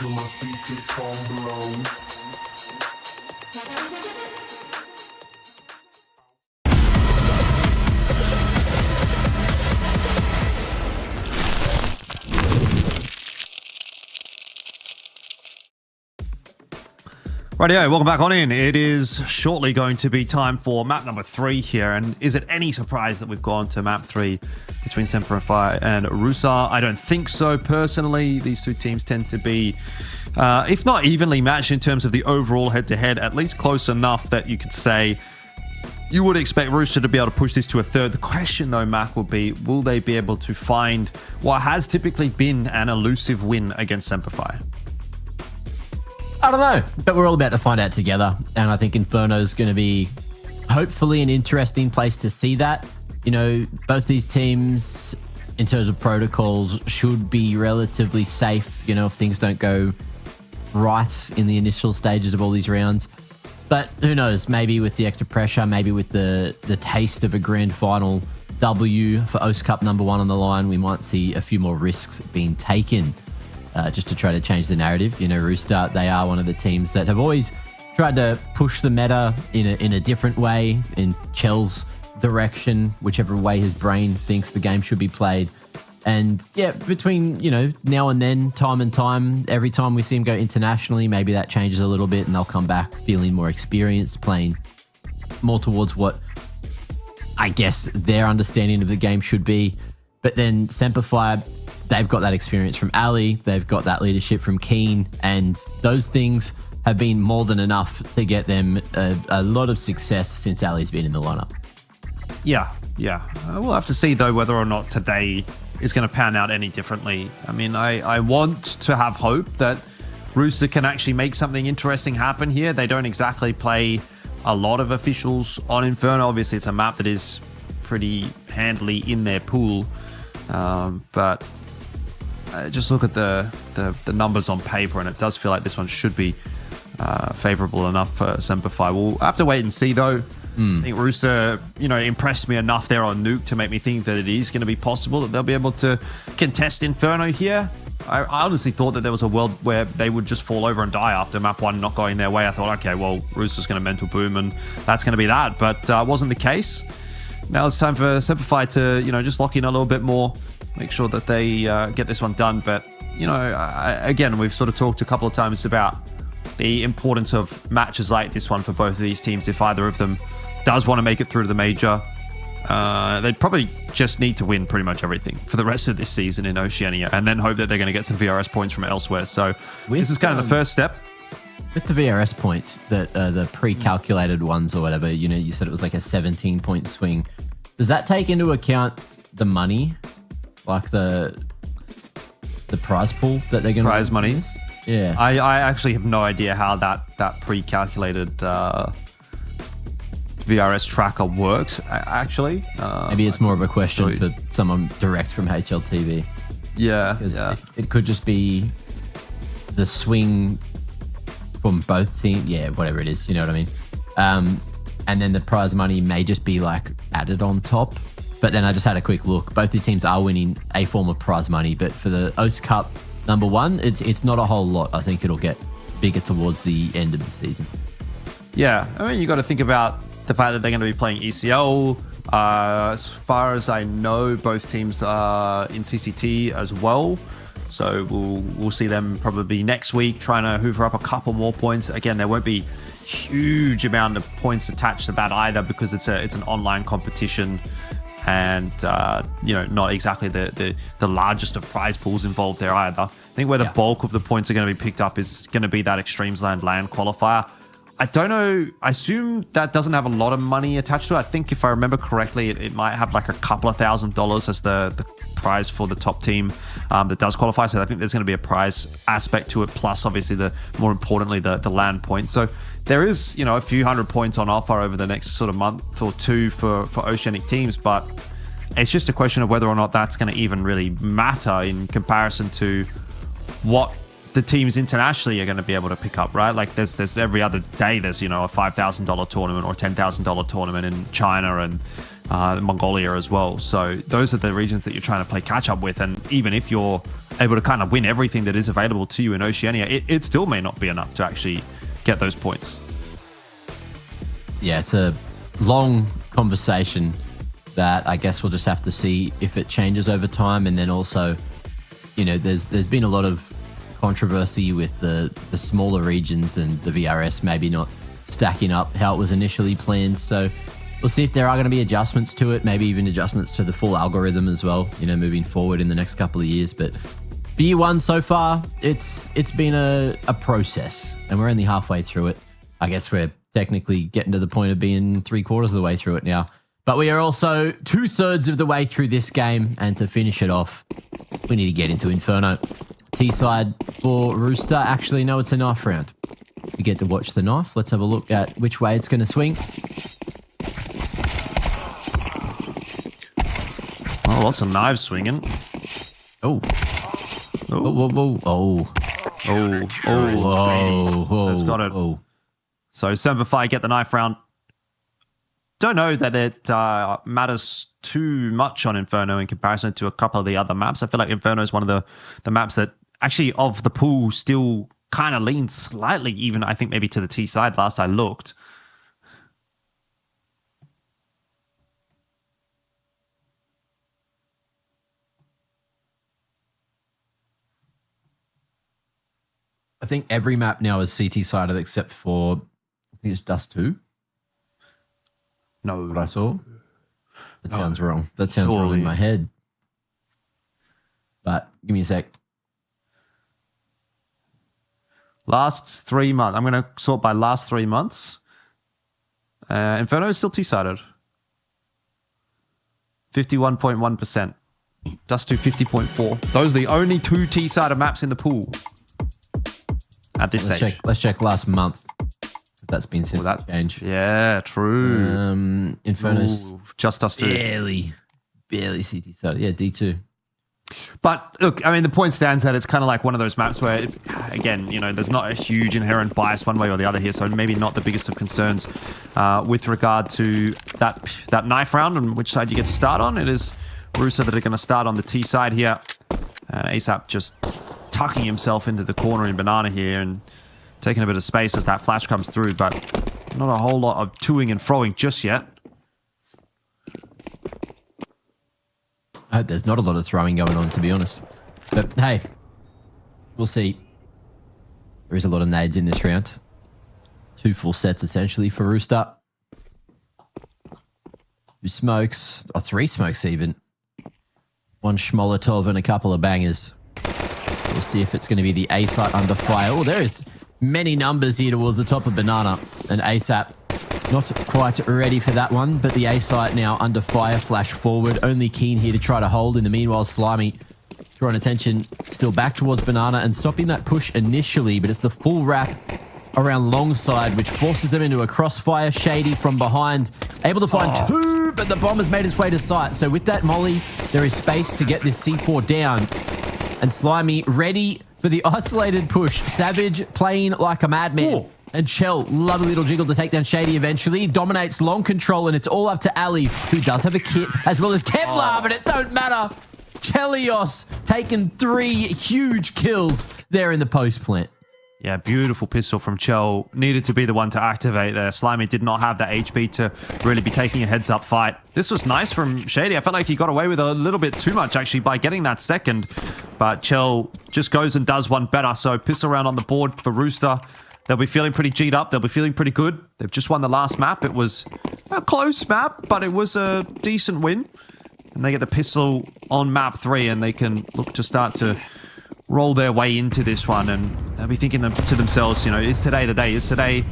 to my secret phone below. Rightio, welcome back on in. It is shortly going to be time for map number 3 here. And is it any surprise that we've gone to map 3 between SemperFi and Rooster? I don't think so, personally. These two teams tend to be, if not evenly matched in terms of the overall head-to-head, at least close enough that you could say you would expect Rooster to be able to push this to a third. The question, though, Mac, will be, will they be able to find what has typically been an elusive win against SemperFi? I don't know, but we're all about to find out together. And I think Inferno is going to be hopefully an interesting place to see that. You know, both these teams, in terms of protocols, should be relatively safe, you know, if things don't go right in the initial stages of all these rounds. But who knows, maybe with the extra pressure, maybe with the taste of a grand final W for OCE Cup #1 on the line, we might see a few more risks being taken. Just to try to change the narrative. You know, Rooster, they are one of the teams that have always tried to push the meta in a different way, in Chell's direction, whichever way his brain thinks the game should be played. And yeah, between, you know, now and then, time and time, every time we see him go internationally, maybe that changes a little bit and they'll come back feeling more experienced, playing more towards what I guess their understanding of the game should be. But then SemperFi, they've got that experience from Ali, they've got that leadership from Keen, and those things have been more than enough to get them a lot of success since Ali's been in the lineup. Yeah. We'll have to see, though, whether or not today is going to pan out any differently. I mean, I want to have hope that Rooster can actually make something interesting happen here. They don't exactly play a lot of officials on Inferno. Obviously, it's a map that is pretty handily in their pool, but just look at the numbers on paper, and it does feel like this one should be favorable enough for SemperFi. We'll have to wait and see, though. I think Rooster, you know, impressed me enough there on Nuke to make me think that it is going to be possible that they'll be able to contest Inferno here. I honestly thought that there was a world where they would just fall over and die after map 1 not going their way. I thought, okay, well, Rooster's going to mental boom, and that's going to be that. But wasn't the case. Now it's time for SemperFi to, you know, just lock in a little bit more, make sure that they get this one done. But, you know, again, we've sort of talked a couple of times about the importance of matches like this one for both of these teams. If either of them does want to make it through to the major, they'd probably just need to win pretty much everything for the rest of this season in Oceania, and then hope that they're going to get some VRS points from elsewhere. So this is kind of the first step. With the VRS points, the pre-calculated ones or whatever, you know, you said it was like a 17-point swing. Does that take into account the money, like the prize pool that they're going to prize money? Yeah, I actually have no idea how that pre-calculated VRS tracker works. Actually, maybe it's more of a question for someone direct from HLTV. Yeah, It could just be the swing from both teams. Yeah, whatever it is, you know what I mean. And then the prize money may just be like added on top. But then I just had a quick look. Both these teams are winning a form of prize money, but for the OCE Cup #1, it's not a whole lot. I think it'll get bigger towards the end of the season. Yeah, I mean, you got to think about the fact that they're going to be playing ECL. As far as I know, both teams are in CCT as well. So we'll see them probably next week trying to hoover up a couple more points. Again, there won't be huge amount of points attached to that either, because it's an online competition, and you know, not exactly the largest of prize pools involved there either. I think where the bulk of the points are going to be picked up is going to be that Extremes Land qualifier. I don't know. I assume that doesn't have a lot of money attached to it. I think if I remember correctly, it might have like a couple of $1,000 as the prize for the top team that does qualify. So I think there's going to be a prize aspect to it, plus obviously more importantly the land points. So there is, you know, a few hundred points on offer over the next sort of month or two for Oceanic teams, but it's just a question of whether or not that's going to even really matter in comparison to what the teams internationally are going to be able to pick up, right? Like there's every other day there's, you know, a $5,000 tournament or a $10,000 tournament in China and Mongolia as well. So those are the regions that you're trying to play catch up with. And even if you're able to kind of win everything that is available to you in Oceania, it still may not be enough to actually get those points. Yeah, it's a long conversation that I guess we'll just have to see if it changes over time. And then also, you know, there's been a lot of controversy with the smaller regions and the VRS maybe not stacking up how it was initially planned. So we'll see if there are going to be adjustments to it, maybe even adjustments to the full algorithm as well, you know, moving forward in the next couple of years. But for year one so far, it's been a process, and we're only halfway through it. I guess we're technically getting to the point of being 3/4 of the way through it now. But we are also 2/3 of the way through this game, and to finish it off, we need to get into Inferno. T-side for Rooster. Actually, no, it's a knife round. We get to watch the knife. Let's have a look at which way it's going to swing. Oh, lots of knives swinging. Oh. Oh, whoa, whoa, oh. Oh, Oh, has got it. oh. So SemperFi get the knife round. Don't know that it matters too much on Inferno in comparison to a couple of the other maps. I feel like Inferno is one of the maps that actually of the pool still kind of leans slightly, even I think maybe to the T side last I looked. I think every map now is CT-sided except for, I think it's Dust 2. No. What I saw. That sounds wrong. That sounds wrong in my head. But give me a sec. Last 3 months. I'm going to sort by last 3 months. Inferno is still T-sided. 51.1%. Dust 2, 50.4. Those are the only 2 T-sided maps in the pool at this stage. Let's check last month. That's been since that change. Yeah, true. Inferno's just Dust 2. barely CT sided. Yeah, D2. But look, I mean, the point stands that it's kind of like one of those maps where, again, you know, there's not a huge inherent bias one way or the other here, so maybe not the biggest of concerns with regard to that knife round and which side you get to start on. It is Rooster that are going to start on the T side here. ASAP just tucking himself into the corner in Banana here and taking a bit of space as that flash comes through, but not a whole lot of toing and froing just yet. I hope there's not a lot of throwing going on, to be honest. But hey, we'll see. There is a lot of nades in this round. 2 full sets essentially for Rooster. 2 smokes, or 3 smokes even. 1 Schmolotov and a couple of bangers. We'll see if it's going to be the A site under fire. Oh, there is many numbers here towards the top of Banana. And ASAP not quite ready for that one, but the A site now under fire, flash forward. Only Keen here to try to hold. In the meanwhile, Slimy drawing attention still back towards Banana and stopping that push initially, but it's the full wrap around long side, which forces them into a crossfire. Shady from behind, able to find 2, but the bomb has made its way to site. So with that molly, there is space to get this C4 down. And Slimy ready for the isolated push. Savage playing like a madman. Ooh. And Shell, lovely little jiggle to take down Shady eventually. Dominates long control, and it's all up to Ali, who does have a kit, as well as Kevlar, but it don't matter. Chelios taking 3 huge kills there in the post plant. Yeah, beautiful pistol from Chell. Needed to be the one to activate there. Slimy did not have that HP to really be taking a heads-up fight. This was nice from Shady. I felt like he got away with a little bit too much, actually, by getting that second. But Chell just goes and does one better. So pistol round on the board for Rooster. They'll be feeling pretty G'd up. They'll be feeling pretty good. They've just won the last map. It was a close map, but it was a decent win. And they get the pistol on map 3, and they can look to start to roll their way into this one. And they'll be thinking to themselves, you know, is today the day? Is today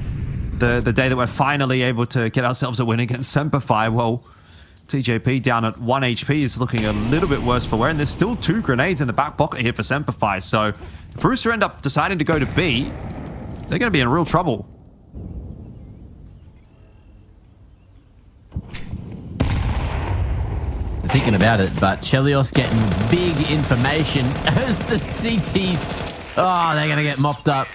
the day that we're finally able to get ourselves a win against SemperFi? Well, TJP down at 1 HP is looking a little bit worse for wear, and there's still 2 grenades in the back pocket here for SemperFi. So if Rooster end up deciding to go to B, they're going to be in real trouble. Thinking about it, but Chelios getting big information as the CTs, they're going to get mopped up.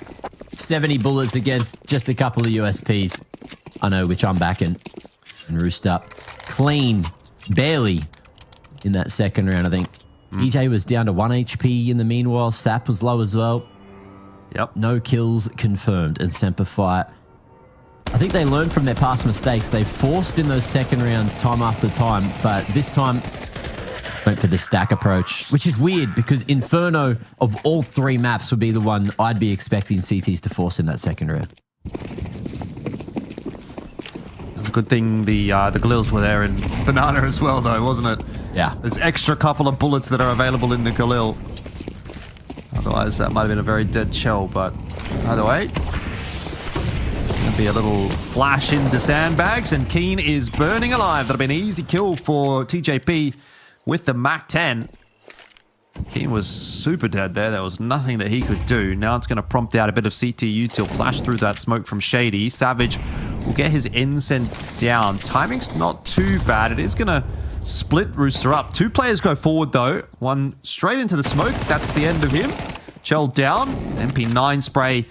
70 bullets against just a couple of USPs. I know which I'm backing. And Rooster clean, barely in that second round, I think. TJ was down to 1 HP in the meanwhile. Sap was low as well. Yep. No kills confirmed. And SemperFi, I think they learned from their past mistakes. They forced in those second rounds time after time, but this time went for the stack approach, which is weird because Inferno of all 3 maps would be the one I'd be expecting CTs to force in that second round. It's a good thing the Galils were there in Banana as well, though, wasn't it? Yeah. There's extra couple of bullets that are available in the Galil. Otherwise, that might have been a very dead shell, but either way, it's going to be a little flash into sandbags, and Keen is burning alive. That'll be an easy kill for TJP with the MAC-10. Keen was super dead there. There was nothing that he could do. Now it's going to prompt out a bit of CTU to flash through that smoke from Shady. Savage will get his Incent down. Timing's not too bad. It is going to split Rooster up. 2 players go forward, though. One straight into the smoke. That's the end of him. Chell down. MP9 spray.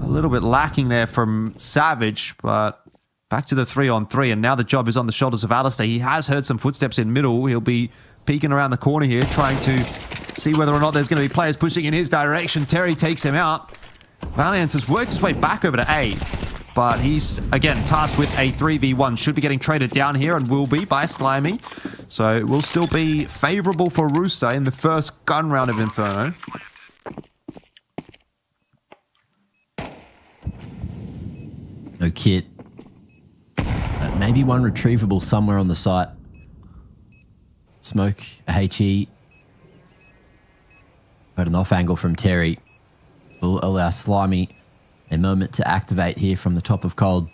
A little bit lacking there from Savage, but back to the 3-on-3. And now the job is on the shoulders of Alistair. He has heard some footsteps in middle. He'll be peeking around the corner here, trying to see whether or not there's going to be players pushing in his direction. Terry takes him out. Valiance has worked his way back over to A, but he's, again, tasked with a 3v1. Should be getting traded down here and will be by Slimy. So it will still be favorable for Rooster in the first gun round of Inferno. No kit. Maybe one retrievable somewhere on the site. Smoke, a HE. Got an off angle from Terry. Will allow Slimy a moment to activate here from the top of Cold.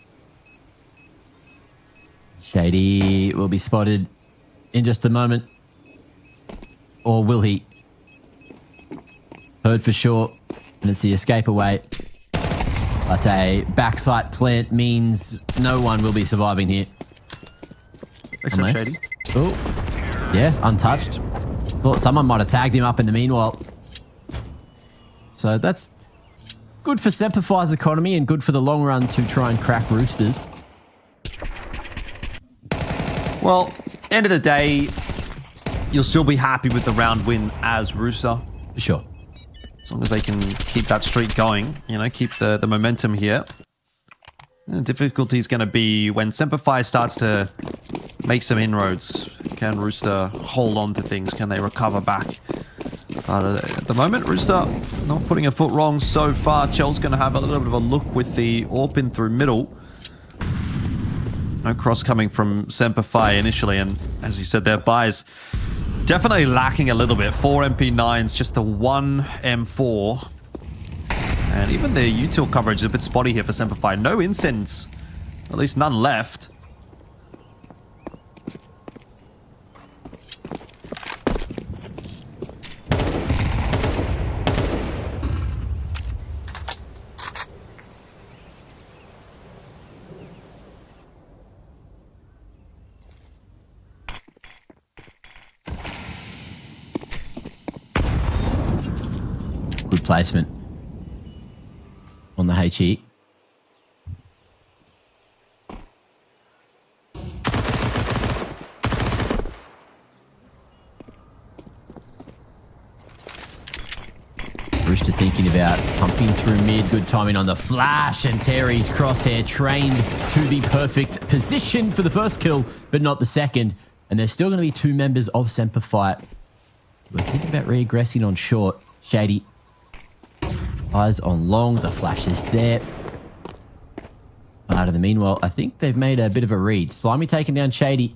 Shady will be spotted in just a moment. Or will he? Heard for sure. And it's the escape away. But a backside plant means no one will be surviving here. Except Shady. Oh. Yeah, untouched. Thought someone might have tagged him up in the meanwhile. So that's good for SemperFi's economy and good for the long run to try and crack Roosters. Well, end of the day, you'll still be happy with the round win as Rooster. For sure. As long as they can keep that streak going, you know, keep the momentum here. The difficulty is going to be when SemperFi starts to make some inroads. Can Rooster hold on to things? Can they recover back? At the moment, Rooster not putting a foot wrong so far. Chell's going to have a little bit of a look with the AWP in through middle. No cross coming from SemperFi initially, and as he said, their buys definitely lacking a little bit. 4 MP9s, just the 1 M4. And even their util coverage is a bit spotty here for SemperFi. No incends, at least none left. Good placement on the HE. Rooster thinking about pumping through mid. Good timing on the flash, and Terry's crosshair trained to the perfect position for the first kill, but not the second. And there's still going to be 2 members of SemperFi. We're thinking about reaggressing on short. Shady. Eyes on long. The flash is there. But in the meanwhile, I think they've made a bit of a read. Slimy taking down Shady.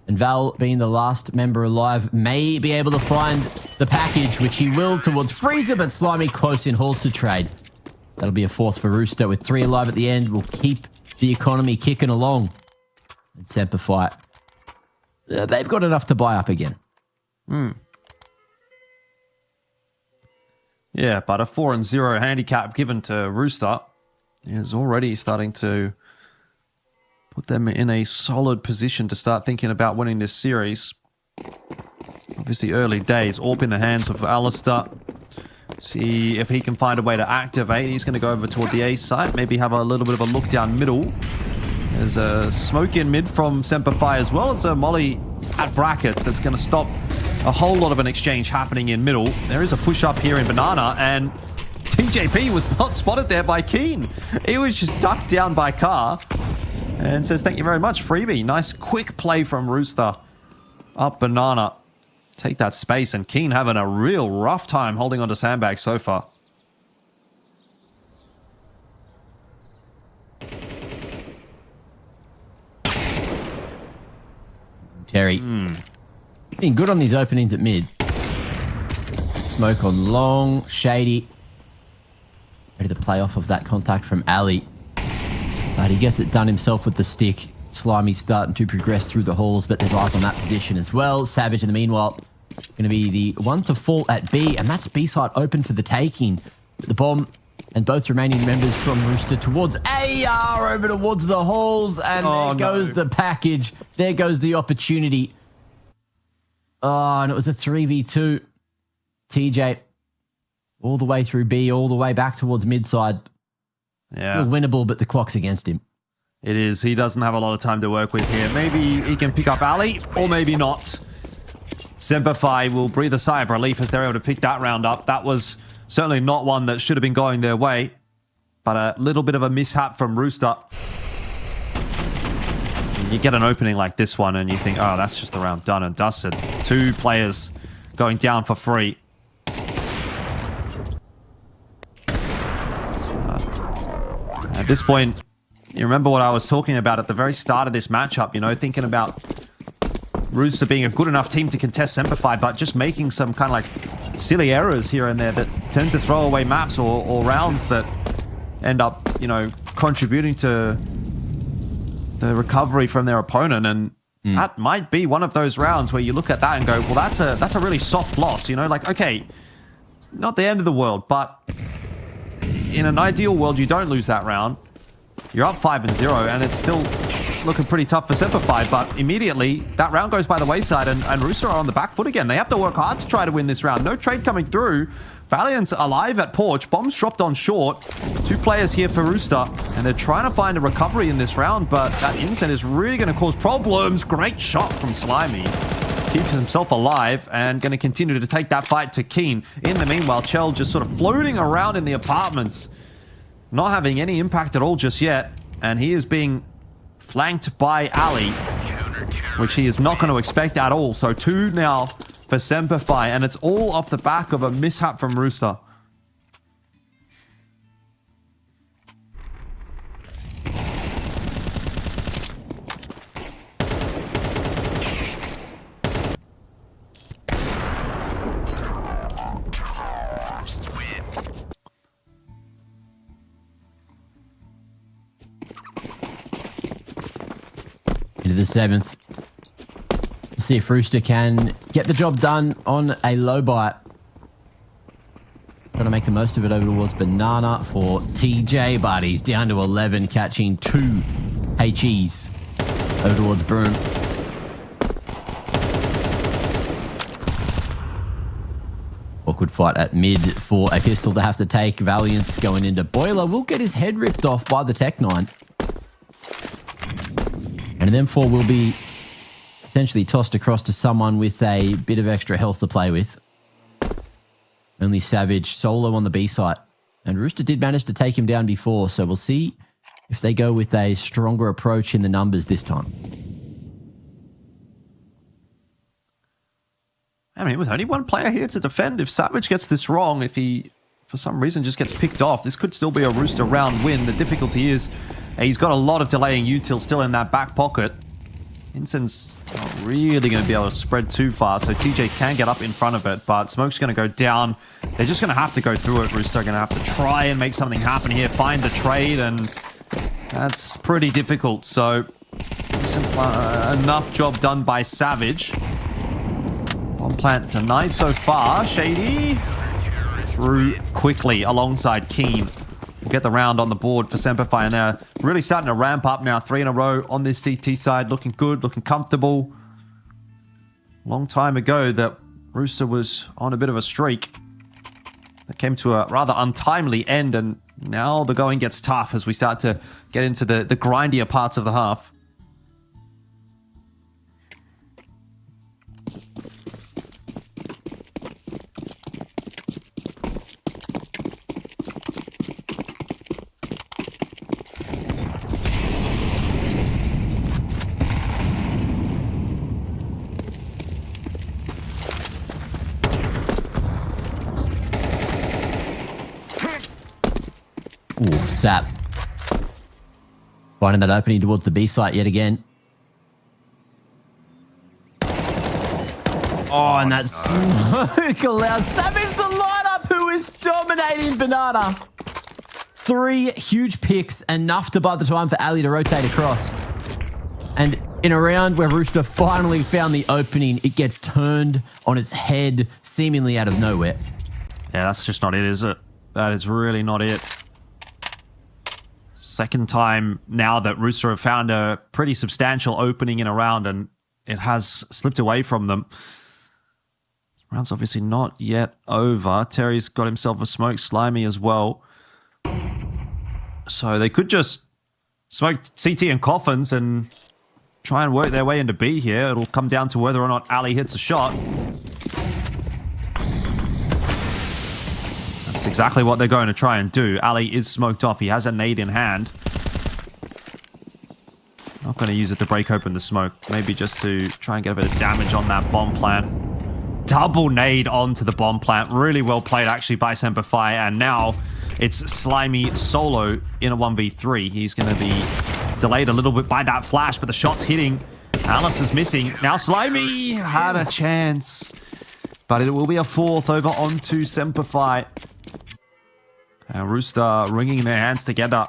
And Val, being the last member alive, may be able to find the package, which he will towards Freezer, but Slimy close in hauls to trade. That'll be a 4th for Rooster with 3 alive at the end. Will keep the economy kicking along. And SemperFi, they've got enough to buy up again. Yeah, but a 4-0 handicap given to Rooster is already starting to put them in a solid position to start thinking about winning this series. Obviously early days. AWP in the hands of Alistair. See if he can find a way to activate. He's going to go over toward the A site. Maybe have a little bit of a look down middle. There's a smoke in mid from SemperFi, as well as a molly at brackets that's going to stop a whole lot of an exchange happening in middle. There is a push up here in Banana, and TJP was not spotted there by Keen. He was just ducked down by Car and says, thank you very much, freebie. Nice quick play from Rooster. Up Banana. Take that space, and Keen having a real rough time holding onto Sandbag so far. Terry. He's been good on these openings at mid. Smoke on long, shady. Ready to play off of that contact from Ali. But he gets it done himself with the stick. Slimy starting to progress through the halls, but there's eyes on that position as well. Savage in the meanwhile going to be the one to fall at B, and that's B side open for the taking. The bomb and both remaining members from Rooster towards AR over towards the halls, and there goes the package. There goes the opportunity. Oh, and it was a 3v2. TJ all the way through B, all the way back towards mid side. Yeah. Still winnable, but the clock's against him. It is. He doesn't have a lot of time to work with here. Maybe he can pick up Ali, or maybe not. SemperFi will breathe a sigh of relief as they're able to pick that round up. That was certainly not one that should have been going their way, but a little bit of a mishap from Rooster. You get an opening like this one and you think, oh, that's just the round done and dusted. 2 players going down for free. At this point, you remember what I was talking about at the very start of this matchup, you know, thinking about Rooster being a good enough team to contest SemperFi, but just making some kind of like silly errors here and there that tend to throw away maps or rounds that end up, you know, contributing to the recovery from their opponent. And that might be one of those rounds where you look at that and go, well, that's a really soft loss, you know, like, okay, it's not the end of the world, but in an ideal world, you don't lose that round. You're up 5-0, and it's still looking pretty tough for SemperFi, but immediately that round goes by the wayside, and Rooster are on the back foot again. They have to work hard to try to win this round. No trade coming through. Valiant's alive at Porch. Bombs dropped on short. 2 players here for Rooster, and they're trying to find a recovery in this round, but that incense is really going to cause problems. Great shot from Slimy. Keeps himself alive and going to continue to take that fight to Keen. In the meanwhile, Chell just sort of floating around in the apartments, not having any impact at all just yet, and he is being flanked by Ali, which he is not going to expect at all. So 2 now for SemperFi, and it's all off the back of a mishap from Rooster. Into the 7th. We'll see if Rooster can get the job done on a low bite. Got to make the most of it over towards Banana for TJ, but he's down to 11, catching 2 HEs over towards Broom. Awkward fight at mid for a pistol to have to take. Valiant's going into Boiler. Will get his head ripped off by the Tech 9. And then 4 will be potentially tossed across to someone with a bit of extra health to play with. Only Savage solo on the B site. And Rooster did manage to take him down before, so we'll see if they go with a stronger approach in the numbers this time. I mean, with only 1 player here to defend, if Savage gets this wrong, if he, for some reason, just gets picked off, this could still be a Rooster round win. The difficulty is he's got a lot of delaying util still in that back pocket. Incense not really going to be able to spread too far, so TJ can get up in front of it, but Smoke's going to go down. They're just going to have to go through it. Rooster are going to have to try and make something happen here, find the trade, and that's pretty difficult. So enough job done by Savage. Bomb plant denied so far. Shady through quickly alongside Keen. We'll get the round on the board for SemperFi, and they're really starting to ramp up now. 3 in a row on this CT side. Looking good, looking comfortable. Long time ago that Rooster was on a bit of a streak. That came to a rather untimely end, and now the going gets tough as we start to get into the grindier parts of the half. Sap. Finding that opening towards the B site yet again. Oh, and that smoke allows Savage the lineup, who is dominating Banana. 3 huge picks, enough to buy the time for Ali to rotate across. And in a round where Rooster finally found the opening, it gets turned on its head, seemingly out of nowhere. Yeah, that's just not it, is it? That is really not it. Second time now that Rooster have found a pretty substantial opening in a round, and it has slipped away from them. Round's obviously not yet over. Terry's got himself a smoke, Slimy as well. So they could just smoke CT and Coffins and try and work their way into B here. It'll come down to whether or not Ali hits a shot. That's exactly what they're going to try and do. Ali is smoked off. He has a nade in hand. Not going to use it to break open the smoke. Maybe just to try and get a bit of damage on that bomb plant. Double nade onto the bomb plant. Really well played actually by SemperFi. And now it's Slimy solo in a 1v3. He's going to be delayed a little bit by that flash, but the shot's hitting. Alice is missing. Now Slimy had a chance, but it will be a 4th over onto SemperFi. And Rooster wringing their hands together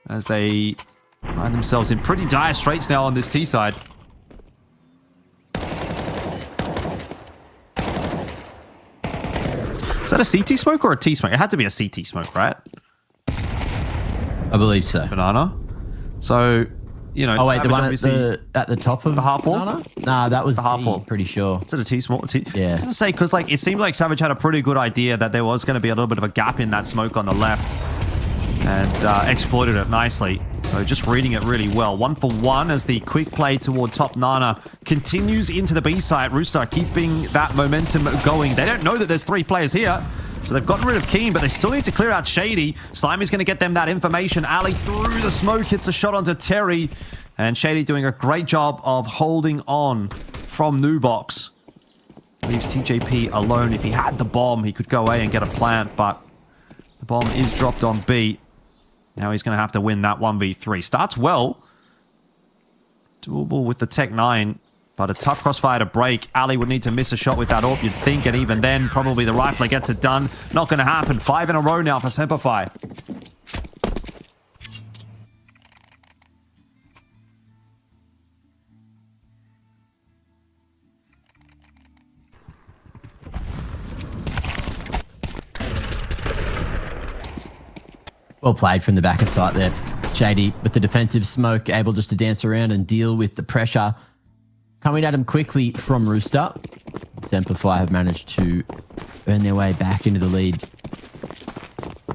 as they find themselves in pretty dire straits now on this T side. Is that a CT smoke or a T smoke? It had to be a CT smoke, right? I believe so. Banana. So, you know. Oh wait, the one at the top of the half wall? Banana? Nah, that was the half wall. Pretty sure. Is it a T smoke? Yeah. I was going to say, because like, it seemed like Savage had a pretty good idea that there was going to be a little bit of a gap in that smoke on the left. And exploited it nicely. So just reading it really well. 1 for 1 as the quick play toward top Nana continues into the B site. Rooster keeping that momentum going. They don't know that there's 3 players here. So they've gotten rid of Keen, but they still need to clear out Shady. Slimy's going to get them that information. Ali through the smoke hits a shot onto Terry. And Shady doing a great job of holding on from Nubox. Leaves TJP alone. If he had the bomb, he could go away and get a plant, but the bomb is dropped on B. Now he's going to have to win that 1v3. Starts well. Doable with the Tech 9, but a tough crossfire to break. Ali would need to miss a shot with that AWP, you'd think, and even then, probably the rifler gets it done. Not going to happen. 5 in a row now for SemperFi. Well played from the back of sight there. Shady with the defensive smoke, able just to dance around and deal with the pressure coming at him quickly from Rooster. SemperFi have managed to earn their way back into the lead.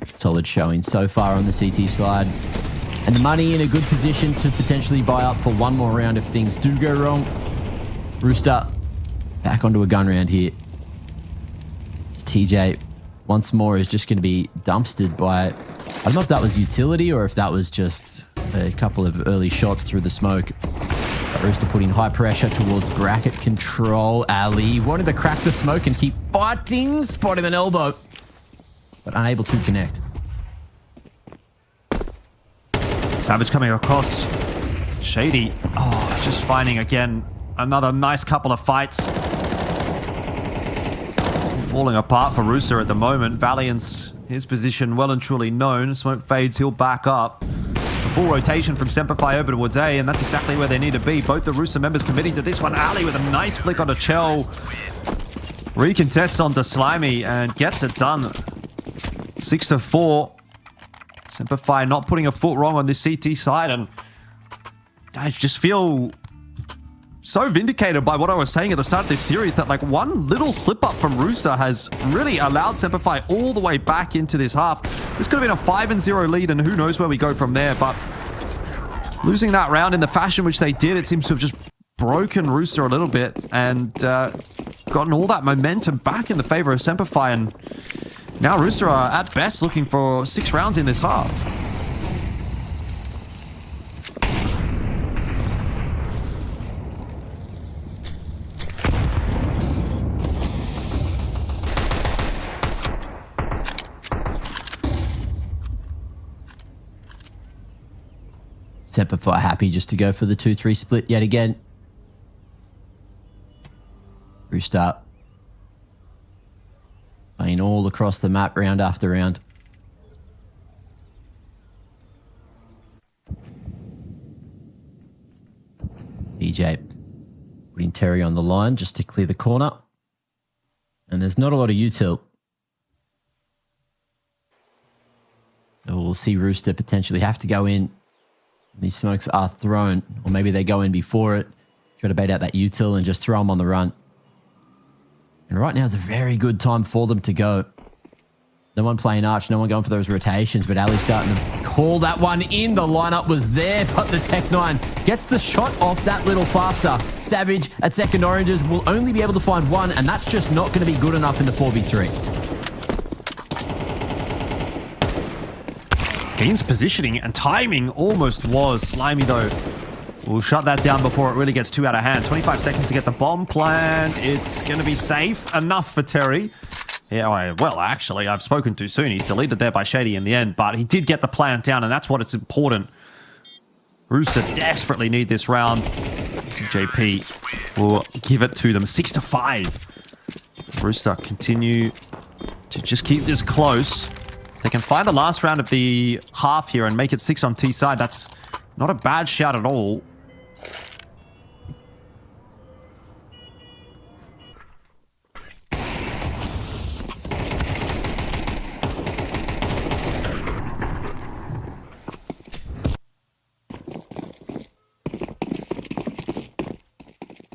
Solid showing so far on the CT side. And the money in a good position to potentially buy up for one more round if things do go wrong. Rooster back onto a gun round here. As TJ once more is just going to be dumpstered by... I don't know if that was utility or if that was just a couple of early shots through the smoke. But Rooster putting high pressure towards bracket control. Ali wanted to crack the smoke and keep fighting, spotting an elbow, but unable to connect. Savage coming across. Shady. Oh, just finding again another nice couple of fights. Falling apart for Rooster at the moment. Valiant's his position well and truly known. Smoke fades, he'll back up. It's a full rotation from SemperFi over towards A, and that's exactly where they need to be. Both the Rooster members committing to this one. Ali with a nice flick on a Chell. Recontests onto Slimy and gets it done. 6-4. SemperFi not putting a foot wrong on this CT side, and I just feel so vindicated by what I was saying at the start of this series, that like one little slip up from Rooster has really allowed SemperFi all the way back into this half. This could have been a 5-0 lead, and who knows where we go from there, but losing that round in the fashion which they did, it seems to have just broken Rooster a little bit and gotten all that momentum back in the favor of SemperFi, and now Rooster are at best looking for 6 rounds in this half. SemperFi happy just to go for the 2-3 split yet again. Rooster playing all across the map round after round. DJ putting Terry on the line just to clear the corner. And there's not a lot of util. So we'll see Rooster potentially have to go in. These smokes are thrown, or maybe they go in before it, try to bait out that util and just throw them on the run. And right now is a very good time for them to go. No one playing Arch, no one going for those rotations, but Ali's starting to call that one in. The lineup was there, but the Tech9 gets the shot off that little faster. Savage at second oranges will only be able to find one, and that's just not going to be good enough in the 4v3. Keen's positioning and timing almost was. Slimy, though, will shut that down before it really gets too out of hand. 25 seconds to get the bomb plant. It's going to be safe enough for Terry. Yeah, well, actually, I've spoken too soon. He's deleted there by Shady in the end, but he did get the plant down, and that's what it's important. Rooster desperately need this round. TJP will give it to them. 6-5. Rooster continue to just keep this close. They can find the last round of the half here and make it 6 on T side. That's not a bad shout at all.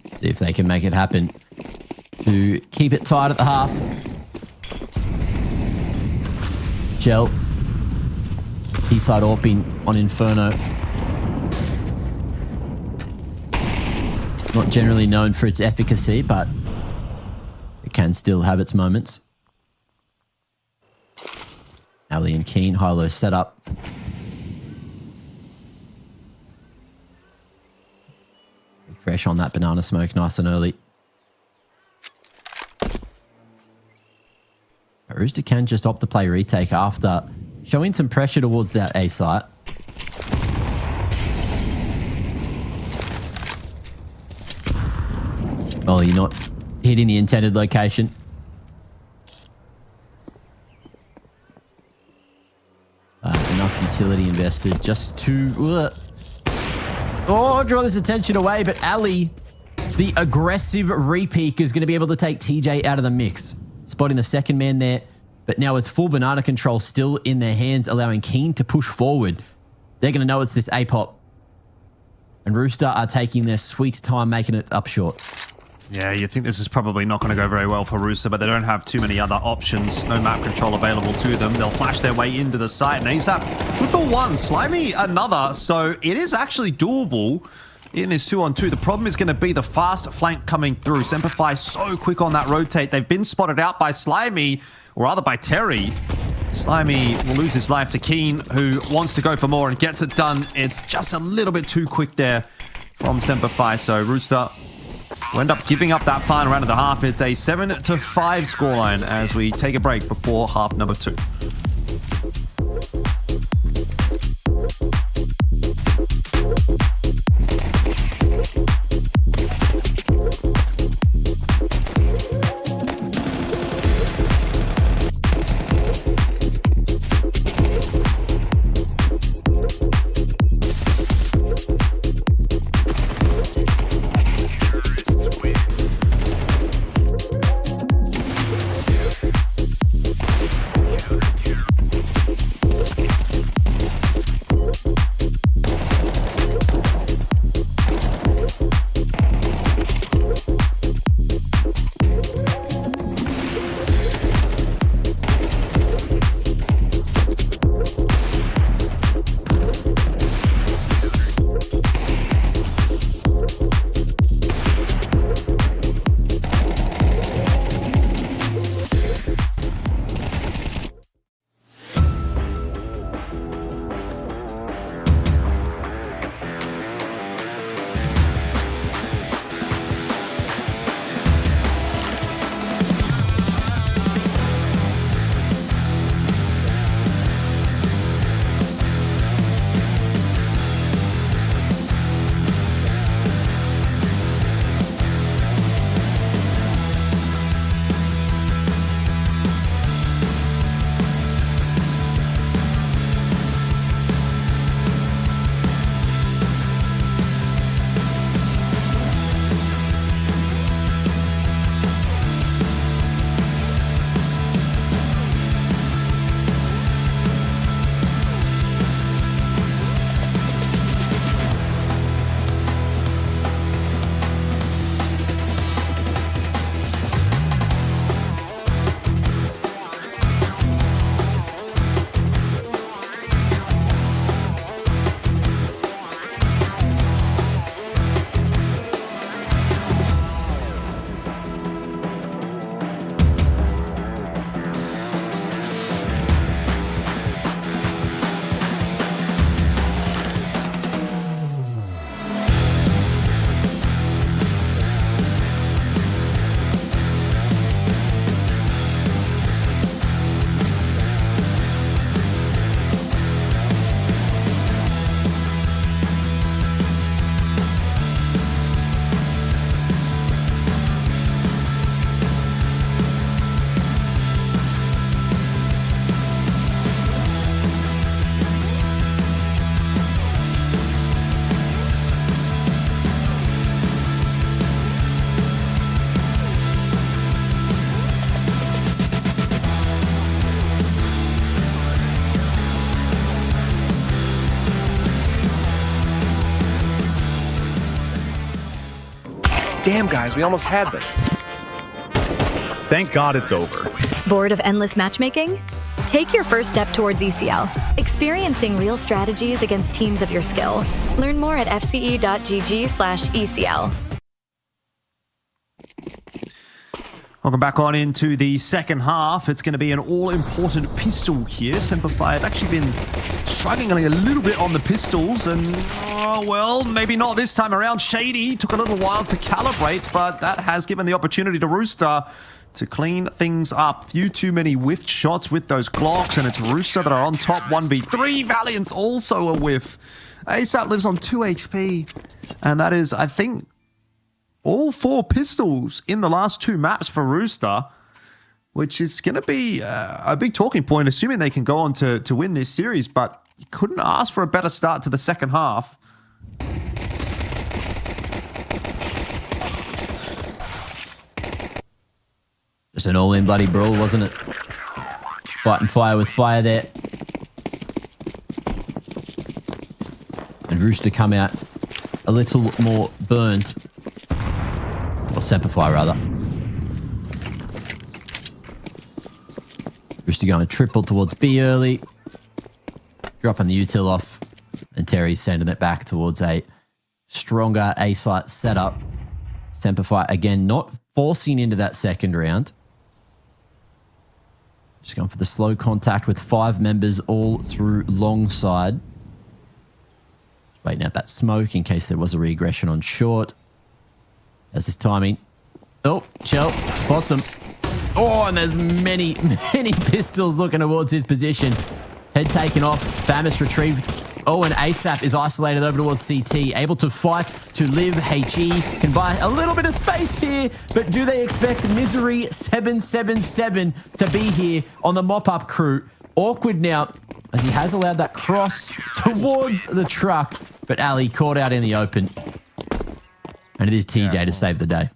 See if they can make it happen to keep it tight at the half. Gel. Eastside AWPing on Inferno. Not generally known for its efficacy, but it can still have its moments. Ali and Keen, high-low setup. Fresh on that banana smoke, nice and early. Rooster can just opt to play retake after showing some pressure towards that A site. Well, you're not hitting the intended location. Enough utility invested just to... draw this attention away, but Ali, the aggressive repeak, is going to be able to take TJ out of the mix. Spotting the second man there, but now with full banana control still in their hands, allowing Keen to push forward. They're going to know it's this APOP. And Rooster are taking their sweet time making it up short. Yeah, you think this is probably not going to go very well for Rooster, but they don't have too many other options. No map control available to them. They'll flash their way into the site, and ASAP with the one, Slimy another. So it is actually doable in this 2-on-2. The problem is going to be the fast flank coming through. SemperFi so quick on that rotate. They've been spotted out by Slimy, or rather by Terry. Slimy will lose his life to Keen, who wants to go for more and gets it done. It's just a little bit too quick there from SemperFi. So Rooster will end up giving up that final round of the half. It's a 7-5 scoreline as we take a break before half number 2. Damn, guys, we almost had this. Thank God it's over. Bored of endless matchmaking? Take your first step towards ECL, experiencing real strategies against teams of your skill. Learn more at fce.gg/ECL. Welcome back on into the second half. It's going to be an all-important pistol here. SemperFi have actually been struggling a little bit on the pistols, and, well, maybe not this time around. Shady took a little while to calibrate, but that has given the opportunity to Rooster to clean things up. Few too many whiffed shots with those Glocks, and it's Rooster that are on top 1v3. Valiant's also a whiff. ASAP lives on 2 HP, and that is, I think, all 4 pistols in the last 2 maps for Rooster, which is going to be a big talking point, assuming they can go on to win this series, but you couldn't ask for a better start to the second half. Just an all-in bloody brawl, wasn't it? Fighting fire with fire there. And Rooster come out a little more burned. Or SemperFi, rather. Rooster going triple towards B early. Dropping the util off. And Terry's sending it back towards a stronger A-site setup. SemperFi, again, not forcing into that second round. Just going for the slow contact with 5 members all through long side. Just waiting out that smoke in case there was a regression on short. As this timing. Oh, Shell spots him. Oh, and there's many pistols looking towards his position. Head taken off. Famus retrieved. Oh, and ASAP is isolated over towards CT. Able to fight, to live. HE can buy a little bit of space here, but do they expect Misery 777 to be here on the mop-up crew? Awkward now, as he has allowed that cross towards the truck, but Ali caught out in the open. And it is TJ to save the day.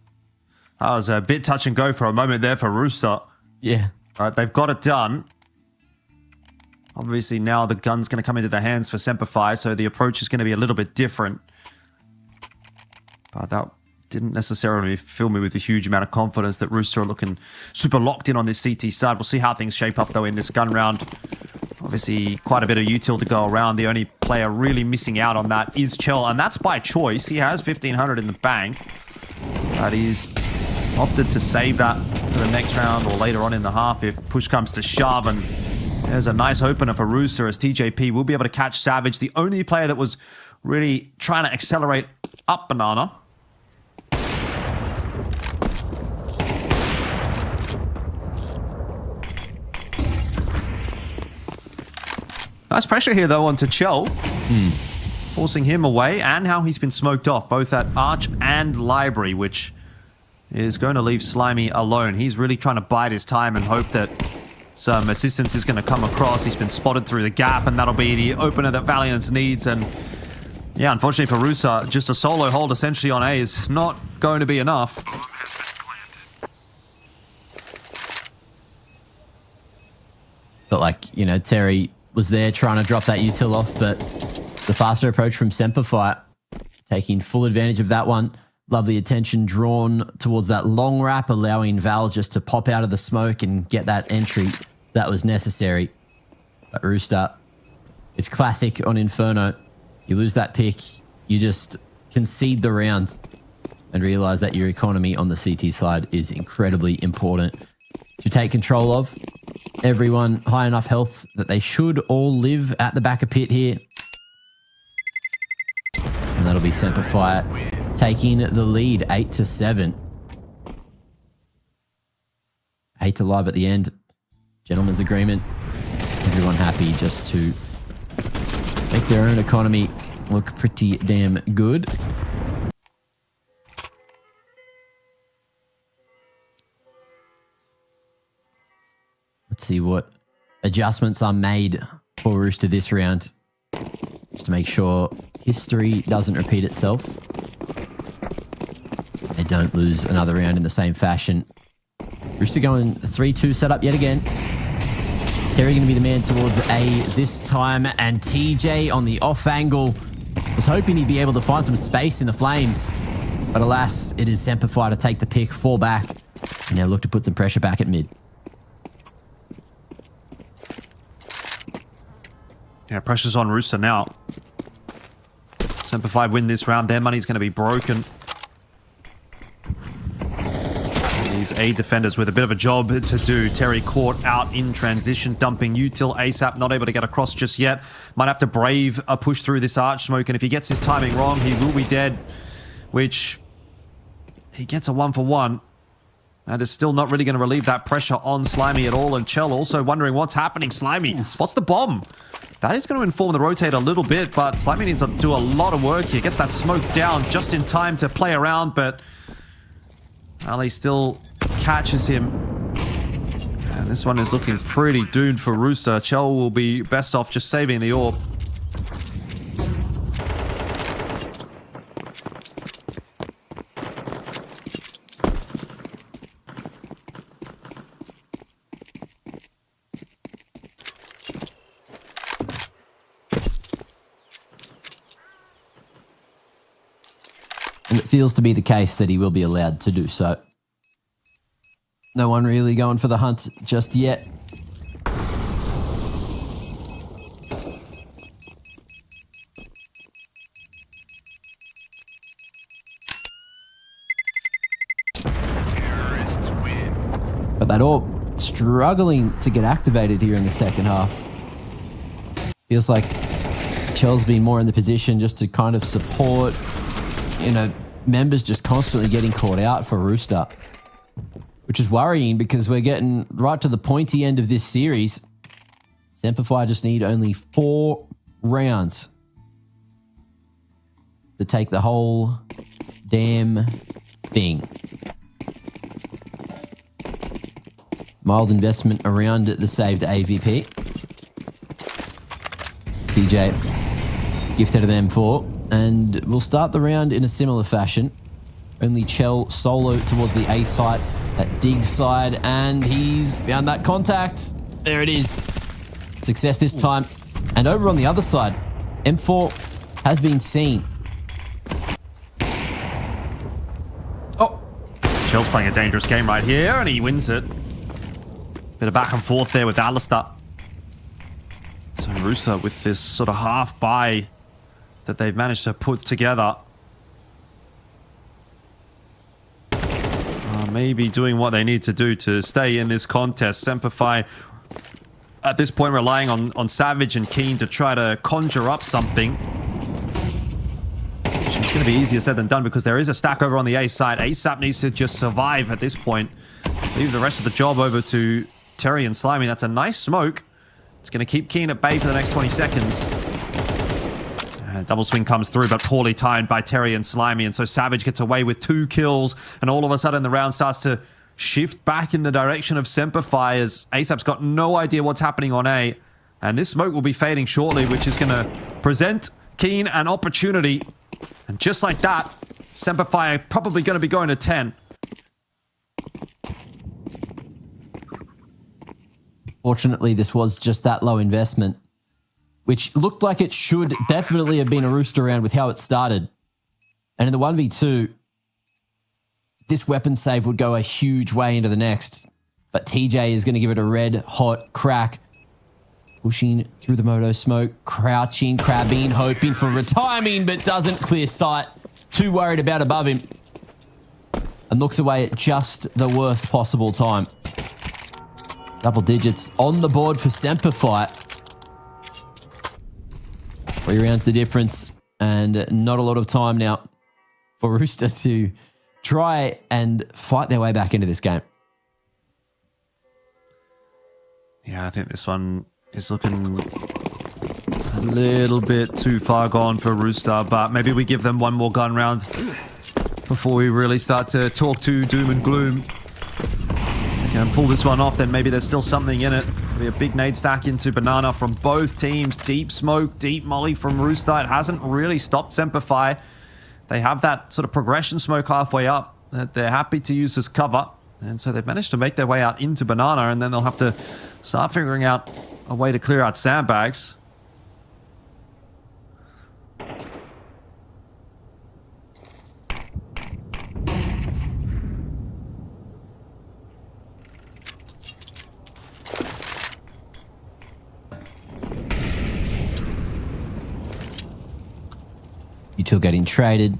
That was a bit touch and go for a moment there for Rooster. Yeah. All right, they've got it done. Obviously, now the gun's going to come into the hands for SemperFi, so the approach is going to be a little bit different. But that didn't necessarily fill me with a huge amount of confidence that Rooster are looking super locked in on this CT side. We'll see how things shape up, though, in this gun round. Obviously, quite a bit of util to go around. The only player really missing out on that is Chell, and that's by choice. He has 1,500 in the bank, but he's opted to save that for the next round or later on in the half if push comes to shove. And there's a nice opener for Rooster as TJP will be able to catch Savage, the only player that was really trying to accelerate up Banana. Nice pressure here, though, onto Chell. Forcing him away, and how he's been smoked off, both at Arch and Library, which is going to leave Slimy alone. He's really trying to bide his time and hope that some assistance is going to come across. He's been spotted through the gap, and that'll be the opener that Valiant needs. And yeah, unfortunately for Rooster, just a solo hold essentially on A is not going to be enough. But like, you know, Terry was there trying to drop that util off, but the faster approach from SemperFi, taking full advantage of that one. Lovely attention drawn towards that long wrap, allowing Val just to pop out of the smoke and get that entry that was necessary. But Rooster, it's classic on Inferno. You lose that pick, you just concede the round and realize that your economy on the CT side is incredibly important to take control of. Everyone high enough health that they should all live at the back of pit here. And that'll be SemperFi taking the lead 8-7. 8 to live at the end. Gentleman's agreement. Everyone happy just to make their own economy look pretty damn good. Let's see what adjustments are made for Rooster this round, just to make sure history doesn't repeat itself. They don't lose another round in the same fashion. Rooster going 3-2 setup yet again. Terry going to be the man towards A this time, and TJ on the off angle was hoping he'd be able to find some space in the flames. But alas, it is SemperFi to take the pick, fall back, and now look to put some pressure back at mid. Yeah, pressure's on Rooster now. SemperFi win this round, their money's going to be broken. These A defenders with a bit of a job to do. Terry caught out in transition, dumping util ASAP, not able to get across just yet. Might have to brave a push through this arch smoke, and if he gets his timing wrong, he will be dead, which he gets a 1-for-1. That is still not really going to relieve that pressure on Slimy at all, and Chell also wondering what's happening. Slimy spots the bomb. That is going to inform the rotate a little bit, but Slimy needs to do a lot of work here. Gets that smoke down just in time to play around, but Ali still catches him. And this one is looking pretty doomed for Rooster. Chell will be best off just saving the orb. And it feels to be the case that he will be allowed to do so. No one really going for the hunt just yet. But that orb struggling to get activated here in the second half. Feels like Chell's been more in the position just to kind of support, you know, members just constantly getting caught out for Rooster, which is worrying because we're getting right to the pointy end of this series. SemperFi just need only 4 rounds to take the whole damn thing. Mild investment around the saved AVP. PJ gifted to them 4. And we'll start the round in a similar fashion. Only Chell solo towards the A site, that dig side, and he's found that contact. There it is. Success this time. And over on the other side, M4 has been seen. Oh, Chell's playing a dangerous game right here, and he wins it. Bit of back and forth there with Alistair. So Rooster with this sort of half buy that they've managed to put together. Maybe doing what they need to do to stay in this contest. SemperFi at this point relying on Savage and Keen to try to conjure up something. Which is going to be easier said than done because there is a stack over on the A side. ASAP needs to just survive at this point. Leave the rest of the job over to Terry and Slimy. That's a nice smoke. It's going to keep Keen at bay for the next 20 seconds. Double swing comes through, but poorly timed by Terry and Slimy, and so Savage gets away with 2 kills, and all of a sudden the round starts to shift back in the direction of SemperFi as ASAP's got no idea what's happening on A, and this smoke will be fading shortly, which is going to present Keen an opportunity, and just like that, SemperFi are probably going to be going to 10. Fortunately, this was just that low investment, which looked like it should definitely have been a Rooster round with how it started. And in the 1v2, this weapon save would go a huge way into the next. But TJ is going to give it a red hot crack. Pushing through the moto smoke, crouching, crabbing, hoping for a timing, but doesn't clear sight. Too worried about above him. And looks away at just the worst possible time. Double digits on the board for SemperFi. 3 rounds the difference, and not a lot of time now for Rooster to try and fight their way back into this game. Yeah, I think this one is looking a little bit too far gone for Rooster, but maybe we give them one more gun round before we really start to talk to doom and gloom. They can pull this one off, then maybe there's still something in it. Be a big nade stack into Banana from both teams. Deep smoke, deep molly from Rooster. It hasn't really stopped SemperFi. They have that sort of progression smoke halfway up that they're happy to use as cover. And so they've managed to make their way out into Banana, and then they'll have to start figuring out a way to clear out sandbags. Util getting traded.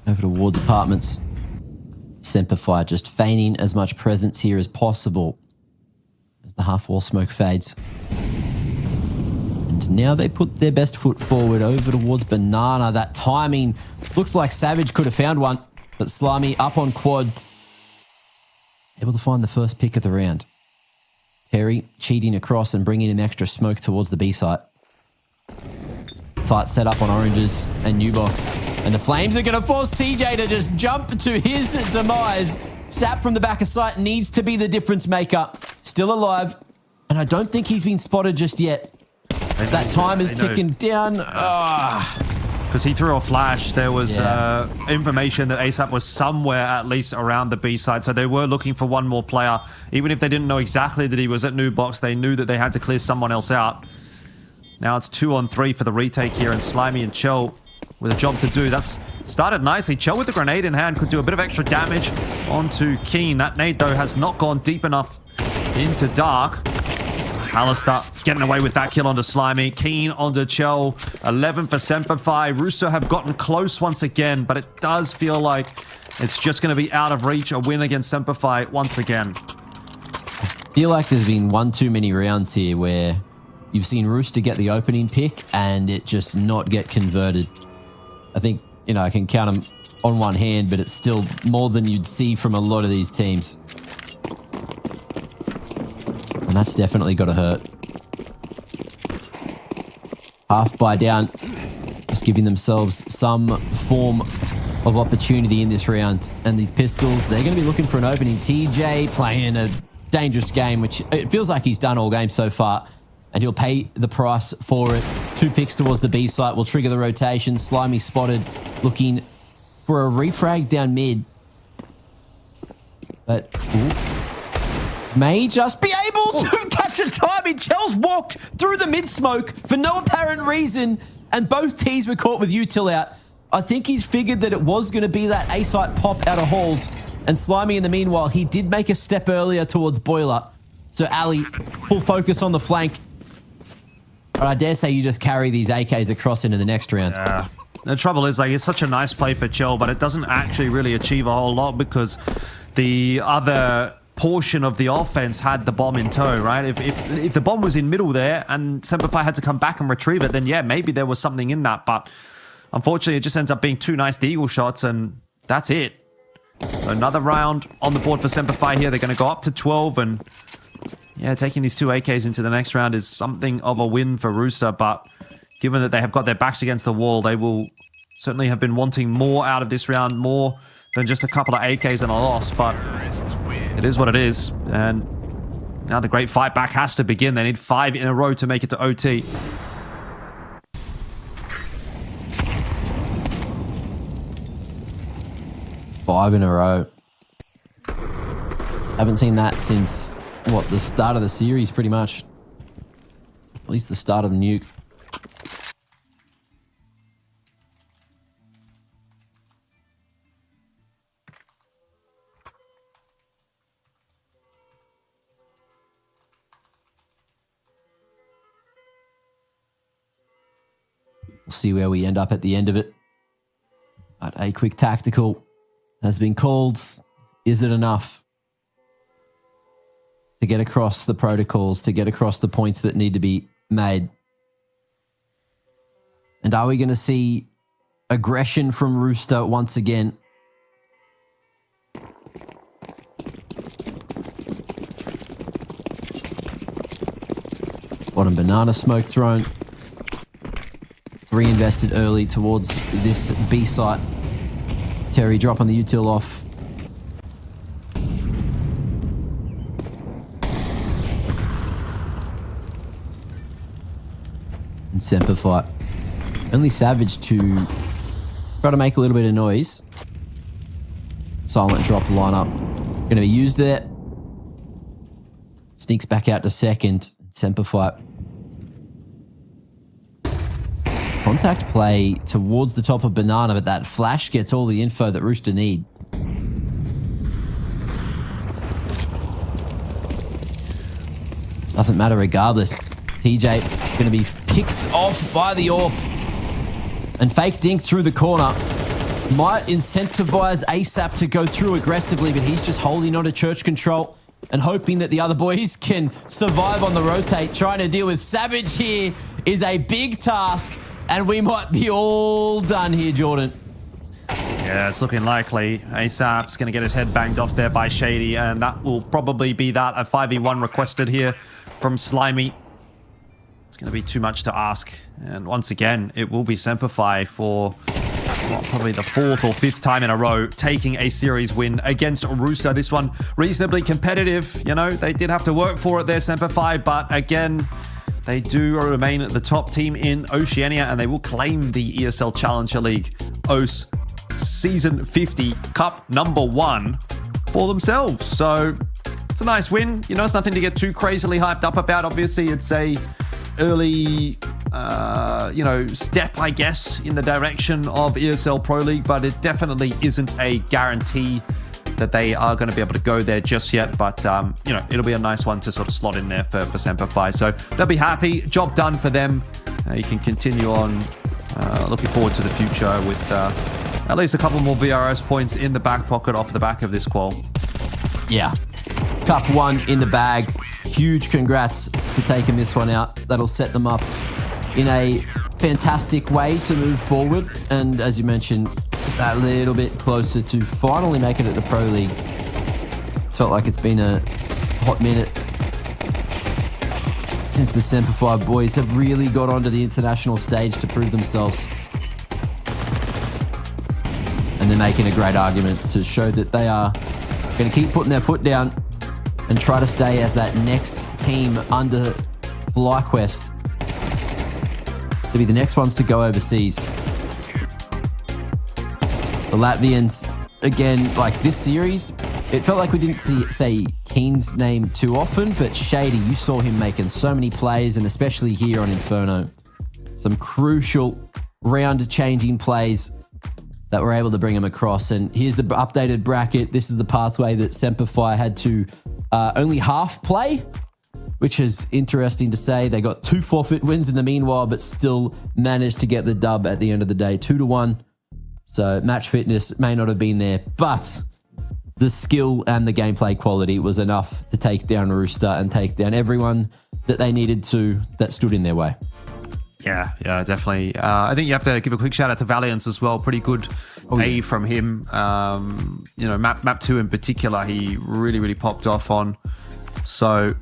Over towards apartments. SemperFi just feigning as much presence here as possible as the half-wall smoke fades. And now they put their best foot forward over towards Banana. That timing looked like Savage could have found one, but Slimy up on quad. Able to find the first pick of the round. Terry cheating across and bringing in extra smoke towards the B site. Site set up on oranges and new box. And the Flames are going to force TJ to just jump to his demise. Sap from the back of site needs to be the difference maker. Still alive. And I don't think he's been spotted just yet. That time is ticking down. Because he threw a flash. There was information that ASAP was somewhere at least around the B side. So they were looking for one more player. Even if they didn't know exactly that he was at new box, they knew that they had to clear someone else out. Now it's 2-on-3 for the retake here, and Slimy and Chell with a job to do. That's started nicely. Chell with the grenade in hand could do a bit of extra damage onto Keen. That nade, though, has not gone deep enough into Dark. Alistair getting away with that kill onto Slimy. Keen onto Chell. 11 for SemperFi. Rooster have gotten close once again, but it does feel like it's just going to be out of reach. A win against SemperFi once again. I feel like there's been one too many rounds here where you've seen Rooster get the opening pick and it just not get converted. I think, you know, I can count them on one hand, but it's still more than you'd see from a lot of these teams. And that's definitely got to hurt. Half buy down, just giving themselves some form of opportunity in this round. And these pistols, they're going to be looking for an opening. TJ playing a dangerous game, which it feels like he's done all game so far. And he'll pay the price for it. 2 picks towards the B site will trigger the rotation. Slimy spotted, looking for a refrag down mid. But may just be able to catch a timing. Chell's walked through the mid smoke for no apparent reason, and both T's were caught with Util out. I think he's figured that it was going to be that A site pop out of halls. And Slimy, in the meanwhile, he did make a step earlier towards Boiler. So Ali, full focus on the flank. But I dare say you just carry these AKs across into the next round. Yeah. The trouble is, like, it's such a nice play for Chell, but it doesn't actually really achieve a whole lot because the other portion of the offense had the bomb in tow, right? If the bomb was in middle there and SemperFi had to come back and retrieve it, then yeah, maybe there was something in that. But unfortunately, it just ends up being 2 nice deagle shots, and that's it. So another round on the board for SemperFi here. They're going to go up to 12, and yeah, taking these 2 AKs into the next round is something of a win for Rooster, but given that they have got their backs against the wall, they will certainly have been wanting more out of this round, more than just a couple of AKs and a loss, but it is what it is. And now the great fight back has to begin. They need 5 in a row to make it to OT. Five in a row. Haven't seen that since, what, the start of the series, pretty much. At least the start of Nuke. We'll see where we end up at the end of it. But a quick tactical has been called. Is it enough to get across the protocols, to get across the points that need to be made? And are we going to see aggression from Rooster once again? Bottom banana smoke thrown. Reinvested early towards this B site. Terry dropping the util off. And SemperFi. Only Savage to try to make a little bit of noise. Silent drop lineup. Going to be used there. Sneaks back out to second. SemperFi. Contact play towards the top of Banana, but that flash gets all the info that Rooster need. Doesn't matter regardless. TJ going to be picked off by the AWP. And fake dink through the corner. Might incentivize ASAP to go through aggressively, but he's just holding on to church control and hoping that the other boys can survive on the rotate. Trying to deal with Savage here is a big task, and we might be all done here, Jordan. Yeah, it's looking likely. ASAP's going to get his head banged off there by Shady, and that will probably be that. A 5v1 requested here from Slimy. It's going to be too much to ask. And once again, it will be SemperFi for probably the 4th or 5th time in a row taking a series win against Rooster. This one reasonably competitive. You know, they did have to work for it there, SemperFi, but again, they do remain the top team in Oceania, and they will claim the ESL Challenger League OCE Season 50 Cup #1 for themselves. So it's a nice win. You know, it's nothing to get too crazily hyped up about. Obviously, it's a early, step, I guess, in the direction of ESL Pro League, but it definitely isn't a guarantee that they are going to be able to go there just yet. But, it'll be a nice one to sort of slot in there for SemperFi. So they'll be happy. Job done for them. You can continue on looking forward to the future with at least a couple more VRS points in the back pocket off the back of this qual. Yeah. Cup 1 in the bag. Huge congrats for taking this one out. That'll set them up in a fantastic way to move forward. And as you mentioned, that little bit closer to finally making it to Pro League. It's felt like it's been a hot minute since the SemperFi boys have really got onto the international stage to prove themselves. And they're making a great argument to show that they are going to keep putting their foot down and try to stay as that next team under FlyQuest to be the next ones to go overseas. The Latvians, again, like this series, it felt like we didn't say Keen's name too often, but Shady, you saw him making so many plays, and especially here on Inferno, some crucial round-changing plays that were able to bring him across. And here's the updated bracket. This is the pathway that SemperFi had to only half play, which is interesting to say. They got 2 forfeit wins in the meanwhile, but still managed to get the dub at the end of the day, 2-1. So match fitness may not have been there, but the skill and the gameplay quality was enough to take down Rooster and take down everyone that they needed to that stood in their way. Yeah, definitely. I think you have to give a quick shout out to Valiance as well. Pretty good from him. Map 2 in particular, he really popped off on. So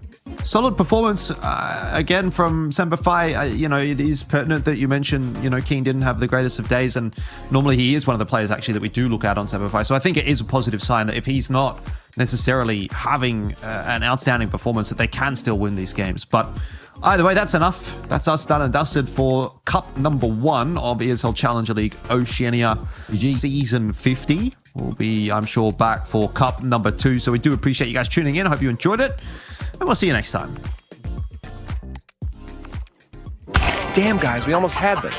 solid performance again from SemperFi. It is pertinent that you mentioned, Keen didn't have the greatest of days, and normally he is one of the players actually that we do look at on SemperFi. So I think it is a positive sign that if he's not necessarily having an outstanding performance, that they can still win these games. But either way, that's enough. That's us done and dusted for Cup #1 of ESL Challenger League Oceania Season 50. We'll be, I'm sure, back for Cup #2. So we do appreciate you guys tuning in. I hope you enjoyed it. And we'll see you next time. Damn, guys, we almost had this.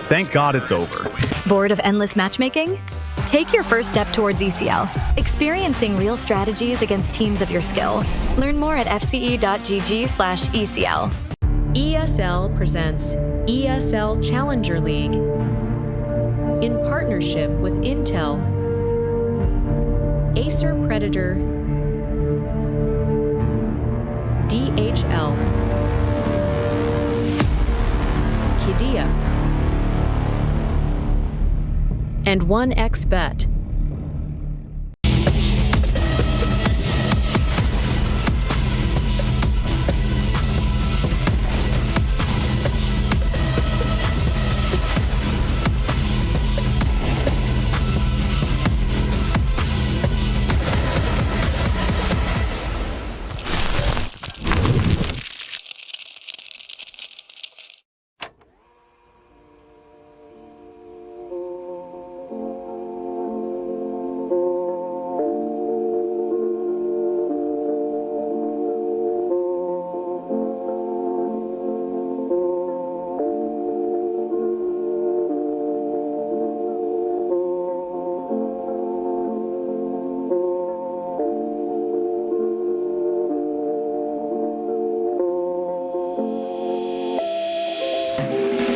Thank God it's over. Bored of endless matchmaking? Take your first step towards ECL, experiencing real strategies against teams of your skill. Learn more at fce.gg/ECL. ESL presents ESL Challenger League in partnership with Intel, Acer Predator, DHL, Qiddiya, and 1xBet. Bye.